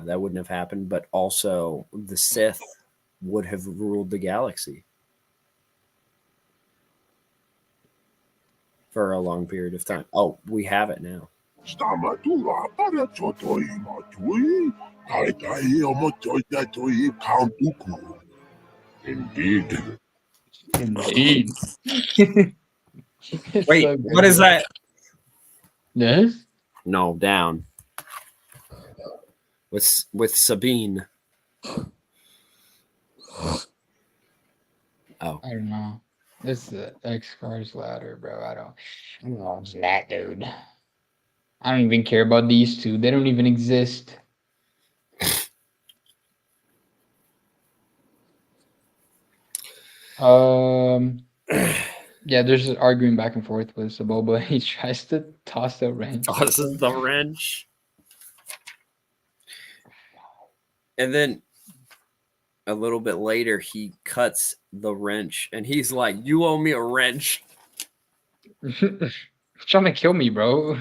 S3: that wouldn't have happened. But also, the Sith would have ruled the galaxy for a long period of time. Oh, we have it now.
S6: Indeed.
S1: Indeed. It's
S3: Wait,
S1: so
S3: what
S1: good,
S3: is
S1: bro.
S3: that?
S1: Yes?
S3: No, down with Sabine. Oh,
S1: I don't know. It's the X Cars ladder, bro. I don't know. It's that dude. I don't even care about these two. They don't even exist. Yeah, there's just arguing back and forth with Saboba. He tries to toss a wrench at
S3: tosses
S1: them.
S3: the wrench, and then a little bit later he cuts the wrench, and he's like, "You owe me a wrench."
S1: Trying to kill me, bro.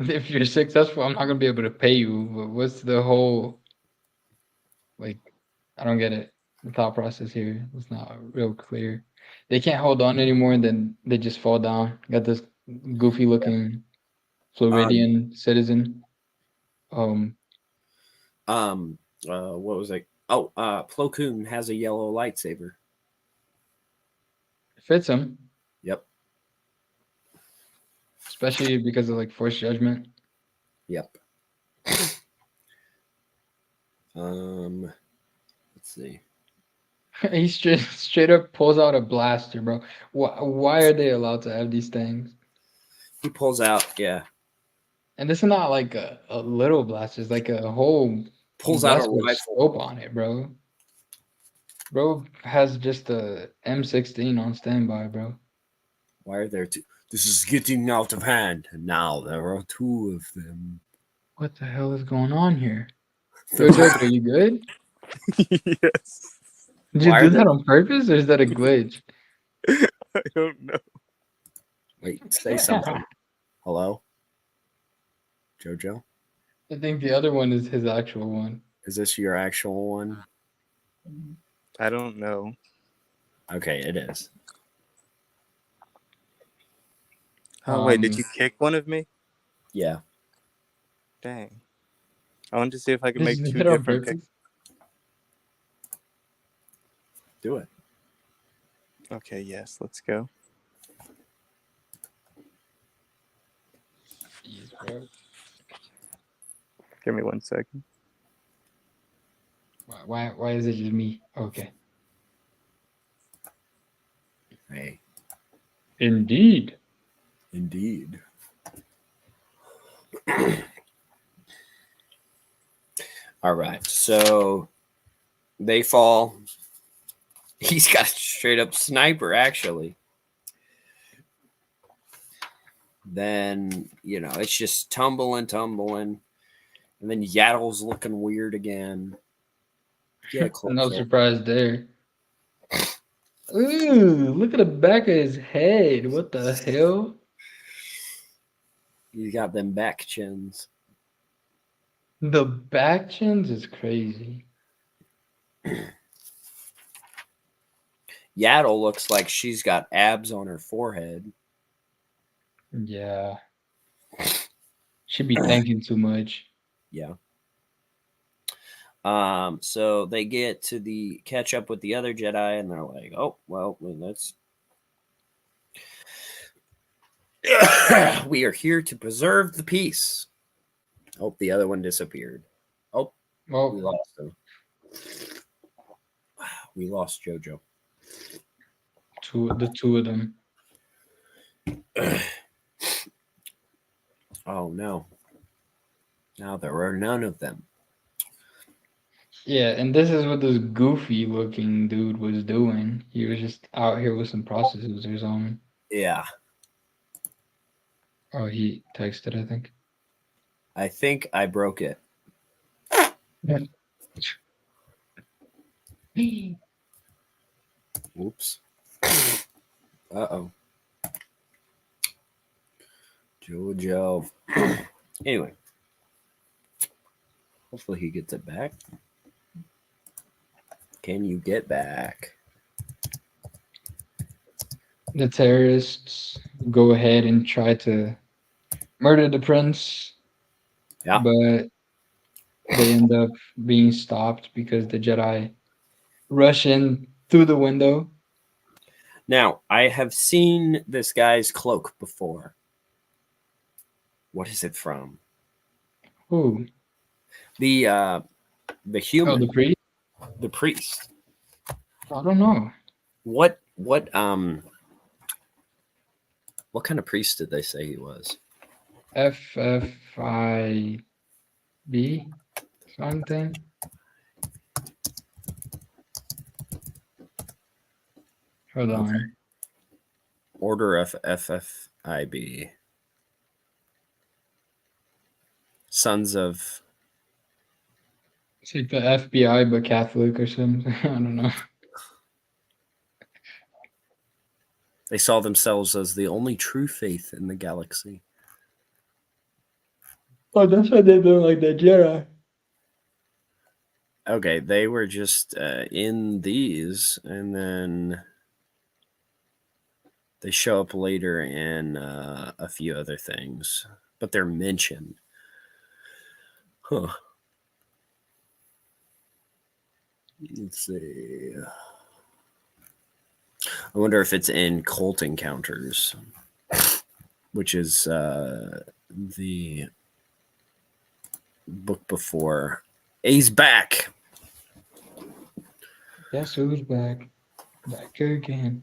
S1: If you're successful, I'm not gonna be able to pay you. But what's the whole like? I don't get it. The thought process here is not real clear. They can't hold on anymore, and then they just fall down. Got this goofy looking
S3: Um,
S1: Floridian citizen. Um,
S3: what was it? Oh, Plo Koon has a yellow lightsaber.
S1: fits him,
S3: Yep,
S1: especially because of like forced judgment.
S3: yep. Let's see.
S1: He straight up pulls out a blaster, bro. Why are they allowed to have these things?
S3: He pulls out,
S1: And this is not like a little blaster, it's like a whole
S3: pulls out a
S1: blaster with a
S3: rifle.
S1: scope on it, bro. Bro has just a M16 on standby, bro.
S3: Why are there two? This is getting out of hand. And now there are two of them.
S1: What the hell is going on here? Yo, Jojo, you good?
S5: Yes.
S1: Did you
S3: Why
S1: do
S3: are there?
S1: that on purpose or is that a glitch?
S5: I don't know.
S3: Wait, say something. Hello, Jojo.
S1: I think the other one is his actual one.
S3: Is this your actual one?
S5: I don't know.
S3: Okay, it is.
S5: Oh, wait, did
S1: Um,
S5: you kick one of me?
S3: Yeah.
S5: Dang. I wanted to see if I could
S1: Did
S5: make
S1: you do
S5: two
S1: it on
S5: different kicks.
S1: purpose?
S3: Do it.
S5: Okay, yes, let's go.
S1: Jeez, bro.
S5: Give me 1 second.
S1: Why is it just me? Okay.
S3: Hey,
S1: Indeed.
S3: indeed. All right, so they fall. He's got a straight up sniper, actually. Then, it's just tumbling. And then Yaddle's looking weird again. Get
S1: No
S3: closer.
S1: surprise there. Ooh, look at the back of his head. What the hell?
S3: He's got them back chins.
S1: The back chins is crazy.
S3: Yaddle looks like she's got abs on her forehead.
S1: Yeah. Should be thinking too much.
S3: Yeah. So they get to the catch up with the other Jedi, and they're like, "Oh, well, let's." We are here to preserve the peace. Oh, the other one disappeared. Oh, we
S1: Well,
S3: lost him. We lost JoJo.
S1: the two of them.
S3: Oh no! Now there are none of them.
S1: Yeah, and this is what this goofy looking dude was doing. He was just out here with some prostitutes or something.
S3: Yeah,
S1: Oh, he texted, I think.
S3: I think I broke it.
S1: Yeah.
S3: Oops. Uh-oh. JoJo. Anyway. Hopefully he gets it back. Can you get back?
S1: The terrorists go ahead and try to murder the prince,
S3: Yeah.
S1: but they end up being stopped because the Jedi rush in through the window.
S3: Now, I have seen this guy's cloak before. What is it from?
S1: Ooh.
S3: The
S1: Oh,
S3: human,
S1: the priest?
S3: the priest.
S1: I don't know.
S3: What kind of priest did they say he was?
S1: FFIB something. Hold
S3: Okay.
S1: on.
S3: Order of FFIB. Sons of
S1: It's like the FBI but Catholic or something. I don't know.
S3: They saw themselves as the only true faith in the galaxy.
S1: Oh, that's why they don't like the Jedi.
S3: Okay, they were just in these, and then they show up later in a few other things, but they're mentioned. Huh. Let's see. I wonder if it's in Cult Encounters, which is the book before. He's back.
S1: Guess who's back? Back again.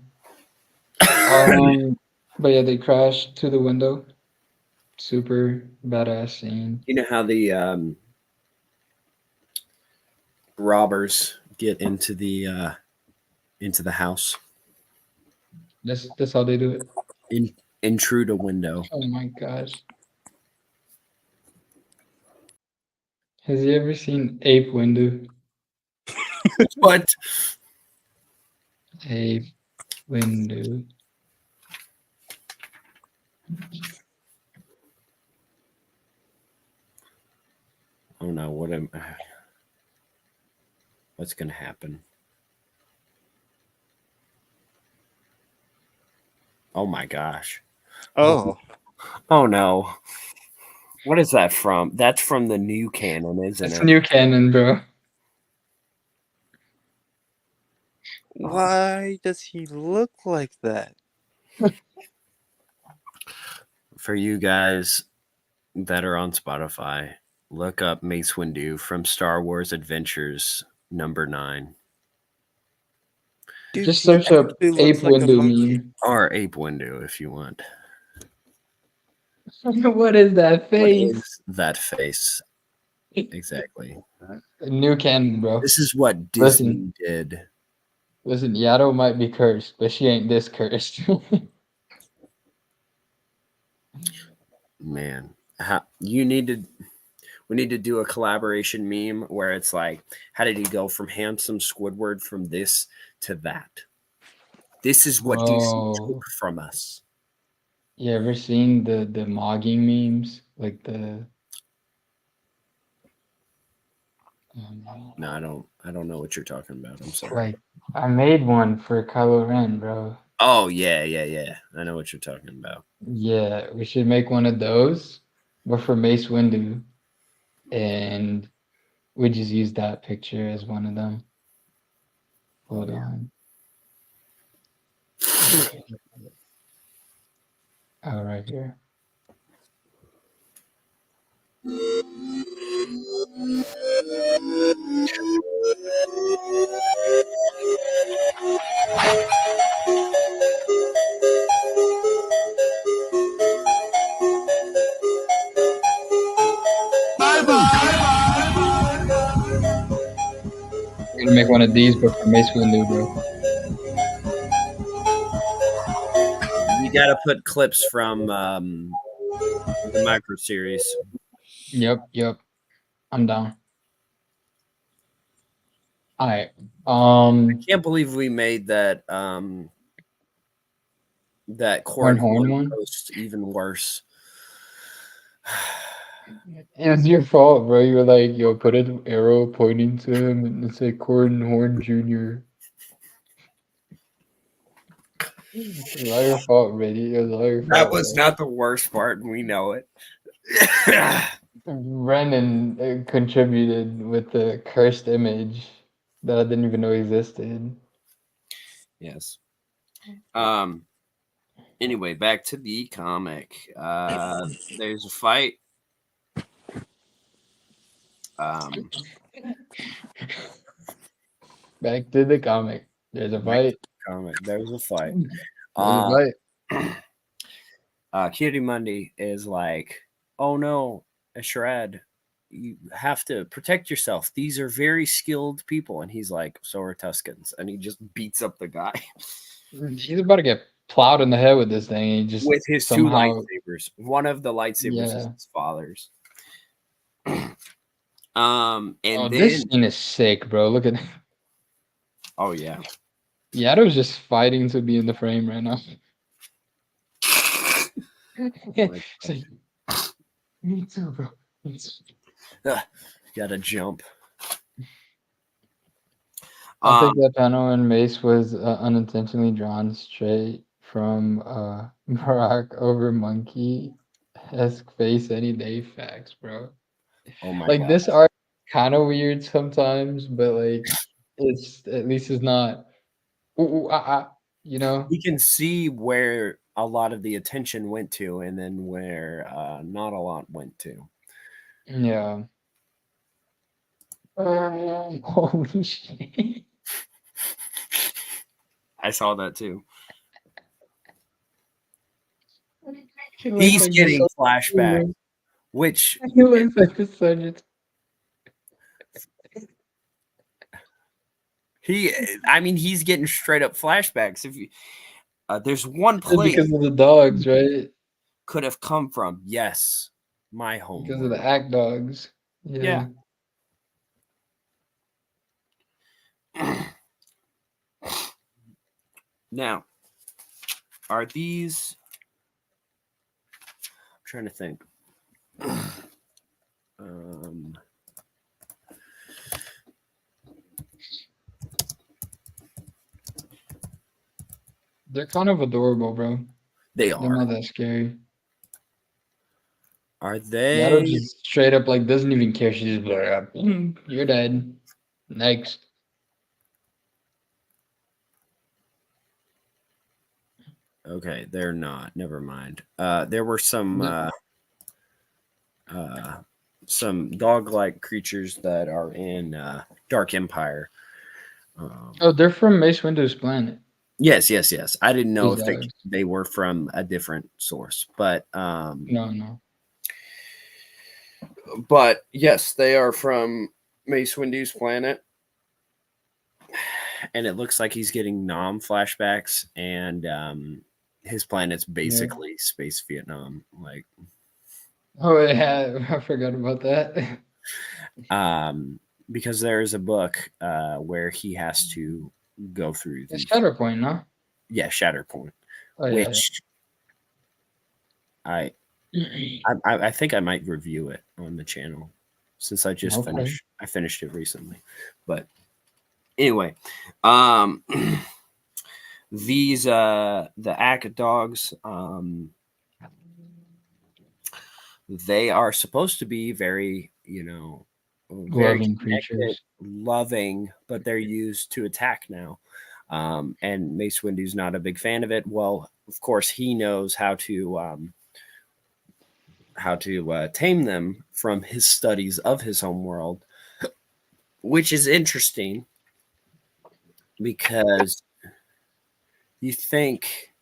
S1: But yeah, they crash to the window. Super badass scene.
S3: You know how the robbers get into the house?
S1: That's how they do it.
S3: Intrude a window.
S1: Oh my gosh. Has he ever seen Ape Window?
S3: What?
S1: Ape Window.
S3: Oh no! What's gonna happen? Oh my gosh!
S5: Oh,
S3: Oh no! What is that from? That's from the new canon, isn't
S1: It's
S3: it?
S1: new canon, bro.
S5: why does he look like that?
S3: For you guys that are on Spotify, look up Mace Windu from Star Wars Adventures #9.
S5: Dude,
S1: Just
S5: he
S1: search up
S5: actually looks
S1: Ape
S5: like a
S1: Window
S5: monkey.
S1: meme.
S3: Or Ape Windu if you want.
S1: What is that
S3: What
S1: face?
S3: is that face? Exactly.
S1: New canon, bro.
S3: This is what Disney did.
S1: Listen, Yaddle might be cursed, but she ain't this cursed.
S3: Man, you needed. We need to do a collaboration meme where it's like, how did he go from handsome Squidward from this to that? This is what DC
S1: Bro,
S3: took from us.
S1: you ever seen the mogging memes? Like the
S3: No, I don't know what you're talking about. I'm sorry.
S1: like I made one for Kylo Ren, bro.
S3: Oh yeah. I know what you're talking about.
S1: Yeah, we should make one of those, but for Mace Windu, and we just use that picture as one of them. Hold on. Oh, right here. We're gonna make one of these, but for Mace Windu, bro.
S3: You got to put clips from the micro series.
S1: Yep. I'm down. All right.
S3: Can't believe we made that that
S1: Horn
S3: corn
S1: one.
S3: post even worse.
S1: It was your fault, bro. You were like, yo, put an arrow pointing to him and say Corden Horn Jr. It was all your fault, Reddy. It was all your
S3: That
S1: fault,
S3: was
S1: bro.
S3: not the worst part, and we know it.
S1: Brennan contributed with the cursed image that I didn't even know existed.
S3: Yes. Anyway, back to the comic. There's a fight.
S1: Back to the comic. There's a fight.
S3: There's a fight.
S1: There's a fight.
S3: Cutie Monday is like, oh no, Shrad, you have to protect yourself. These are very skilled people. And he's like, so are Tuscans. And he just beats up the guy
S1: He's about to get plowed in the head with this thing. He just
S3: with his two
S1: somehow,
S3: lightsabers. One of the lightsabers is
S1: yeah.
S3: his father's. And
S1: Oh,
S3: then
S1: this scene is sick, bro. Look at
S3: oh yeah.
S1: Yaddo's just fighting to be in the frame right now. It's like, me too, bro. Me too.
S3: Gotta jump.
S1: I think that panel in Mace was unintentionally drawn straight from Barack over Monkey-esque face any day facts, bro.
S3: Oh my
S1: Like
S3: god.
S1: this art kind of weird sometimes, but like it's at least it's not you know?
S3: You can see where a lot of the attention went to and then where not a lot went to.
S1: Yeah. Holy shit.
S3: I saw that too.
S1: He looks
S3: He's
S1: like the
S3: getting
S1: Sergeant.
S3: flashback, which
S1: He looks like the Sergeant.
S3: he's getting straight up flashbacks. If you there's one
S1: It's
S3: place
S1: because of the dogs, right?
S3: could have come from. Yes, my home.
S1: Because of the act dogs. Yeah.
S3: Now, are these? I'm trying to think.
S1: They're kind of adorable, bro.
S3: They
S1: They're
S3: are.
S1: not that scary.
S3: Are they?
S1: Yaddle just straight up like doesn't even care. She's just like, you're dead. Next.
S3: Okay, they're not. Never mind. There were some dog-like creatures that are in Dark Empire.
S1: Oh, they're from Mace Windu's planet.
S3: Yes. I didn't know
S1: Those
S3: if
S1: dogs.
S3: they were from a different source, but
S1: No.
S3: But yes, they are from Mace Windu's planet. And it looks like he's getting Nam flashbacks, and his planet's basically space Vietnam. Like,
S1: Oh yeah, I forgot about that.
S3: Because there is a book where he has to go through
S1: It's
S3: the
S1: Shatterpoint, no?
S3: Shatterpoint,
S1: Oh yeah,
S3: which I
S1: yeah.
S3: I think I might review it on the channel since I just
S1: Okay.
S3: finished it recently. But anyway, um, these the Ack dogs, they are supposed to be very, very
S1: Loving
S3: connected,
S1: creatures.
S3: loving, but they're used to attack now. And Mace Windu's not a big fan of it. Well, of course, he knows how to tame them from his studies of his home world, which is interesting because you think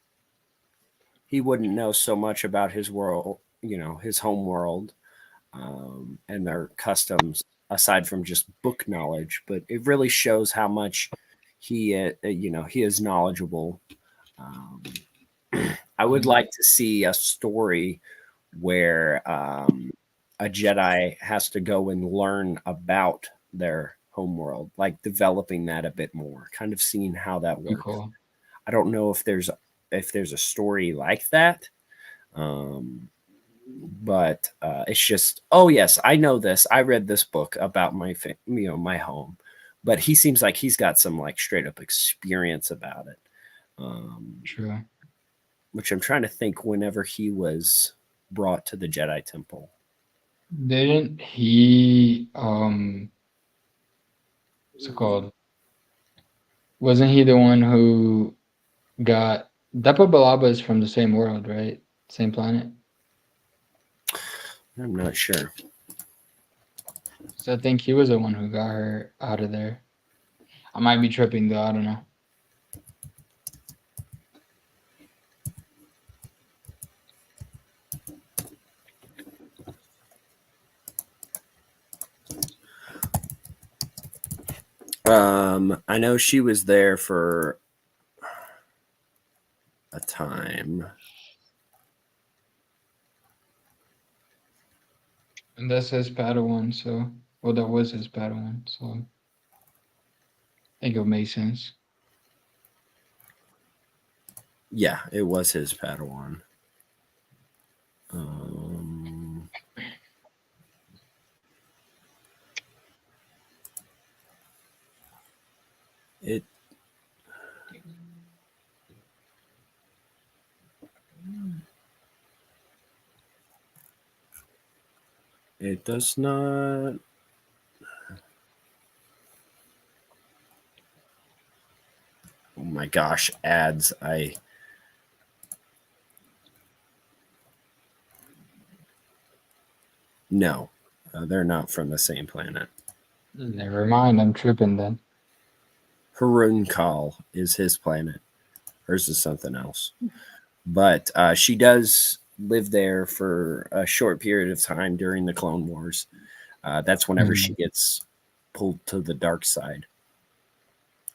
S3: he wouldn't know so much about his world, his home world, and their customs aside from just book knowledge, but it really shows how much he is knowledgeable. Um, I would like to see a story where a Jedi has to go and learn about their homeworld, like developing that a bit more, kind of seeing how that
S1: Be
S3: works.
S1: cool.
S3: I don't know if there's a story like that, but it's just, oh yes, I know this. I read this book about my home, but he seems like he's got some like straight up experience about it. Um,
S1: True.
S3: which I'm trying to think whenever he was brought to the Jedi Temple.
S1: Didn't he what's it called? Wasn't he the one who got Depa Balaba is from the same world, right? Same planet.
S3: I'm not sure.
S1: So I think he was the one who got her out of there. I might be tripping though, I don't know.
S3: I know she was there for a time.
S1: And that's his Padawan, so well that was his Padawan, so I think it makes sense.
S3: Yeah, it was his Padawan. Um, it it does not. Oh my gosh, ads! No, they're not from the same planet.
S1: Never mind, I'm tripping then.
S3: Harunkal is his planet. Hers is something else. But she does live there for a short period of time during the Clone Wars. That's whenever she
S1: Mhm.
S3: gets pulled to the dark side.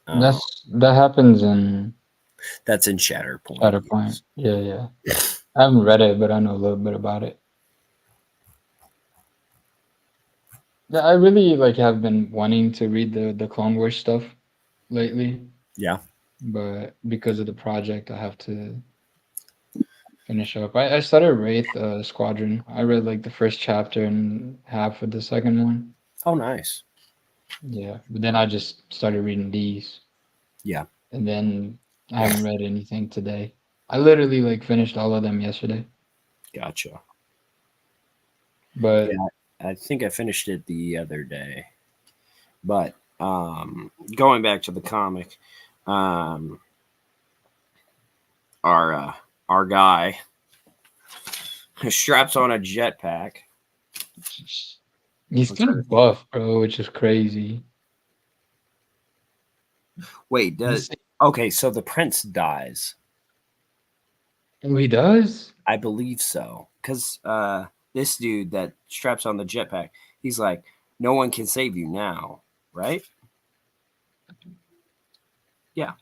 S1: That happens in
S3: That's in Shatterpoint.
S1: Shatterpoint.
S3: Yes.
S1: Yeah, yeah. I haven't read it, but I know a little bit about it. Yeah, I really like have been wanting to read the Clone Wars stuff lately,
S3: Yeah.
S1: but because of the project, I have to finish up. I started Wraith Squadron. I read like the first chapter and half of the second one.
S3: Oh, nice.
S1: Yeah, but then I just started reading these,
S3: Yeah.
S1: and then I haven't read anything today. I literally like finished all of them yesterday,
S3: Gotcha.
S1: but
S3: Yeah. I think I finished it the other day. But going back to the comic, um, our our guy straps on a jetpack.
S1: he's
S3: I'm
S1: kind
S3: trying to
S1: of
S3: think.
S1: buff, bro, which is crazy.
S3: Wait,
S1: This,
S3: okay, so the prince dies.
S1: oh, he does?
S3: I believe so. Because this dude that straps on the jetpack, he's like, no one can save you now, right? Yeah.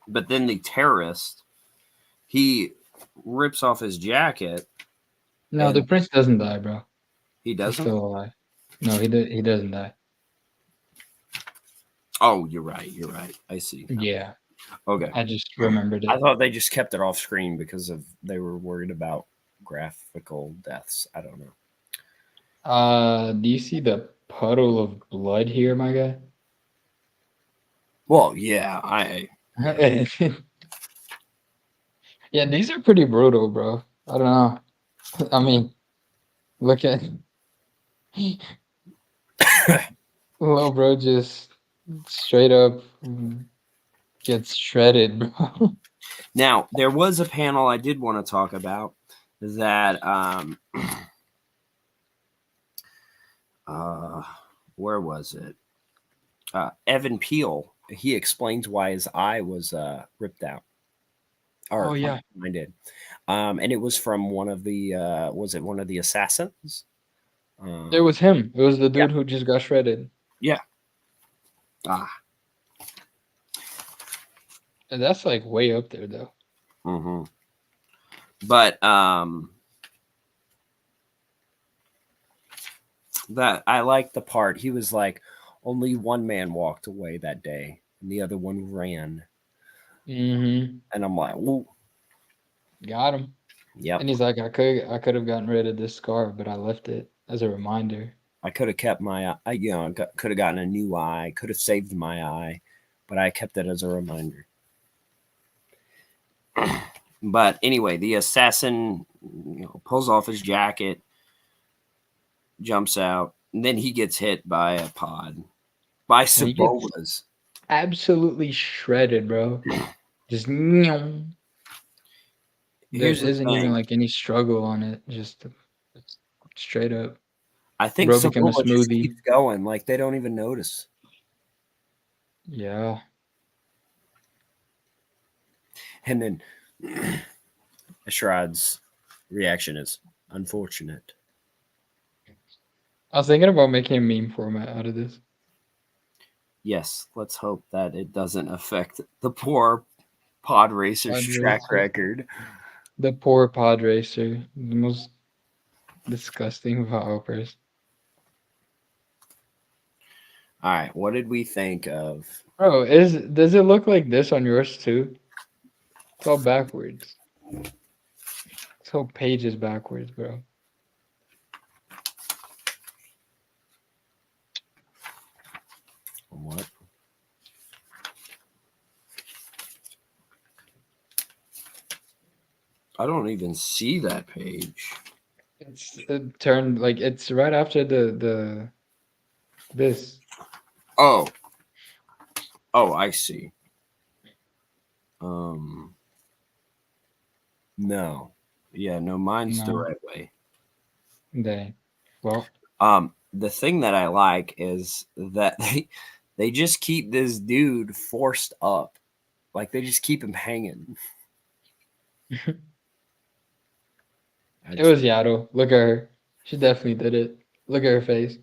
S3: But then the terrorist, he rips off his jacket.
S1: No, the
S3: And
S1: prince doesn't die, bro.
S3: he
S1: He's
S3: doesn't.
S1: still alive. No, he doesn't die.
S3: Oh, you're right. You're right. I see.
S1: Yeah,
S3: Okay.
S1: I just remembered
S3: I
S1: it.
S3: thought they just kept it off screen because of they were worried about graphical deaths. I don't know.
S1: Do you see the puddle of blood here, my guy?
S3: Well, yeah, yeah.
S1: Yeah, these are pretty brutal, bro. I don't know. I mean, look at little bro just straight up gets shredded, bro.
S3: Now, there was a panel I did want to talk about that where was it? Evan Peel, he explains why his eye was ripped out. Or
S1: Oh yeah,
S3: I did. And it was from one of the was it one of the assassins?
S1: it was him. It was the
S3: Yeah.
S1: dude who just got shredded.
S3: Yeah. Ah.
S1: And that's like way up there, though.
S3: Mm-hmm. But that I like the part he was like, only one man walked away that day, and the other one ran.
S1: Mm-hmm.
S3: And I'm like, ooh,
S1: Got him.
S3: yep.
S1: And he's like, I could have gotten rid of this scar, but I left it as a reminder.
S3: I could have kept my eye, could have gotten a new eye, could have saved my eye, but I kept it as a reminder. But anyway, the assassin pulls off his jacket, jumps out, and then he gets hit by a pod. By
S1: And he gets
S3: Cebola's.
S1: absolutely shredded, bro. Just there
S3: Here's the
S1: isn't even
S3: thing.
S1: like any struggle on it. Just straight up.
S3: I think
S1: Bro became a
S3: Cebola just
S1: smoothie.
S3: keeps going. Like they don't even notice.
S1: Yeah.
S3: And then Ashrad's reaction is unfortunate.
S1: I was thinking about making a meme format out of this.
S3: Yes, let's hope that it doesn't affect the poor pod racer's
S1: Pod
S3: track
S1: racer.
S3: record.
S1: The poor pod racer. The most disgusting Valpers.
S3: All right, what did we think of?
S1: Bro, does it look like this on yours too? It's all backwards. This whole page is backwards, bro.
S3: What? I don't even see that page.
S1: It's turned like it's right after the this.
S3: Oh, I see. No, yeah, no, mine's the
S1: No,
S3: right way.
S1: dang. Well,
S3: The thing that I like is that they just keep this dude forced up, like they just keep him hanging.
S1: it was Yaddle. Look at her. She definitely did it. Look at her face.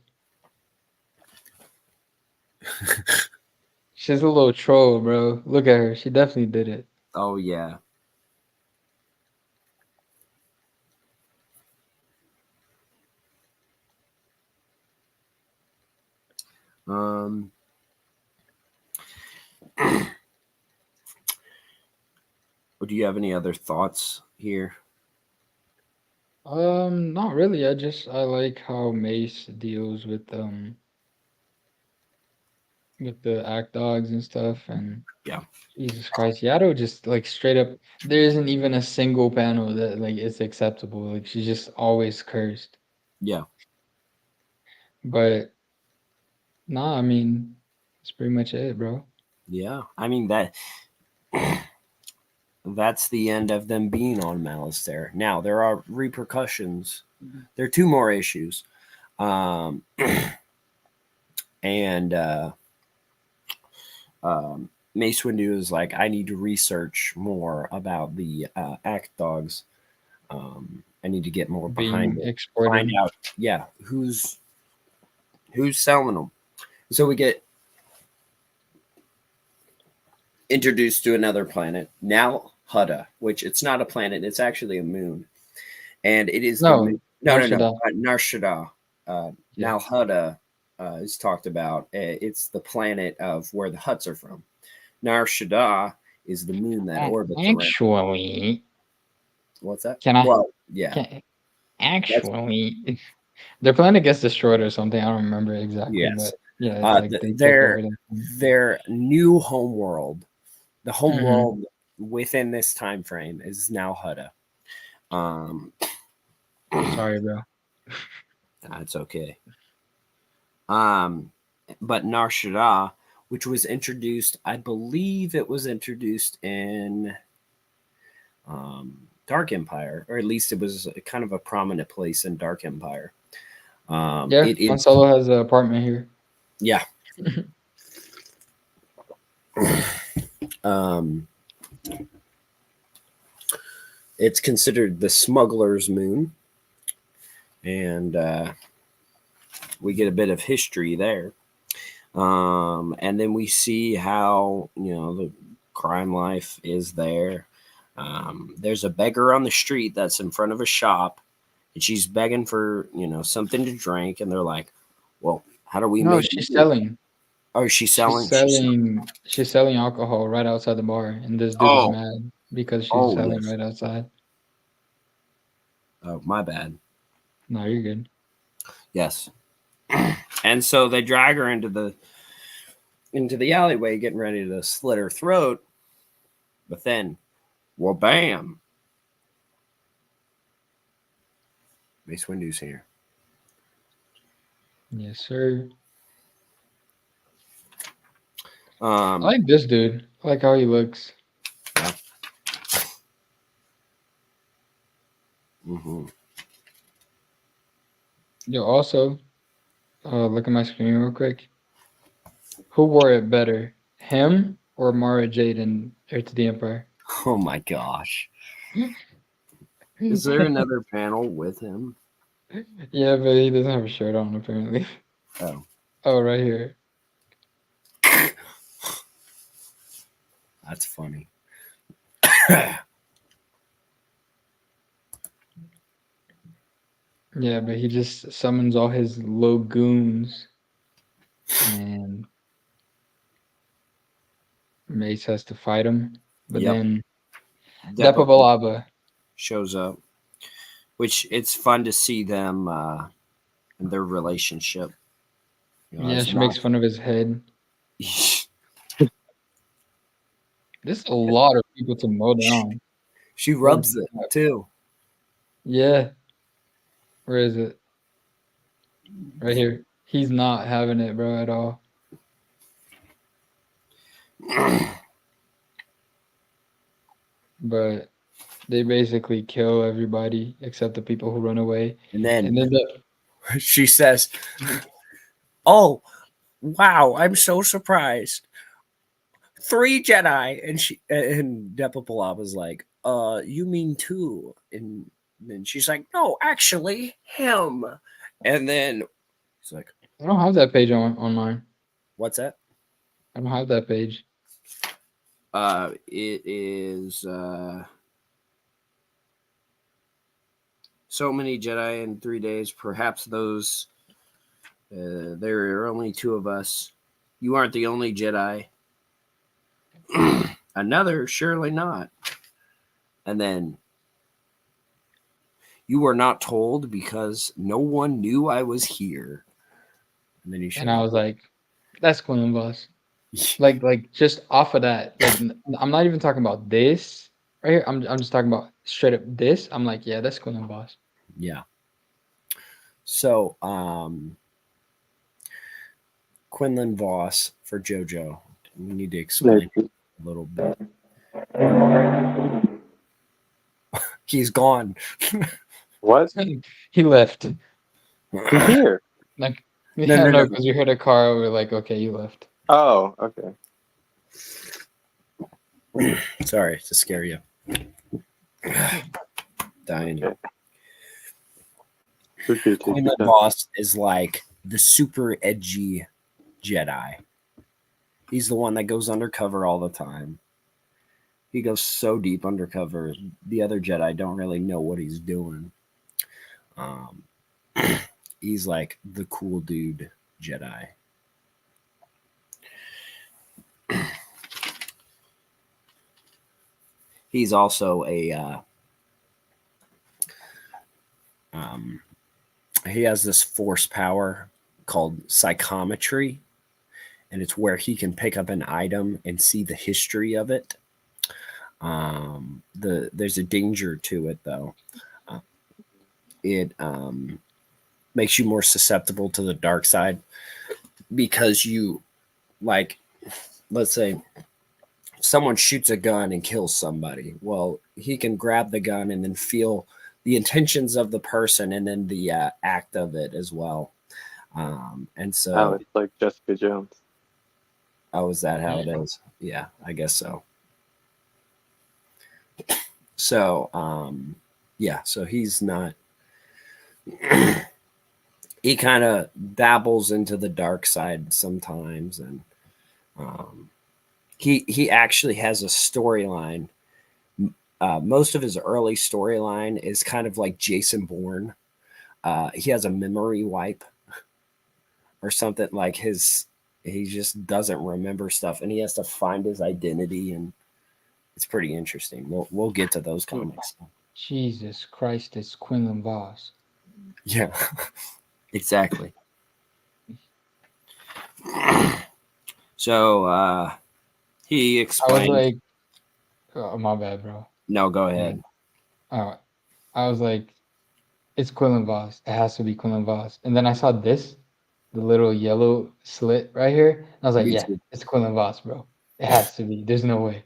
S1: She's a little troll, bro. Look at her. She definitely did it.
S3: Oh yeah. Um. Do you have any other thoughts here?
S1: Not really. I like how Mace deals with the act dogs and stuff, and
S3: Yeah.
S1: Jesus Christ, Yaddle just like straight up. There isn't even a single panel that like is acceptable. Like she's just always cursed.
S3: Yeah.
S1: But nah, I mean, that's pretty much it, bro.
S3: Yeah. I mean that's the end of them being on Malastare. Now there are repercussions. There are two more issues. And Mace Windu is like, I need to research more about the act dogs. I need to get more behind
S1: Being
S3: it.
S1: exported.
S3: Find out, yeah, who's selling them. So we get introduced to another planet. Now Huda, which it's not a planet; it's actually a moon, and it is the
S1: No,
S3: moon. No.
S1: Narshada.
S3: Nar Shaddaa.
S1: Yeah.
S3: Now Huda is talked about. It's the planet of where the Huts are from. Nar Shaddaa is the moon that orbits around.
S1: Actually,
S3: What's that?
S1: can I?
S3: Well, yeah.
S1: Can, actually, their planet gets destroyed or something. I don't remember exactly,
S3: Yes.
S1: but yeah, it's like they took over
S3: Their new home world, the home
S1: Mhm.
S3: world within this time frame is now Huda.
S1: Sorry, bro.
S3: That's okay. But Nar Shaddaa, which was introduced, I believe it was introduced in Dark Empire, or at least it was kind of a prominent place in Dark Empire.
S1: Yeah,
S3: It is,
S1: Han Solo has an apartment here.
S3: yeah. It's considered the smuggler's moon, and we get a bit of history there. And then we see how the crime life is there. There's a beggar on the street that's in front of a shop, and she's begging for something to drink, and they're like, "Well, how do we
S1: No,
S3: make?"
S1: she's selling.
S3: Oh, she's
S1: She's
S3: selling.
S1: selling. She's selling alcohol right outside the bar, and this dude is
S3: Oh,
S1: mad because she's selling
S3: yes.
S1: right outside.
S3: Oh, my bad.
S1: No, you're good.
S3: Yes. And so they drag her into the alleyway, getting ready to slit her throat. But then, well, bam! Mace Windu's here.
S1: Yes, sir.
S3: I
S1: I like this dude. I like how he looks.
S3: Yeah. Mm-hmm.
S1: Yo, also, look at my screen real quick. Who wore it better, him or Mara Jade in Heir to the Empire?
S3: Oh my gosh! Is there another panel with him?
S1: Yeah, but he doesn't have a shirt on apparently.
S3: Oh.
S1: Oh, right here.
S3: That's funny.
S1: Yeah, but he just summons all his low goons, and Mace has to fight him. But
S3: Yep.
S1: then
S3: Depa
S1: Depa
S3: shows up, which it's fun to see them and their relationship.
S1: yeah, she makes fun of his head. There's a lot of people to mow down.
S3: She rubs it too.
S1: Yeah. Where is it? Right here. He's not having it, bro, at all. But they basically kill everybody except the people who run away.
S3: And then
S1: the
S3: she says, "Oh, wow! I'm so surprised. 3 Jedi." And Depa was like, "You mean 2?" And then she's like, "No, actually, him." And then he's like,
S1: I don't have that page on mine.
S3: "What's that?"
S1: I don't have that page.
S3: It is so many Jedi in 3 days. Perhaps those. There are only 2 of us. You aren't the only Jedi. Another, surely not. And then, you were not told because no one knew I was here. And then
S1: And I was like, that's Quinlan Voss. like just off of that, like I'm not even talking about this right here. I'm just talking about straight up this. I'm like, yeah, that's Quinlan Voss.
S3: Yeah. So, Quinlan Voss for JoJo. We need to explain it a little bit. He's gone.
S6: What?
S1: He left.
S6: He's here.
S1: Like,
S3: No.
S1: because we heard a car. We're like, okay, you left.
S6: Oh, okay.
S3: Sorry to scare you. Dying.
S6: Okay.
S3: Quinlan Voss is like the super edgy Jedi. He's the one that goes undercover all the time. he goes so deep undercover. The other Jedi don't really know what he's doing. Um, he's like the cool dude Jedi. He's also um, he has this force power called psychometry, and it's where he can pick up an item and see the history of it. There's a danger to it though. Uh, it makes you more susceptible to the dark side because you, like, let's say someone shoots a gun and kills somebody. Well, he can grab the gun and then feel the intentions of the person and then the act of it as well. And
S6: Oh,
S3: so,
S6: it's like Jessica Jones.
S3: oh, is that how it is? Yeah, I guess so. So, yeah, so he's not. He kind of dabbles into the dark side sometimes, and um, he actually has a storyline. Most of his early storyline is kind of like Jason Bourne. He has a memory wipe or something like his. He just doesn't remember stuff, and he has to find his identity, and it's pretty interesting. We'll get to those comics.
S1: Jesus Christ, it's Quinlan Voss.
S3: Yeah, exactly. So he
S1: I was
S3: explained.
S1: like, oh, my bad, bro.
S3: No, go
S1: Yeah.
S3: ahead.
S1: I was like, it's Quinlan Voss. It has to be Quinlan Voss. And then I saw this, the little yellow slit right here. And I was like,
S3: Me
S1: yeah,
S3: too.
S1: it's Quinlan Voss, bro. It has to be. There's no way.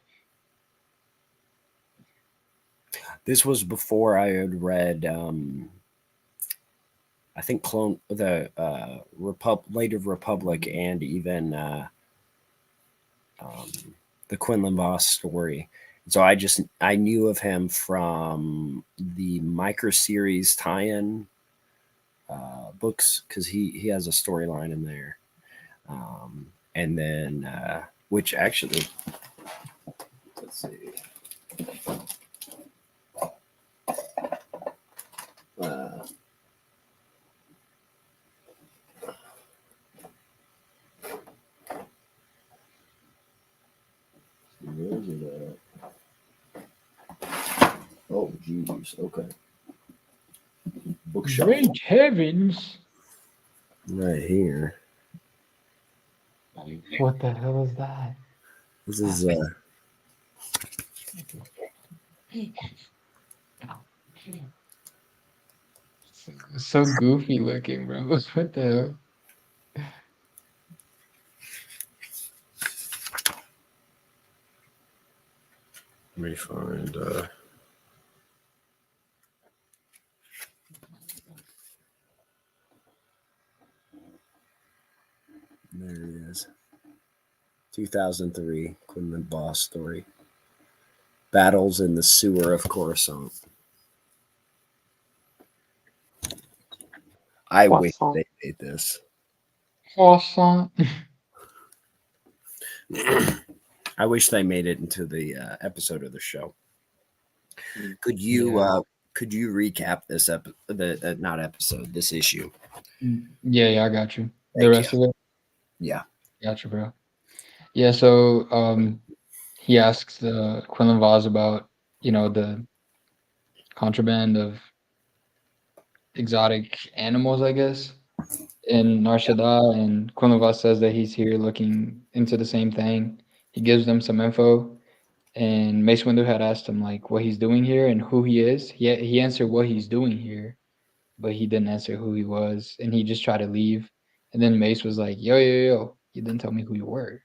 S3: This was before I had read. I think Clone the Later Republic and even um, the Quinlan Voss story. So I knew of him from the micro series tie-in books because he has a storyline in there, and then which actually, let's see. Uh, where is it at? Oh, jeez. Okay. Bookshelf.
S1: Great heavens.
S3: Right here.
S1: What the hell is that?
S3: This is
S1: So goofy looking, bro. What the hell?
S3: let me find there it is. 2003 Quinlan Voss story. Battles in the sewer of Coruscant. I wish
S6: Croissant.
S3: they made this.
S1: Croissant.
S3: I wish they made it into the episode of the show.
S6: Mm.
S3: Could you
S1: Yeah.
S3: could you recap this the not episode, this issue?
S1: Yeah, I got you. The
S3: Thank
S1: rest of it,
S3: Yeah.
S1: got you, bro. Yeah, so he asks Quinlan Vaz about, the contraband of exotic animals, I guess, in Nar Shaddaa, and Quinlan Vaz says that he's here looking into the same thing. He gives them some info, and Mace Windu had asked him like what he's doing here and who he is. He answered what he's doing here, but he didn't answer who he was, and he just tried to leave. And then Mace was like, "Yo, yo, yo, you didn't tell me who you were."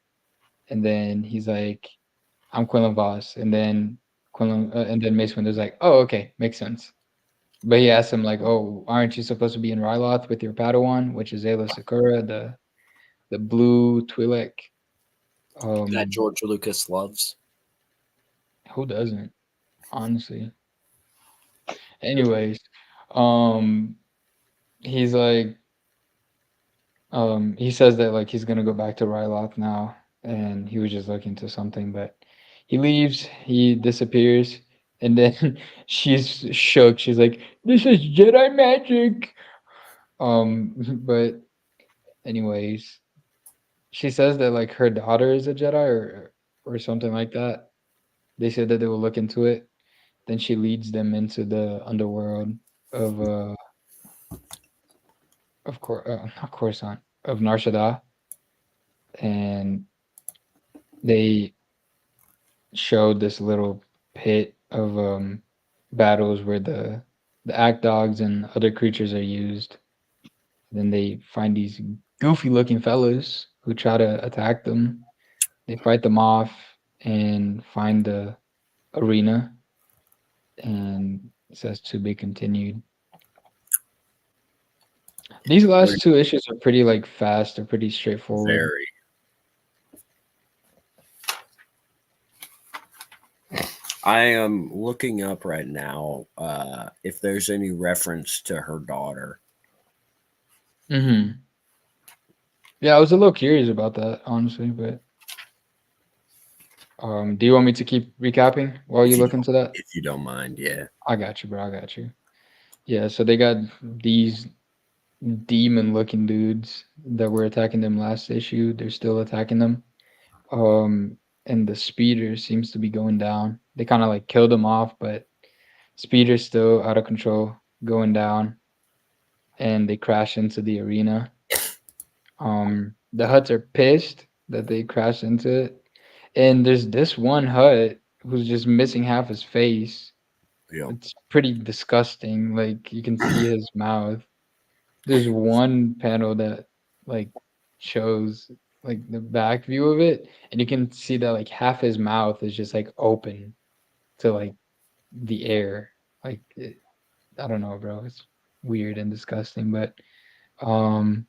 S1: And then he's like, "I'm Quinlan Voss." And then Mace Windu's like, "Oh, okay, makes sense." But he asked him like, "Oh, aren't you supposed to be in Ryloth with your Padawan, which is Ayla Sakura, the blue Twi'lek?"
S3: That George Lucas loves.
S1: Who doesn't? Honestly. Anyways, um, he's like, he says that like he's gonna go back to Ryloth now, and he was just looking to something, but He leaves, he disappears, and then she's shook. She's like, "This is Jedi magic." But anyways, she says that like her daughter is a Jedi or something like that. They said that they will look into it. Then she leads them into the underworld of of course not of Narshada, and they showed this little pit of battles where the act dogs and other creatures are used. Then they find these goofy looking fellas who try to attack them. They fight them off and find the arena, and it says to be continued. These last two issues are pretty like fast. They're pretty straightforward.
S3: Very. I am looking up right now if there's any reference to her daughter.
S1: Mm-hmm. Yeah, I was a little curious about that, honestly, but do you want me to keep recapping while you look into that?
S3: If you don't mind, yeah.
S1: I got you, bro. I got you. Yeah, so they got these demon-looking dudes that were attacking them last issue. They're still attacking them. And the speeder seems to be going down. They kind of like killed them off, but speeder's still out of control, going down, and they crash into the arena. The Huts are pissed that they crashed into it, and there's this one Hut who's just missing half his face.
S3: Yeah.
S1: It's pretty disgusting. Like you can see his mouth. There's one panel that like shows like the back view of it, and you can see that like half his mouth is just like open to like the air. Like I don't know, bro. It's weird and disgusting, but um,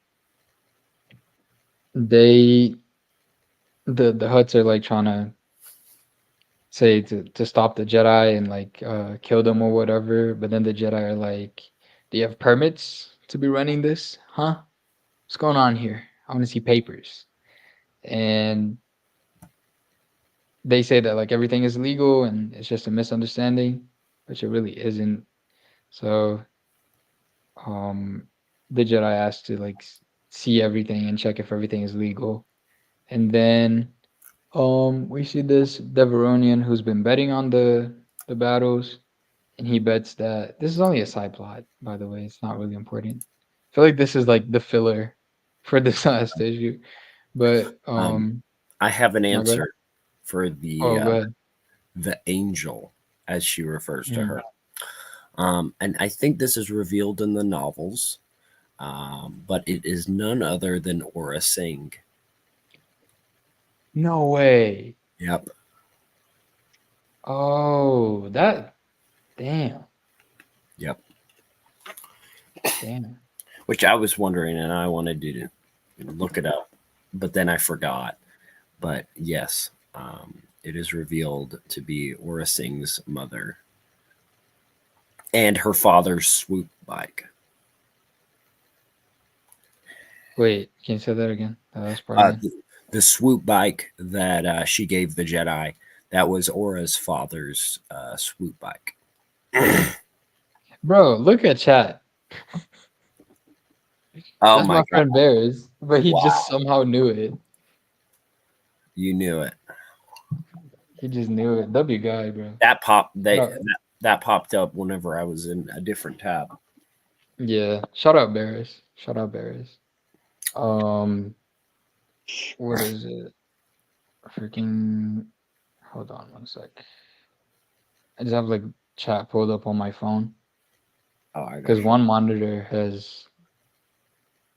S1: they the Huts are like trying to say to stop the Jedi and like kill them or whatever, but then the Jedi are like, "Do you have permits to be running this? Huh? What's going on here? I want to see papers." And they say that like everything is legal and it's just a misunderstanding, which it really isn't. So um the Jedi asked to like see everything and check if everything is legal. And then we see this Deveronian who's been betting on the battles, and he bets that this is only a side plot, by the way. It's not really important. I feel like this is like the filler for this last issue. But
S3: I have an
S1: no, go ahead.
S3: answer for
S1: Oh, go ahead.
S3: the angel, as she refers to
S1: Mm.
S3: her. And I think this is revealed in the novels, but it is none other than Aura Singh.
S1: No way.
S3: Yep.
S1: Oh, that damn.
S3: Yep.
S1: Damn.
S3: Which I was wondering, and I wanted to look it up, but then I forgot. But yes, it is revealed to be Aura Singh's mother and her father's swoop bike.
S1: Wait, can you say that again? The last part again.
S3: The swoop bike that she gave the Jedi, that was Aura's father's swoop bike.
S1: Bro, look at chat.
S3: Oh
S1: That's
S3: my
S1: my
S3: god.
S1: friend Bears, but he
S3: Wow.
S1: just somehow knew it.
S3: You knew it.
S1: He just knew it. W guy, bro.
S3: That
S1: No.
S3: that popped up whenever I was in a different tab.
S1: Yeah. Shout out Bears. Shout out Bears. What is it? Freaking hold on one sec. I just have like chat pulled up on my phone.
S3: Oh, I got
S1: Because
S3: you.
S1: one monitor has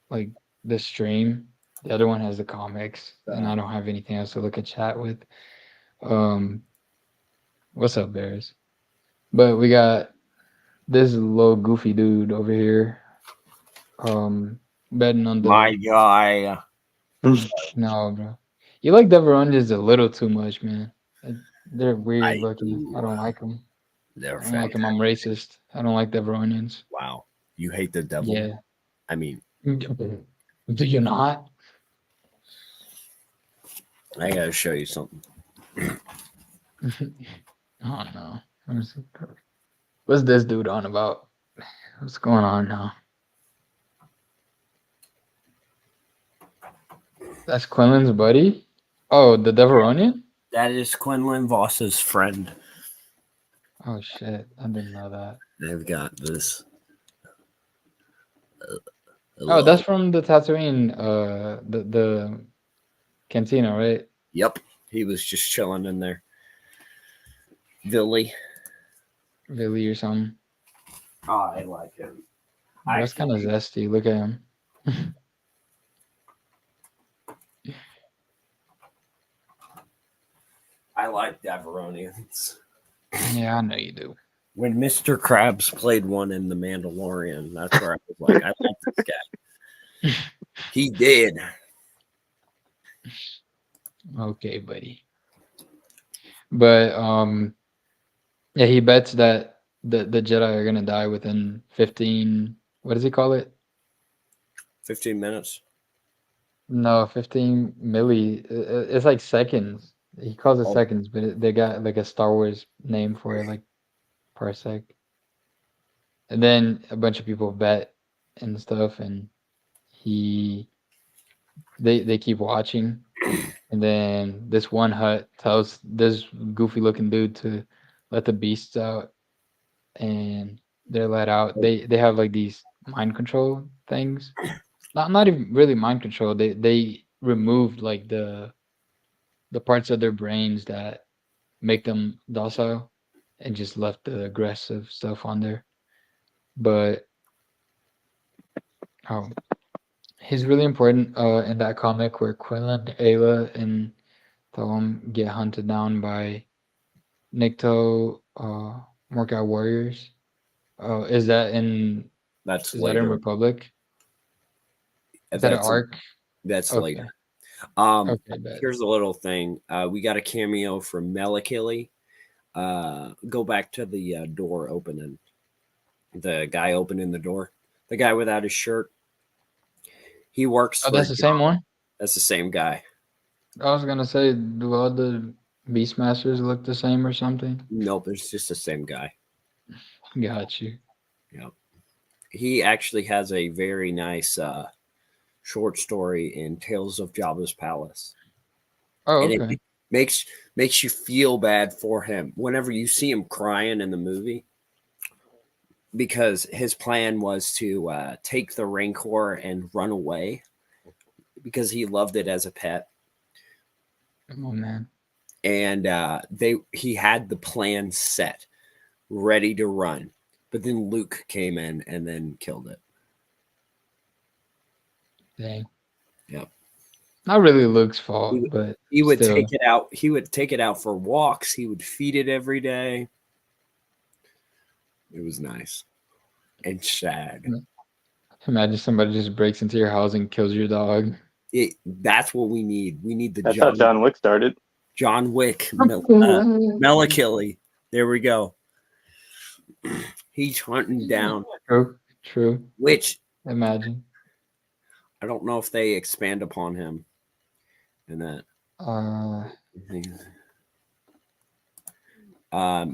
S1: like the stream, the other one has the comics, and I don't have anything else to look at chat with. What's up, Bears? But we got this little goofy dude over here, betting on
S3: My
S1: the
S3: guy.
S1: no, bro. You like Deveronians a little too much, man. They're weird
S3: I
S1: looking. I
S3: do.
S1: don't like them.
S3: They're
S1: I don't like them.
S3: fantastic.
S1: I'm racist. I don't like Deveronians.
S3: Wow. You hate the devil?
S1: Yeah.
S3: I mean,
S1: Do you not?
S3: I gotta show you something.
S1: Oh no. What's this dude on about? What's going on now? That's Quinlan's buddy? Oh, the Deveronian?
S3: That is Quinlan Voss's friend.
S1: Oh shit. I didn't know that.
S3: They've got this.
S1: Oh,
S3: Hello.
S1: that's from the Tatooine, the cantina, right?
S3: Yep. He was just chilling in there. Billy.
S1: Billy or something.
S3: Oh, I like him.
S1: That's kind of zesty. Look at him.
S3: I like Deveronians.
S1: Yeah, I know you do.
S3: When Mr. Krabs played one in The Mandalorian, that's where I was like, I like this guy. He did.
S1: Okay, buddy. But yeah, he bets that the Jedi are gonna die within 15. What does he call it?
S3: 15 minutes.
S1: No, 15 milli. It's like seconds. He calls it
S3: Oh.
S1: seconds, but they got like a Star Wars name for it, like parsec. And then a bunch of people bet and stuff, and he they keep watching. And then this one hut tells this goofy looking dude to let the beasts out, and they're let out. They have like these mind control things. Not even really mind control. They removed like the parts of their brains that make them docile and just left the aggressive stuff on there. But oh, he's really important in that comic where Quinlan, Ayla, and Thom get hunted down by Nikto Morkai warriors. Is that in
S3: That's
S1: is that in
S3: later.
S1: Republic? Is that an
S3: That's
S1: arc?
S3: that's
S1: Okay.
S3: later.
S1: Okay, bet.
S3: Here's a little thing. We got a cameo from Malakili. Go back to the door opening. The guy opening the door. The guy without his shirt. He works
S1: Oh,
S3: for
S1: that's the same one?
S3: That's the same guy.
S1: I was gonna say, do all the Beastmasters look the same or something?
S3: Nope, it's just the same guy.
S1: Got you.
S3: Yep. He actually has a very nice short story in Tales of Jabba's Palace.
S1: Oh,
S3: And
S1: okay.
S3: it makes you feel bad for him whenever you see him crying in the movie, because his plan was to take the Rancor and run away because he loved it as a pet,
S1: Oh man.
S3: and he had the plan set, ready to run, but then Luke came in and then killed it.
S1: Dang.
S3: Yep.
S1: Not really Luke's fault, but
S3: He would
S1: still.
S3: take it out. He would take it out for walks. He would feed it every day. It was nice and sad.
S1: Imagine somebody just breaks into your house and kills your dog.
S3: That's what we need. We need the
S6: That's how John Wick started.
S3: John Wick, Melakili. There we go. He's hunting down.
S1: True.
S3: Which
S1: Imagine.
S3: I don't know if they expand upon him in that.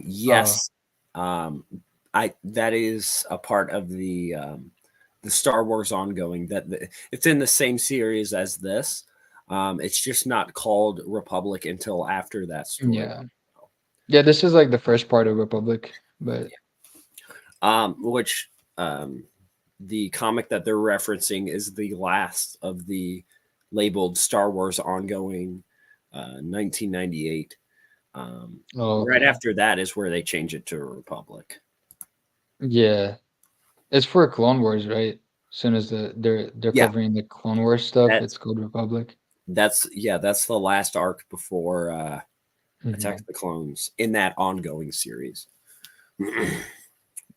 S3: Yes. That is a part of the Star Wars ongoing. It's in the same series as this. It's just not called Republic until after that story.
S1: Yeah. This is like the first part of Republic, but
S3: the comic that they're referencing is the last of the labeled Star Wars ongoing, 1998. Right after that is where they change it to Republic.
S1: Yeah, it's for Clone Wars, right? As soon as they're covering the Clone Wars stuff, it's called Republic.
S3: That's the last arc before Attack of the Clones in that ongoing series.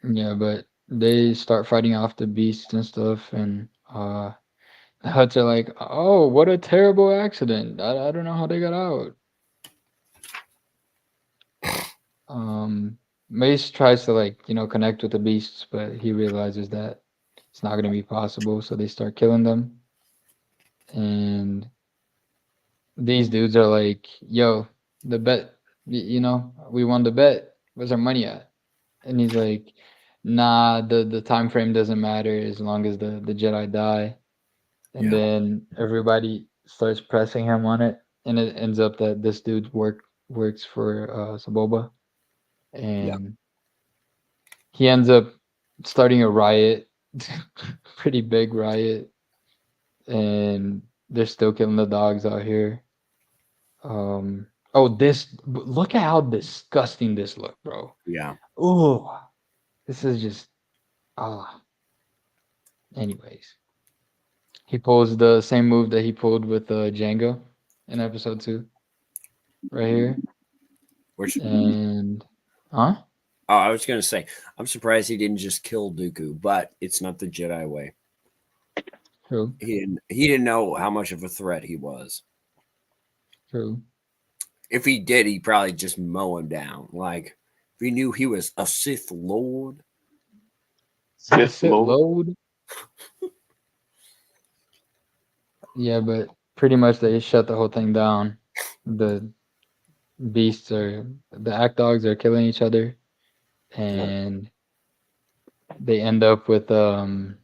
S1: Yeah, but they start fighting off the beasts and stuff, and the Huts are like, "Oh, what a terrible accident! I don't know how they got out." Mace tries to connect with the beasts, but he realizes that it's not going to be possible, so they start killing them. And these dudes are like, "Yo, the You know, we won the bet. Where's our money at?" And he's like, "Nah, the time frame doesn't matter as long as the Jedi die." And
S3: Yeah.
S1: then everybody starts pressing him on it, and it ends up that this dude works for Saboba,
S3: Yeah.
S1: and he ends up starting a riot, pretty big riot, and they're still killing the dogs out here. Oh, look at how disgusting this look, bro.
S3: Yeah.
S1: Oh, this is just ah. Anyways, he pulls the same move that he pulled with Django in episode 2, right here.
S3: Which
S1: And huh?
S3: oh, I was gonna say, I'm surprised he didn't just kill Dooku, but it's not the Jedi way.
S1: True,
S3: He didn't know how much of a threat he was.
S1: true.
S3: If he did, he'd probably just mow him down. Like if he knew he was a Sith Lord.
S1: The
S6: Sith
S1: sit
S6: Lord.
S1: load. Yeah, but pretty much they shut the whole thing down. The the act dogs are killing each other, and they end up with a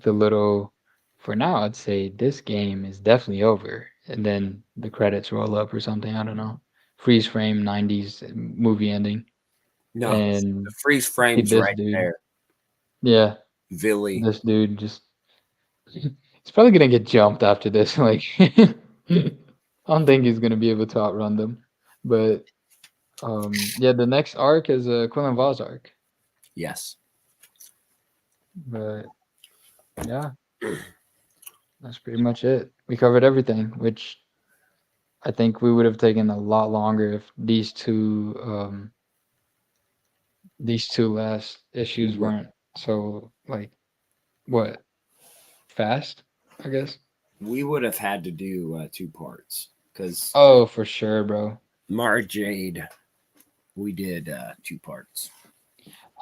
S1: little. For now, I'd say this game is definitely over, and then the credits roll up or something. I don't know. Freeze frame '90s movie ending,
S3: No, the
S1: and
S3: freeze
S1: see
S3: frame's
S1: this
S3: right
S1: dude.
S3: there.
S1: Yeah,
S3: Villy.
S1: this dude just. He's probably gonna get jumped after this. Like, I don't think he's gonna be able to outrun them. But yeah, the next arc is a Quinlan Vos arc.
S3: Yes.
S1: But yeah, that's pretty much it. We covered everything, which I think we would have taken a lot longer if these two last issues
S3: Right.
S1: weren't so like what fast, I guess.
S3: We would have had to do 2 parts because
S1: Oh, for sure, bro.
S3: Mara Jade, we did 2 parts.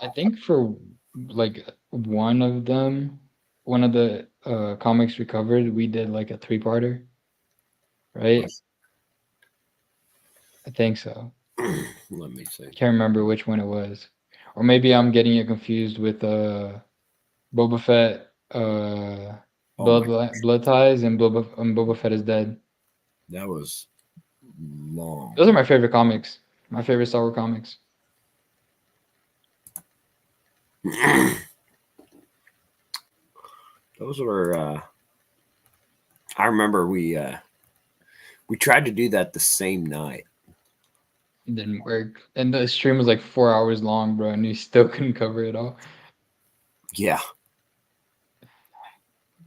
S1: I think for like one of them, one of the comics we covered, we did like a three-parter, right? I think so.
S3: Let me see.
S1: Can't remember which one it was. Or maybe I'm getting it confused with Boba Fett
S3: Oh my,
S1: Blood Ties and Boba Fett is Dead.
S3: that was long.
S1: Those are my favorite comics. My favorite Star Wars comics.
S3: Those were. I remember we tried to do that the same night.
S1: It didn't work. And the stream was like 4 hours long, bro, and we still couldn't cover it all.
S3: Yeah,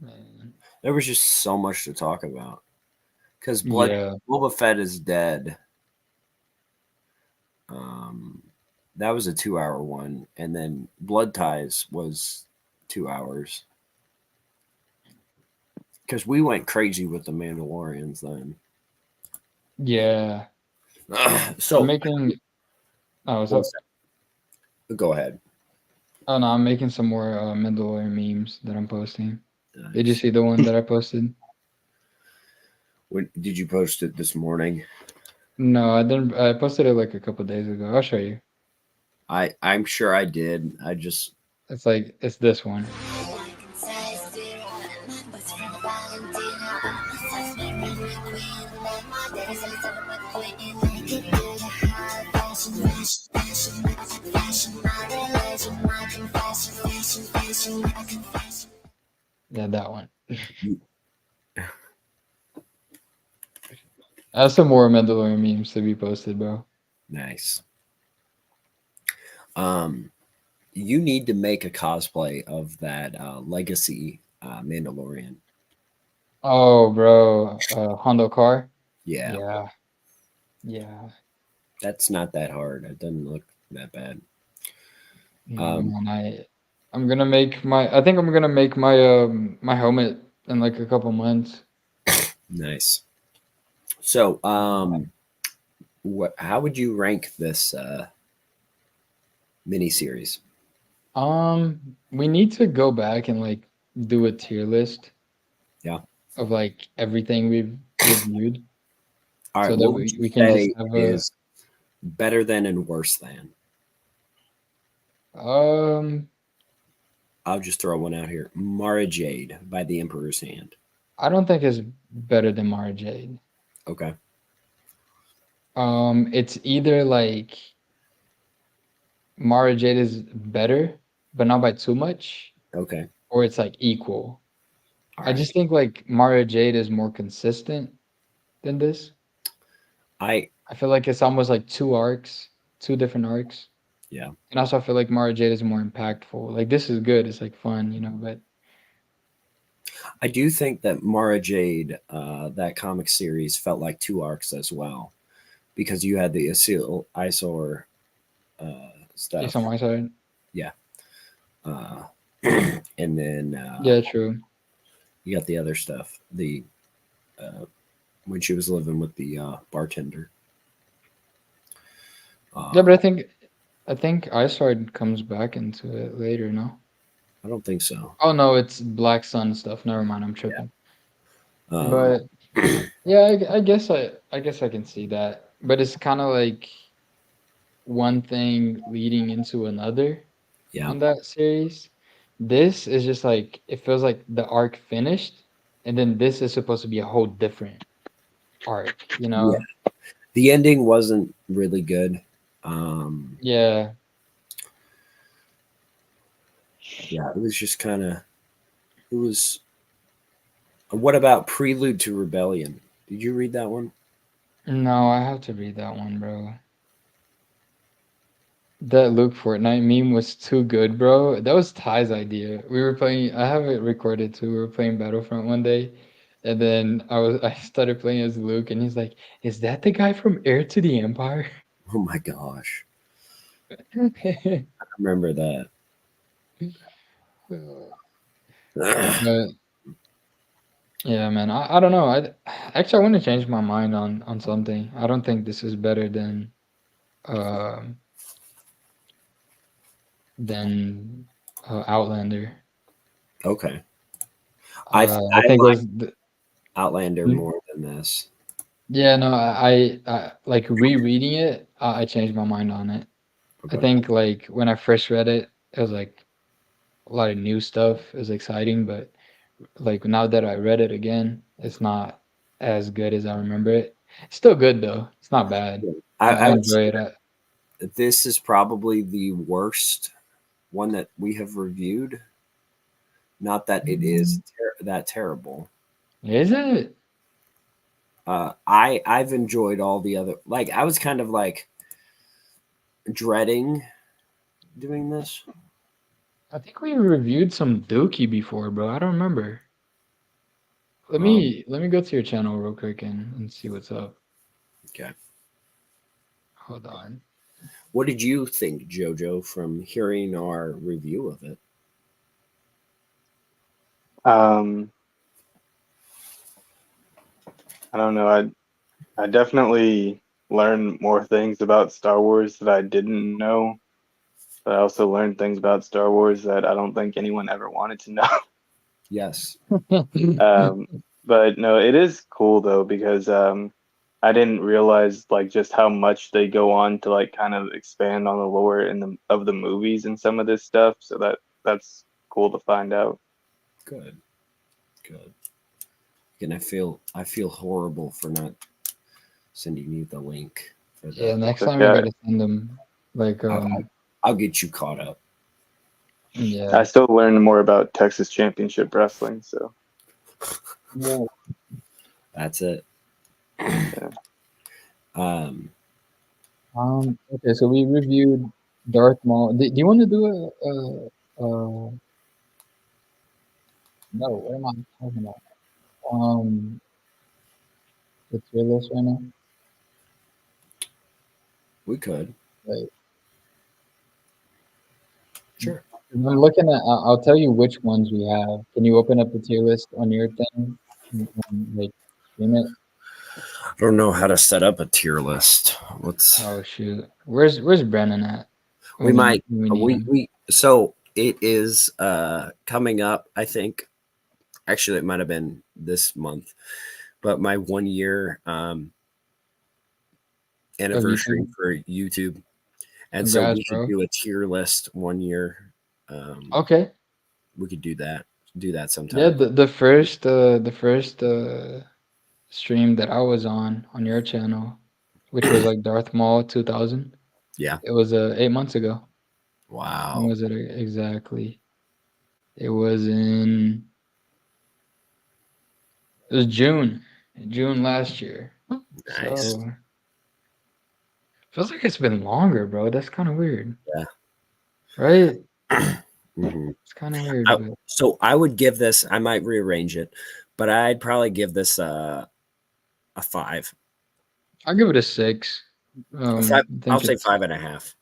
S1: Man.
S3: there was just so much to talk about. Because
S1: Yeah.
S3: Boba Fett is dead. That was a 2-hour one, and then Blood Ties was 2 hours. Because we went crazy with the Mandalorians then.
S1: Yeah. I'm
S3: So
S1: making oh, what's up?
S3: go ahead.
S1: Oh no, I'm making some more Mandalorian memes that I'm posting. Did you
S3: Nice.
S1: see the one that I posted?
S3: When did you post it this morning?
S1: No, I didn't. I posted it like a couple days ago. I'll show you.
S3: I'm sure I did. I just
S1: It's this one. Yeah, that one. I have some more Mandalorian memes to be posted, bro.
S3: nice. You need to make a cosplay of that legacy Mandalorian.
S1: Oh, bro. Hondo Car.
S3: Yeah,
S1: Yeah. Yeah.
S3: that's not that hard. It doesn't look that bad.
S1: Yeah, man. I'm gonna make my. I think I'm gonna make my helmet in like a couple months.
S3: Nice. So, how would you rank this miniseries?
S1: We need to go back and like do a tier list
S3: Yeah.
S1: of like everything we've reviewed.
S3: All right,
S1: so that
S3: what would you
S1: we can just
S3: say
S1: have
S3: is better than and worse than?
S1: a.
S3: I'll just throw one out here. Mara Jade by the Emperor's Hand.
S1: I don't think it's better than Mara Jade.
S3: Okay.
S1: It's either like Mara Jade is better, but not by too much,
S3: Okay.
S1: or it's like equal.
S3: All
S1: I
S3: right.
S1: just think like Mara Jade is more consistent than this.
S3: I
S1: I feel like it's almost like two arcs, two different arcs.
S3: yeah.
S1: And also I feel like Mara Jade is more impactful. Like this is good, it's like fun, you know, but
S3: I do think that Mara Jade, that comic series, felt like two arcs as well, because you had the Isor
S1: it's
S3: stuff,
S1: on my side.
S3: yeah, uh, and then
S1: Yeah, true.
S3: you got the other stuff. The when she was living with the bartender.
S1: Yeah, but
S3: Uh,
S1: I think Isard comes back into it later, no?
S3: I don't think so.
S1: Oh no, it's Black Sun stuff. Never mind, I'm tripping.
S3: Um,
S1: But yeah, I guess I can see that. But it's kind of like one thing leading into another
S3: yeah,
S1: on that series. This is just like it feels like the arc finished, and then this is supposed to be a whole different arc, you
S3: yeah.
S1: know?
S3: The ending wasn't really good. Um,
S1: Yeah.
S3: yeah, it was just kind of. It was. What about Prelude to Rebellion? Did you read that one?
S1: No, I have to read that one, bro. That Luke Fortnite meme was too good, bro. That was Ty's idea. We were playing, I have it recorded too. We were playing Battlefront one day, and then I started playing as Luke, and he's like, "Is that the guy from Heir to the Empire?"
S3: Oh my gosh, I remember that.
S1: But yeah, man, I don't know. I want to change my mind on something. I don't think this is better um than Outlander.
S3: Okay, I
S1: I think
S3: like
S1: there's
S3: Outlander more than this.
S1: yeah, no, I like rereading it, I changed my mind on it. I
S3: Okay,
S1: think like when I first read it, it was like a lot of new stuff. It was exciting, but like now that I read it again, it's not as good as I remember it. It's still good though. It's not bad. I
S3: I would say
S1: enjoy it.
S3: that this is probably the worst one that we have reviewed. Not that it is that terrible.
S1: Is it?
S3: I've enjoyed all the other. Like I was kind of like dreading doing this.
S1: I think we reviewed some Dookie before, bro. I don't remember. Let
S3: Um,
S1: me let me go to your channel real quick and see what's up.
S3: okay.
S1: Hold on.
S3: What did you think, Jojo, from hearing our review of it?
S6: Um, I don't know. I definitely learned more things about Star Wars that I didn't know. But I also learned things about Star Wars that I don't think anyone ever wanted to know.
S3: Yes.
S6: Um, but no, it is cool though because I didn't realize like just how much they go on to like kind of expand on the lore in the of the movies and some of this stuff. So that's cool to find out.
S3: Good. Good. And I feel horrible for not sending you the link for
S1: Yeah,
S3: the.
S1: next
S6: But
S1: time you
S6: yeah,
S1: gotta send them like
S3: I'll get you caught up.
S1: yeah.
S6: I still learned more about Texas Championship Wrestling. So
S1: Well,
S3: That's it.
S6: yeah.
S3: Um,
S1: okay, so we reviewed Darth Maul. Do you want to do a no, what am I talking about? The tier list right now?
S3: we could.
S1: Like,
S3: Sure.
S1: I'm looking at, I'll tell you which ones we have. Can you open up the tier list on your thing and like stream it?
S3: I don't know how to set up a tier list. Let's.
S1: Oh shoot, where's Brennan at
S3: We might.
S1: when we need
S3: We
S1: him?
S3: we. So it is coming up. I think. Actually, it might have been this month, but my 1 year
S1: Of
S3: anniversary
S1: YouTube.
S3: for YouTube, and so
S1: Congrats,
S3: we should
S1: bro.
S3: do a tier list one year.
S1: Okay.
S3: We could do that. Do that
S1: Yeah,
S3: sometime.
S1: the first stream that I was on your channel, which was like Darth Maul 2000.
S3: Yeah.
S1: It was 8 months ago. When
S3: Wow.
S1: was it exactly? It was in it was June last year.
S3: Nice.
S1: So feels like it's been longer, bro. That's kind of weird,
S3: Yeah.
S1: right?
S3: hmm
S1: It's kind of weird, but
S3: So I would give this. I might rearrange it, but I'd probably give this a 5.
S1: I'll give it a 6.
S3: A 5.
S1: I
S3: I'll
S1: think
S3: say
S1: it's
S3: 5.5.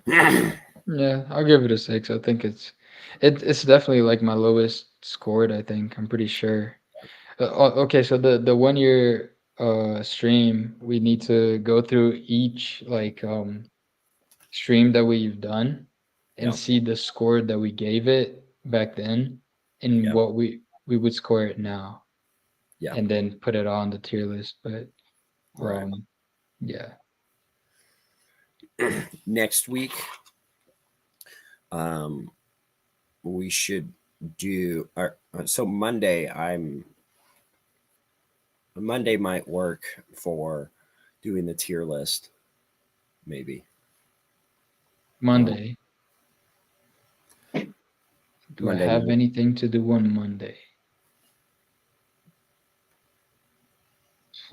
S3: Yeah.
S1: yeah. I'll give it a 6. I think it's definitely like my lowest scored. I think I'm pretty sure. Okay, so the 1 year stream, we need to go through each like stream that we've done and see the score that we gave it back then and
S3: Yeah.
S1: what we would score it now
S3: Yeah.
S1: and then put it on the tier list. But
S3: Right.
S1: yeah.
S3: Next week, um, we should do. So Monday might work for doing the tier list. Maybe.
S1: Monday. Do I
S3: Monday
S1: have
S3: night.
S1: anything to do on Monday?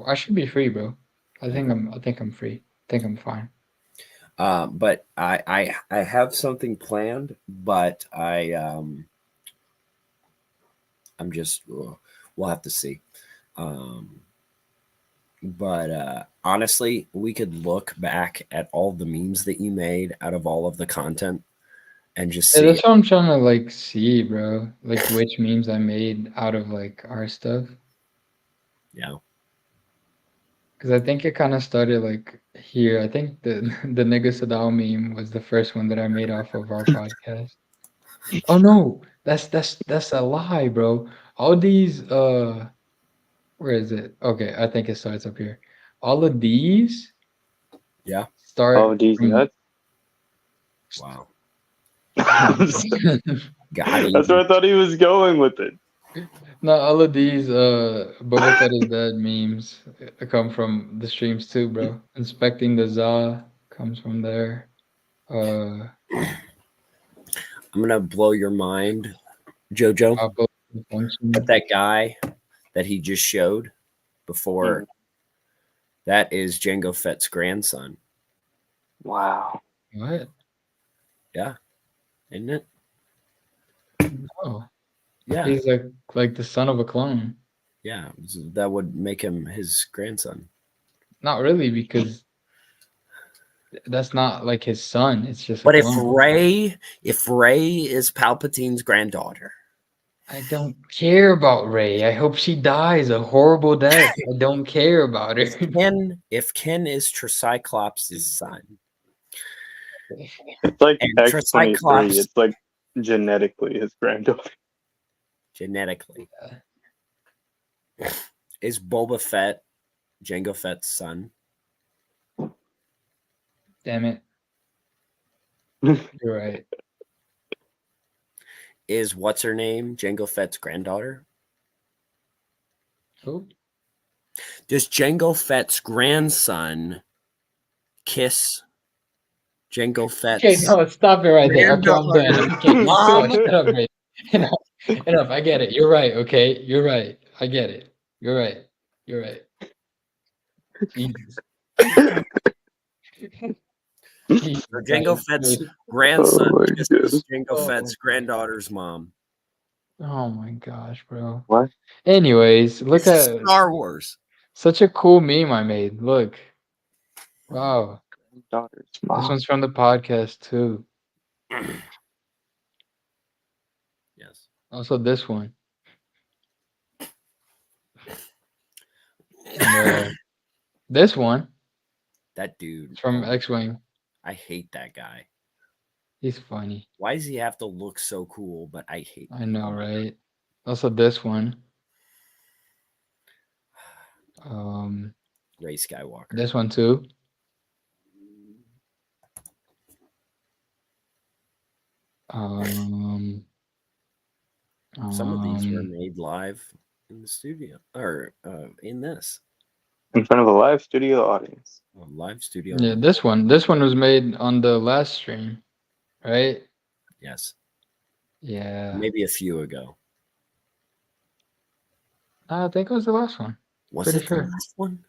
S1: I should be free, bro. I think I'm free. I think I'm fine.
S3: But I have something planned, but I'm just we'll have to see. Um, but honestly, we could look back at all the memes that you made out of all of the content and just
S1: Yeah,
S3: see.
S1: that's what I'm trying to like see, bro. Like which memes I made out of like our stuff.
S3: Yeah.
S1: Because I think it kind of started like here. I think the the nigga Sadao meme was the first one that I made off of our podcast. Oh no, that's a lie, bro. All these where is it? Okay, I think it starts up here. All of these
S3: Yeah.
S6: Oh,
S1: start
S6: these
S1: from
S6: nuts.
S3: Wow.
S6: That's
S3: Got
S6: where
S3: him.
S6: I thought he was going with it.
S1: no, all of these Boba Fett is dead memes come from the streams too, bro. Inspecting the Za comes from there. Uh
S3: I'm gonna blow your mind, Jojo.
S1: Pop up
S3: But
S1: function.
S3: that guy that he just showed before,
S6: Mhm.
S3: that is Jango Fett's grandson.
S6: Wow.
S1: What?
S3: Yeah, isn't it?
S1: Oh,
S3: Yeah,
S1: he's like the son of a clone.
S3: yeah. That would make him his grandson.
S1: Not really, because that's not like his son. It's just a
S3: But
S1: clone.
S3: If Ray is Palpatine's granddaughter,
S1: I don't care about Ray. I hope she dies a horrible death. I don't care about her.
S3: If Ken is Tricyclops' son,
S6: It's like
S3: and
S6: X-23.
S3: Tricyclops
S6: It's like genetically his granddaughter.
S3: genetically is Boba Fett Jango Fett's son,
S1: Damn it. You're right.
S3: is what's her name Jango Fett's granddaughter?
S1: Who?
S3: Does Jango Fett's grandson kiss Jango
S1: Okay,
S3: Fett's
S1: no, stop it right there. Okay, I'm done.
S3: granddaughter?
S1: Okay, no,
S3: Mom,
S1: shut up, Ray. Enough. Enough. I get it. You're right. Okay, you're right. I get it. You're right. You're right. Jesus. Jesus
S3: so Jango
S1: Christ,
S3: Fett's
S1: dude.
S3: grandson
S6: Oh my
S3: kisses
S6: god.
S3: Jango
S1: Oh,
S3: Fett's granddaughter's mom.
S1: oh my gosh, bro.
S6: What?
S1: Anyways, look
S3: This is
S1: at
S3: Star Wars.
S1: such a cool meme I made. Look. Wow.
S6: Daughter's
S1: This
S6: mom.
S1: one's from the podcast too.
S3: Yes.
S1: Also this one. And this one
S3: That dude.
S1: is from
S3: Oh,
S1: X-Wing.
S3: I hate that guy.
S1: He's funny.
S3: Why does he have to look so cool? But I hate.
S1: I know, right? Also this one.
S3: Ray Skywalker.
S1: This one too. Um,
S3: Some of these were
S1: um,
S3: made live in the studio or in this
S6: In front of a live studio audience.
S3: live studio.
S1: yeah, this one was made on the last stream, right?
S3: Yes,
S1: Yeah,
S3: maybe a few ago.
S1: I think it was the last one.
S3: Was
S1: Pretty
S3: it the
S1: sure.
S3: last one?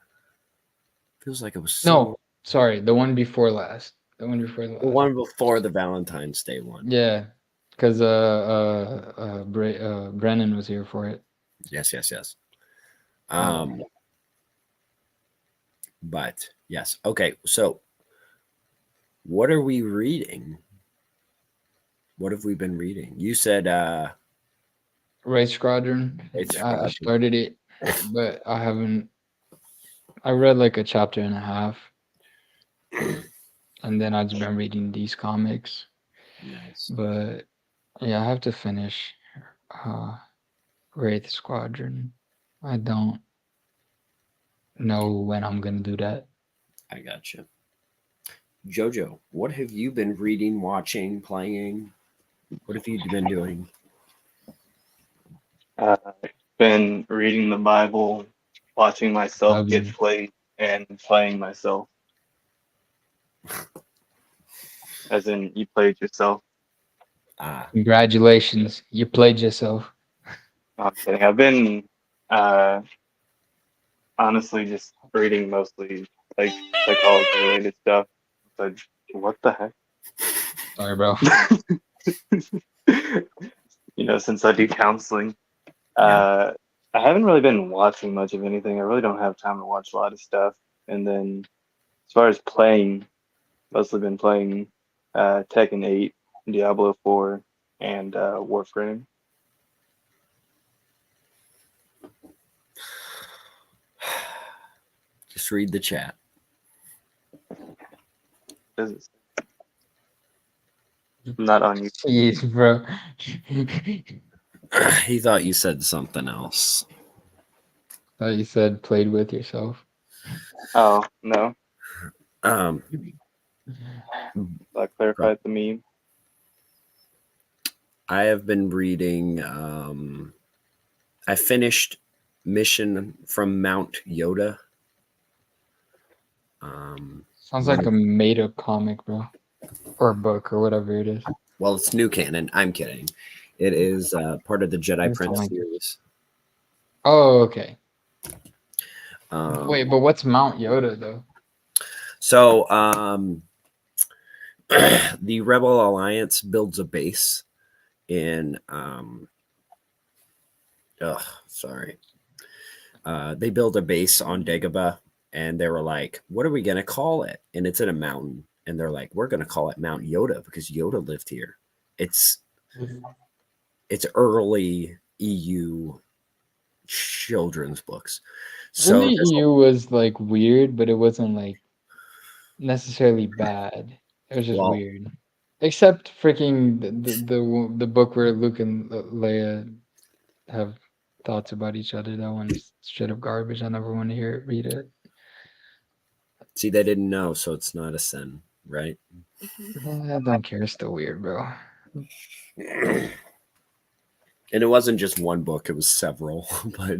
S3: Feels like it was so.
S1: No, sorry, the one before last. The one before the
S3: The
S1: last.
S3: one before the Valentine's Day one.
S1: Yeah, because Brennan was here for it.
S3: Yes, yes, yes.
S1: Yeah.
S3: But yes, okay. So, what are we reading? What have we been reading? You said
S1: Raid Squadron.
S3: it's
S1: I started it, but I haven't. I read like a chapter and a half, and then I've just been reading these comics.
S3: nice.
S1: But yeah, I have to finish Wraith Squadron. I don't know when I'm gonna do that.
S3: I got you. Jojo, what have you been reading, watching, playing? What have you been doing?
S6: Been reading the Bible, watching myself get
S1: Um,
S6: played, and playing myself. As in, you played yourself.
S1: Congratulations, you played yourself.
S6: I'm kidding. I've been honestly just reading mostly like psychology related stuff. But what the heck?
S1: Sorry, bro.
S6: Since I do counseling,
S3: Yeah.
S6: I haven't really been watching much of anything. I really don't have time to watch a lot of stuff. And then as far as playing, mostly been playing Tekken 8, Diablo 4, and Warframe.
S3: Just read the chat.
S6: Does it- Not on you.
S1: Jeez, bro.
S3: He thought you said something else.
S1: Thought you said played with yourself.
S6: Oh, no.
S3: Um,
S6: I clarified the meme.
S3: I have been reading. I finished Mission from Mount Yoda.
S1: Sounds like a made-up comic, bro, or book, or whatever it is.
S3: Well, it's new canon. I'm kidding. It is part of the Jedi
S1: It's
S3: Prince
S1: like-
S3: series.
S1: Oh, okay.
S3: Um,
S1: Wait, but what's Mount Yoda though?
S3: So, the Rebel Alliance builds a base in. Sorry. They build a base on Dagobah, and they were like, "What are we gonna call it?" And it's in a mountain, and they're like, "We're gonna call it Mount Yoda because Yoda lived here." It's early EU children's books. So
S1: Really, EU was like weird, but it wasn't like necessarily bad. It was just
S3: Well-
S1: weird. Except freaking the book where Luke and Leia have thoughts about each other. That one's straight up garbage. I never want to read it.
S3: see, they didn't know, so it's not a sin, right?
S1: I don't care. It's still weird, bro.
S3: And it wasn't just one book, it was several. But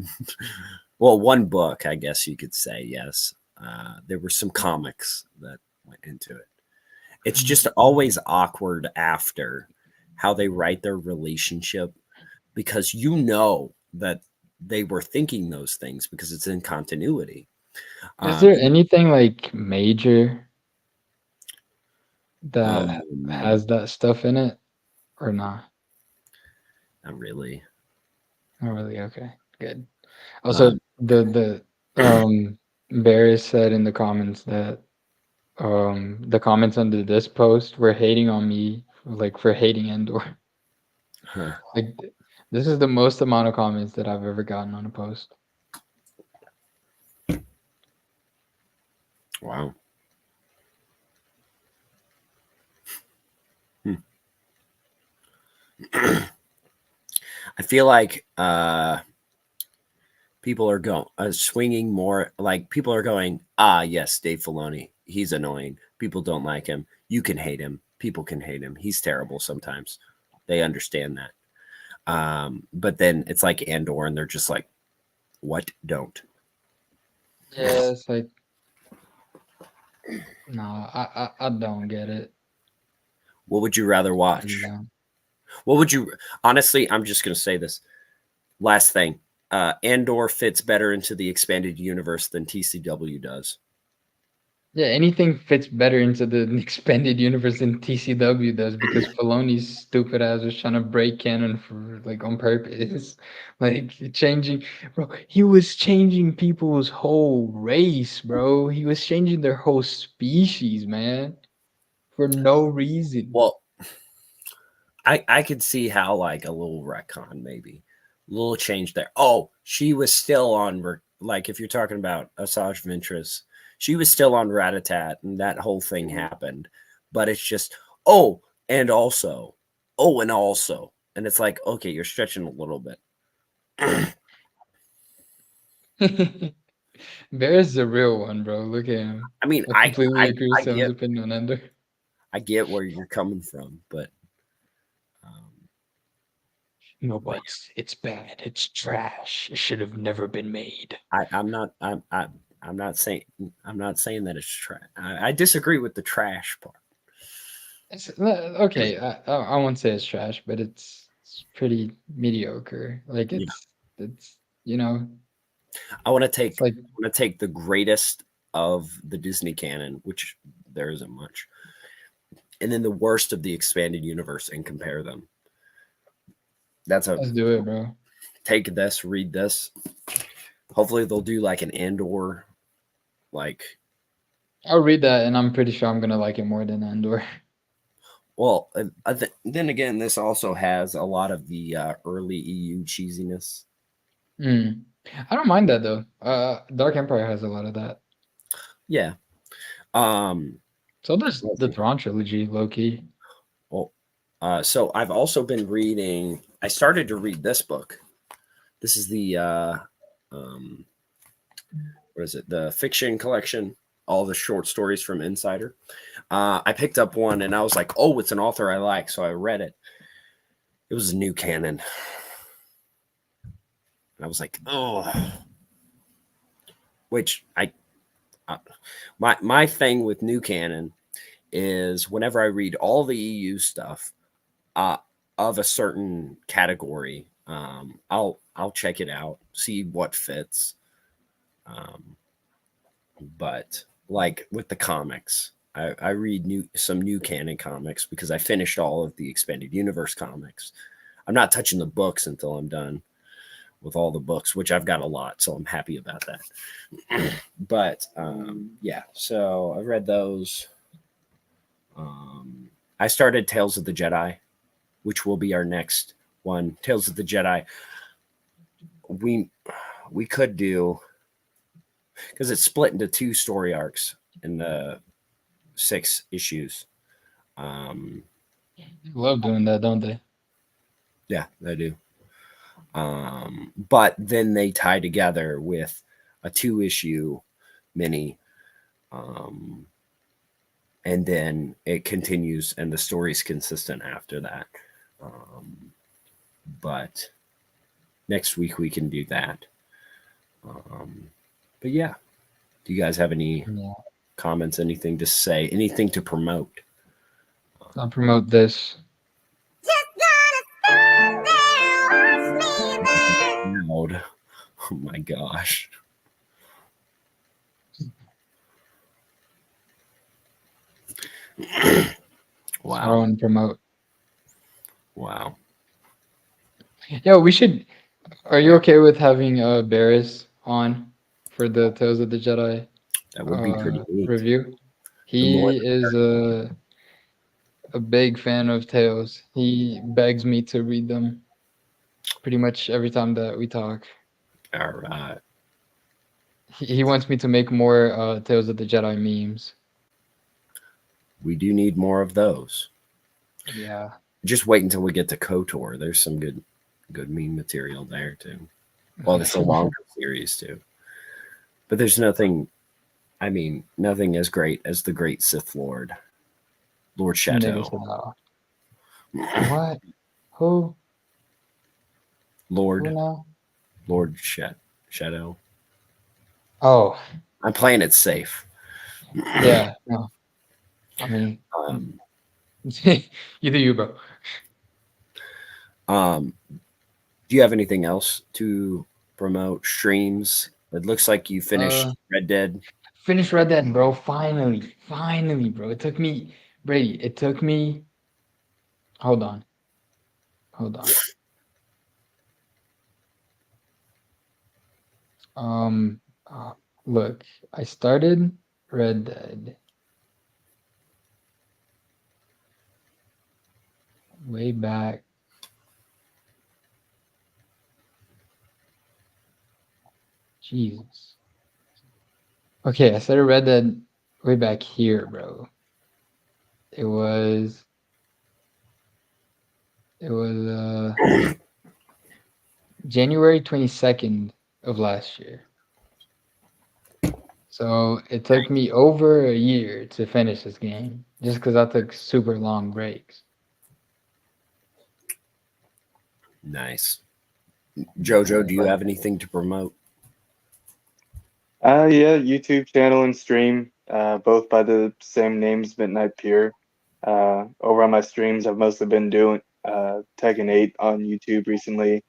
S3: well, one book, I guess you could say. Yes, there were some comics that went into it. It's just always awkward after how they write their relationship, because you know that they were thinking those things because it's in continuity.
S1: Is there anything like major that has that stuff in it, or not?
S3: Not really.
S1: Not really. Okay, good. Also, the Barris said in the comments that the comments under this post were hating on me, like for hating Endor.
S3: Huh.
S1: Like this is the most amount of comments that I've ever gotten on a post.
S3: Wow. I feel like people are going swinging more. Like people are going, yes, Dave Filoni, he's annoying. People don't like him. You can hate him. People can hate him. He's terrible sometimes. They understand that. But then it's like Andor, and they're just like, what? Don't.
S1: Yeah, it's like no, I don't get it.
S3: What would you rather
S1: I
S3: watch?
S1: don't.
S3: What would you honestly? I'm just gonna say this. Last thing. Andor fits better into the expanded universe than TCW does.
S1: Yeah, anything fits better into the expanded universe than TCW does because Filoni's stupid ass was trying to break canon for like on purpose. Like changing bro, he was changing people's whole race, bro. He was changing their whole species, man. For no reason.
S3: Well, I could see how like a little retcon maybe, a little change there. Oh, she was still on like if you're talking about Asajj Ventress, she was still on Ratatat, and that whole thing happened. But it's just oh, and also, oh, and also, and it's like okay, you're stretching a little bit.
S1: Bear's the real one, bro. Look at him.
S3: I mean,
S1: I completely agree with
S3: I
S1: Sam's
S3: get
S1: opinion on Ender.
S3: where you're coming from, but um,
S1: It's bad. It's trash. It should have never been made.
S3: I'm not saying that it's trash. I disagree with the trash part.
S1: Okay. I won't say it's trash, but it's pretty mediocre. Like
S3: Yeah,
S1: it's you know
S3: I want to
S1: it's like
S3: take the greatest of the Disney canon, which there isn't much, and then the worst of the expanded universe and compare them. That's a
S1: let's do it, bro.
S3: take this, read this. Hopefully they'll do like an Andor, like
S1: I'll read that, and I'm pretty sure I'm gonna like it more than Andor.
S3: well. Then again, this also has a lot of the early EU cheesiness.
S1: Mm. I don't mind that though. Dark Empire has a lot of that.
S3: Yeah.
S1: So does
S3: Let's
S1: the
S3: see.
S1: Thrawn trilogy, low key.
S3: Well, so I've also been reading. I started to read this book. This is the what is it? The fiction collection, all the short stories from Insider. I picked up one and I was like, oh, it's an author I like, so I read it. It was a new canon, and I was like, oh, which my thing with new canon is whenever I read all the EU stuff uh, of a certain category, I'll check it out, see what fits. But like with the comics, I read some new canon comics because I finished all of the expanded universe comics. I'm not touching the books until I'm done with all the books, which I've got a lot, so I'm happy about that. But yeah, so I read those. I started Tales of the Jedi, which will be our next one. Tales of the Jedi. We could do because it's split into 2 story arcs in the 6 issues.
S1: Love doing that, don't they?
S3: Yeah, they do. But then they tie together with a 2-issue mini. And then it continues and the story's consistent after that. But next week we can do that. But yeah, do you guys have any comments, anything to say, anything to promote?
S1: I'll promote this.
S3: Loud. Oh my gosh.
S1: I
S3: Wow.
S1: want to promote.
S3: Wow.
S1: Yeah, we should. Are you okay with having Barris on for the Tales of the Jedi
S3: That would be pretty neat.
S1: review?
S3: The more
S1: He is a big fan of Tales. He begs me to read them pretty much every time that we talk.
S3: all right.
S1: He wants me to make more Tales of the Jedi memes.
S3: We do need more of those.
S1: Yeah.
S3: Just wait until we get to KOTOR. There's some good meme material there too. Well, it's a longer series too. But there's nothing as great as the great Sith Lord, Lord Chateau.
S1: What? Who? Who
S3: Lord
S1: now?
S3: Shadow.
S1: Oh,
S3: I'm playing it safe.
S1: yeah. No, I mean,
S3: Um,
S1: you do you, bro.
S3: do you have anything else to promote? Streams? It looks like you finished
S1: Uh,
S3: Red Dead.
S1: Finish Red Dead, bro. Finally, bro. It took me, Brady. It took me. Hold on, hold on. Um, uh, Look, I started Red Dead way back. Jesus. Okay, I started Red Dead way back here, bro. It was it was January 22nd of last year. So it took me over a year to finish this game just because I took super long breaks.
S3: Nice. Jojo, do you have anything to promote?
S6: Yeah, YouTube channel and stream, both by the same names, Midnight Pure. Over on my streams, I've mostly been doing Tekken 8 on YouTube recently.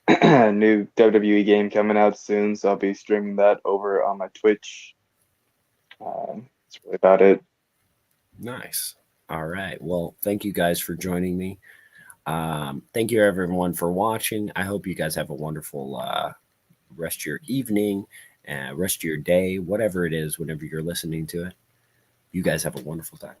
S6: New WWE game coming out soon, so I'll be streaming that over on my Twitch. That's really about it.
S3: Nice. All right. Well, thank you guys for joining me. Thank you everyone for watching. I hope you guys have a wonderful rest of your evening, rest of your day, whatever it is, whenever you're listening to it. You guys have a wonderful time.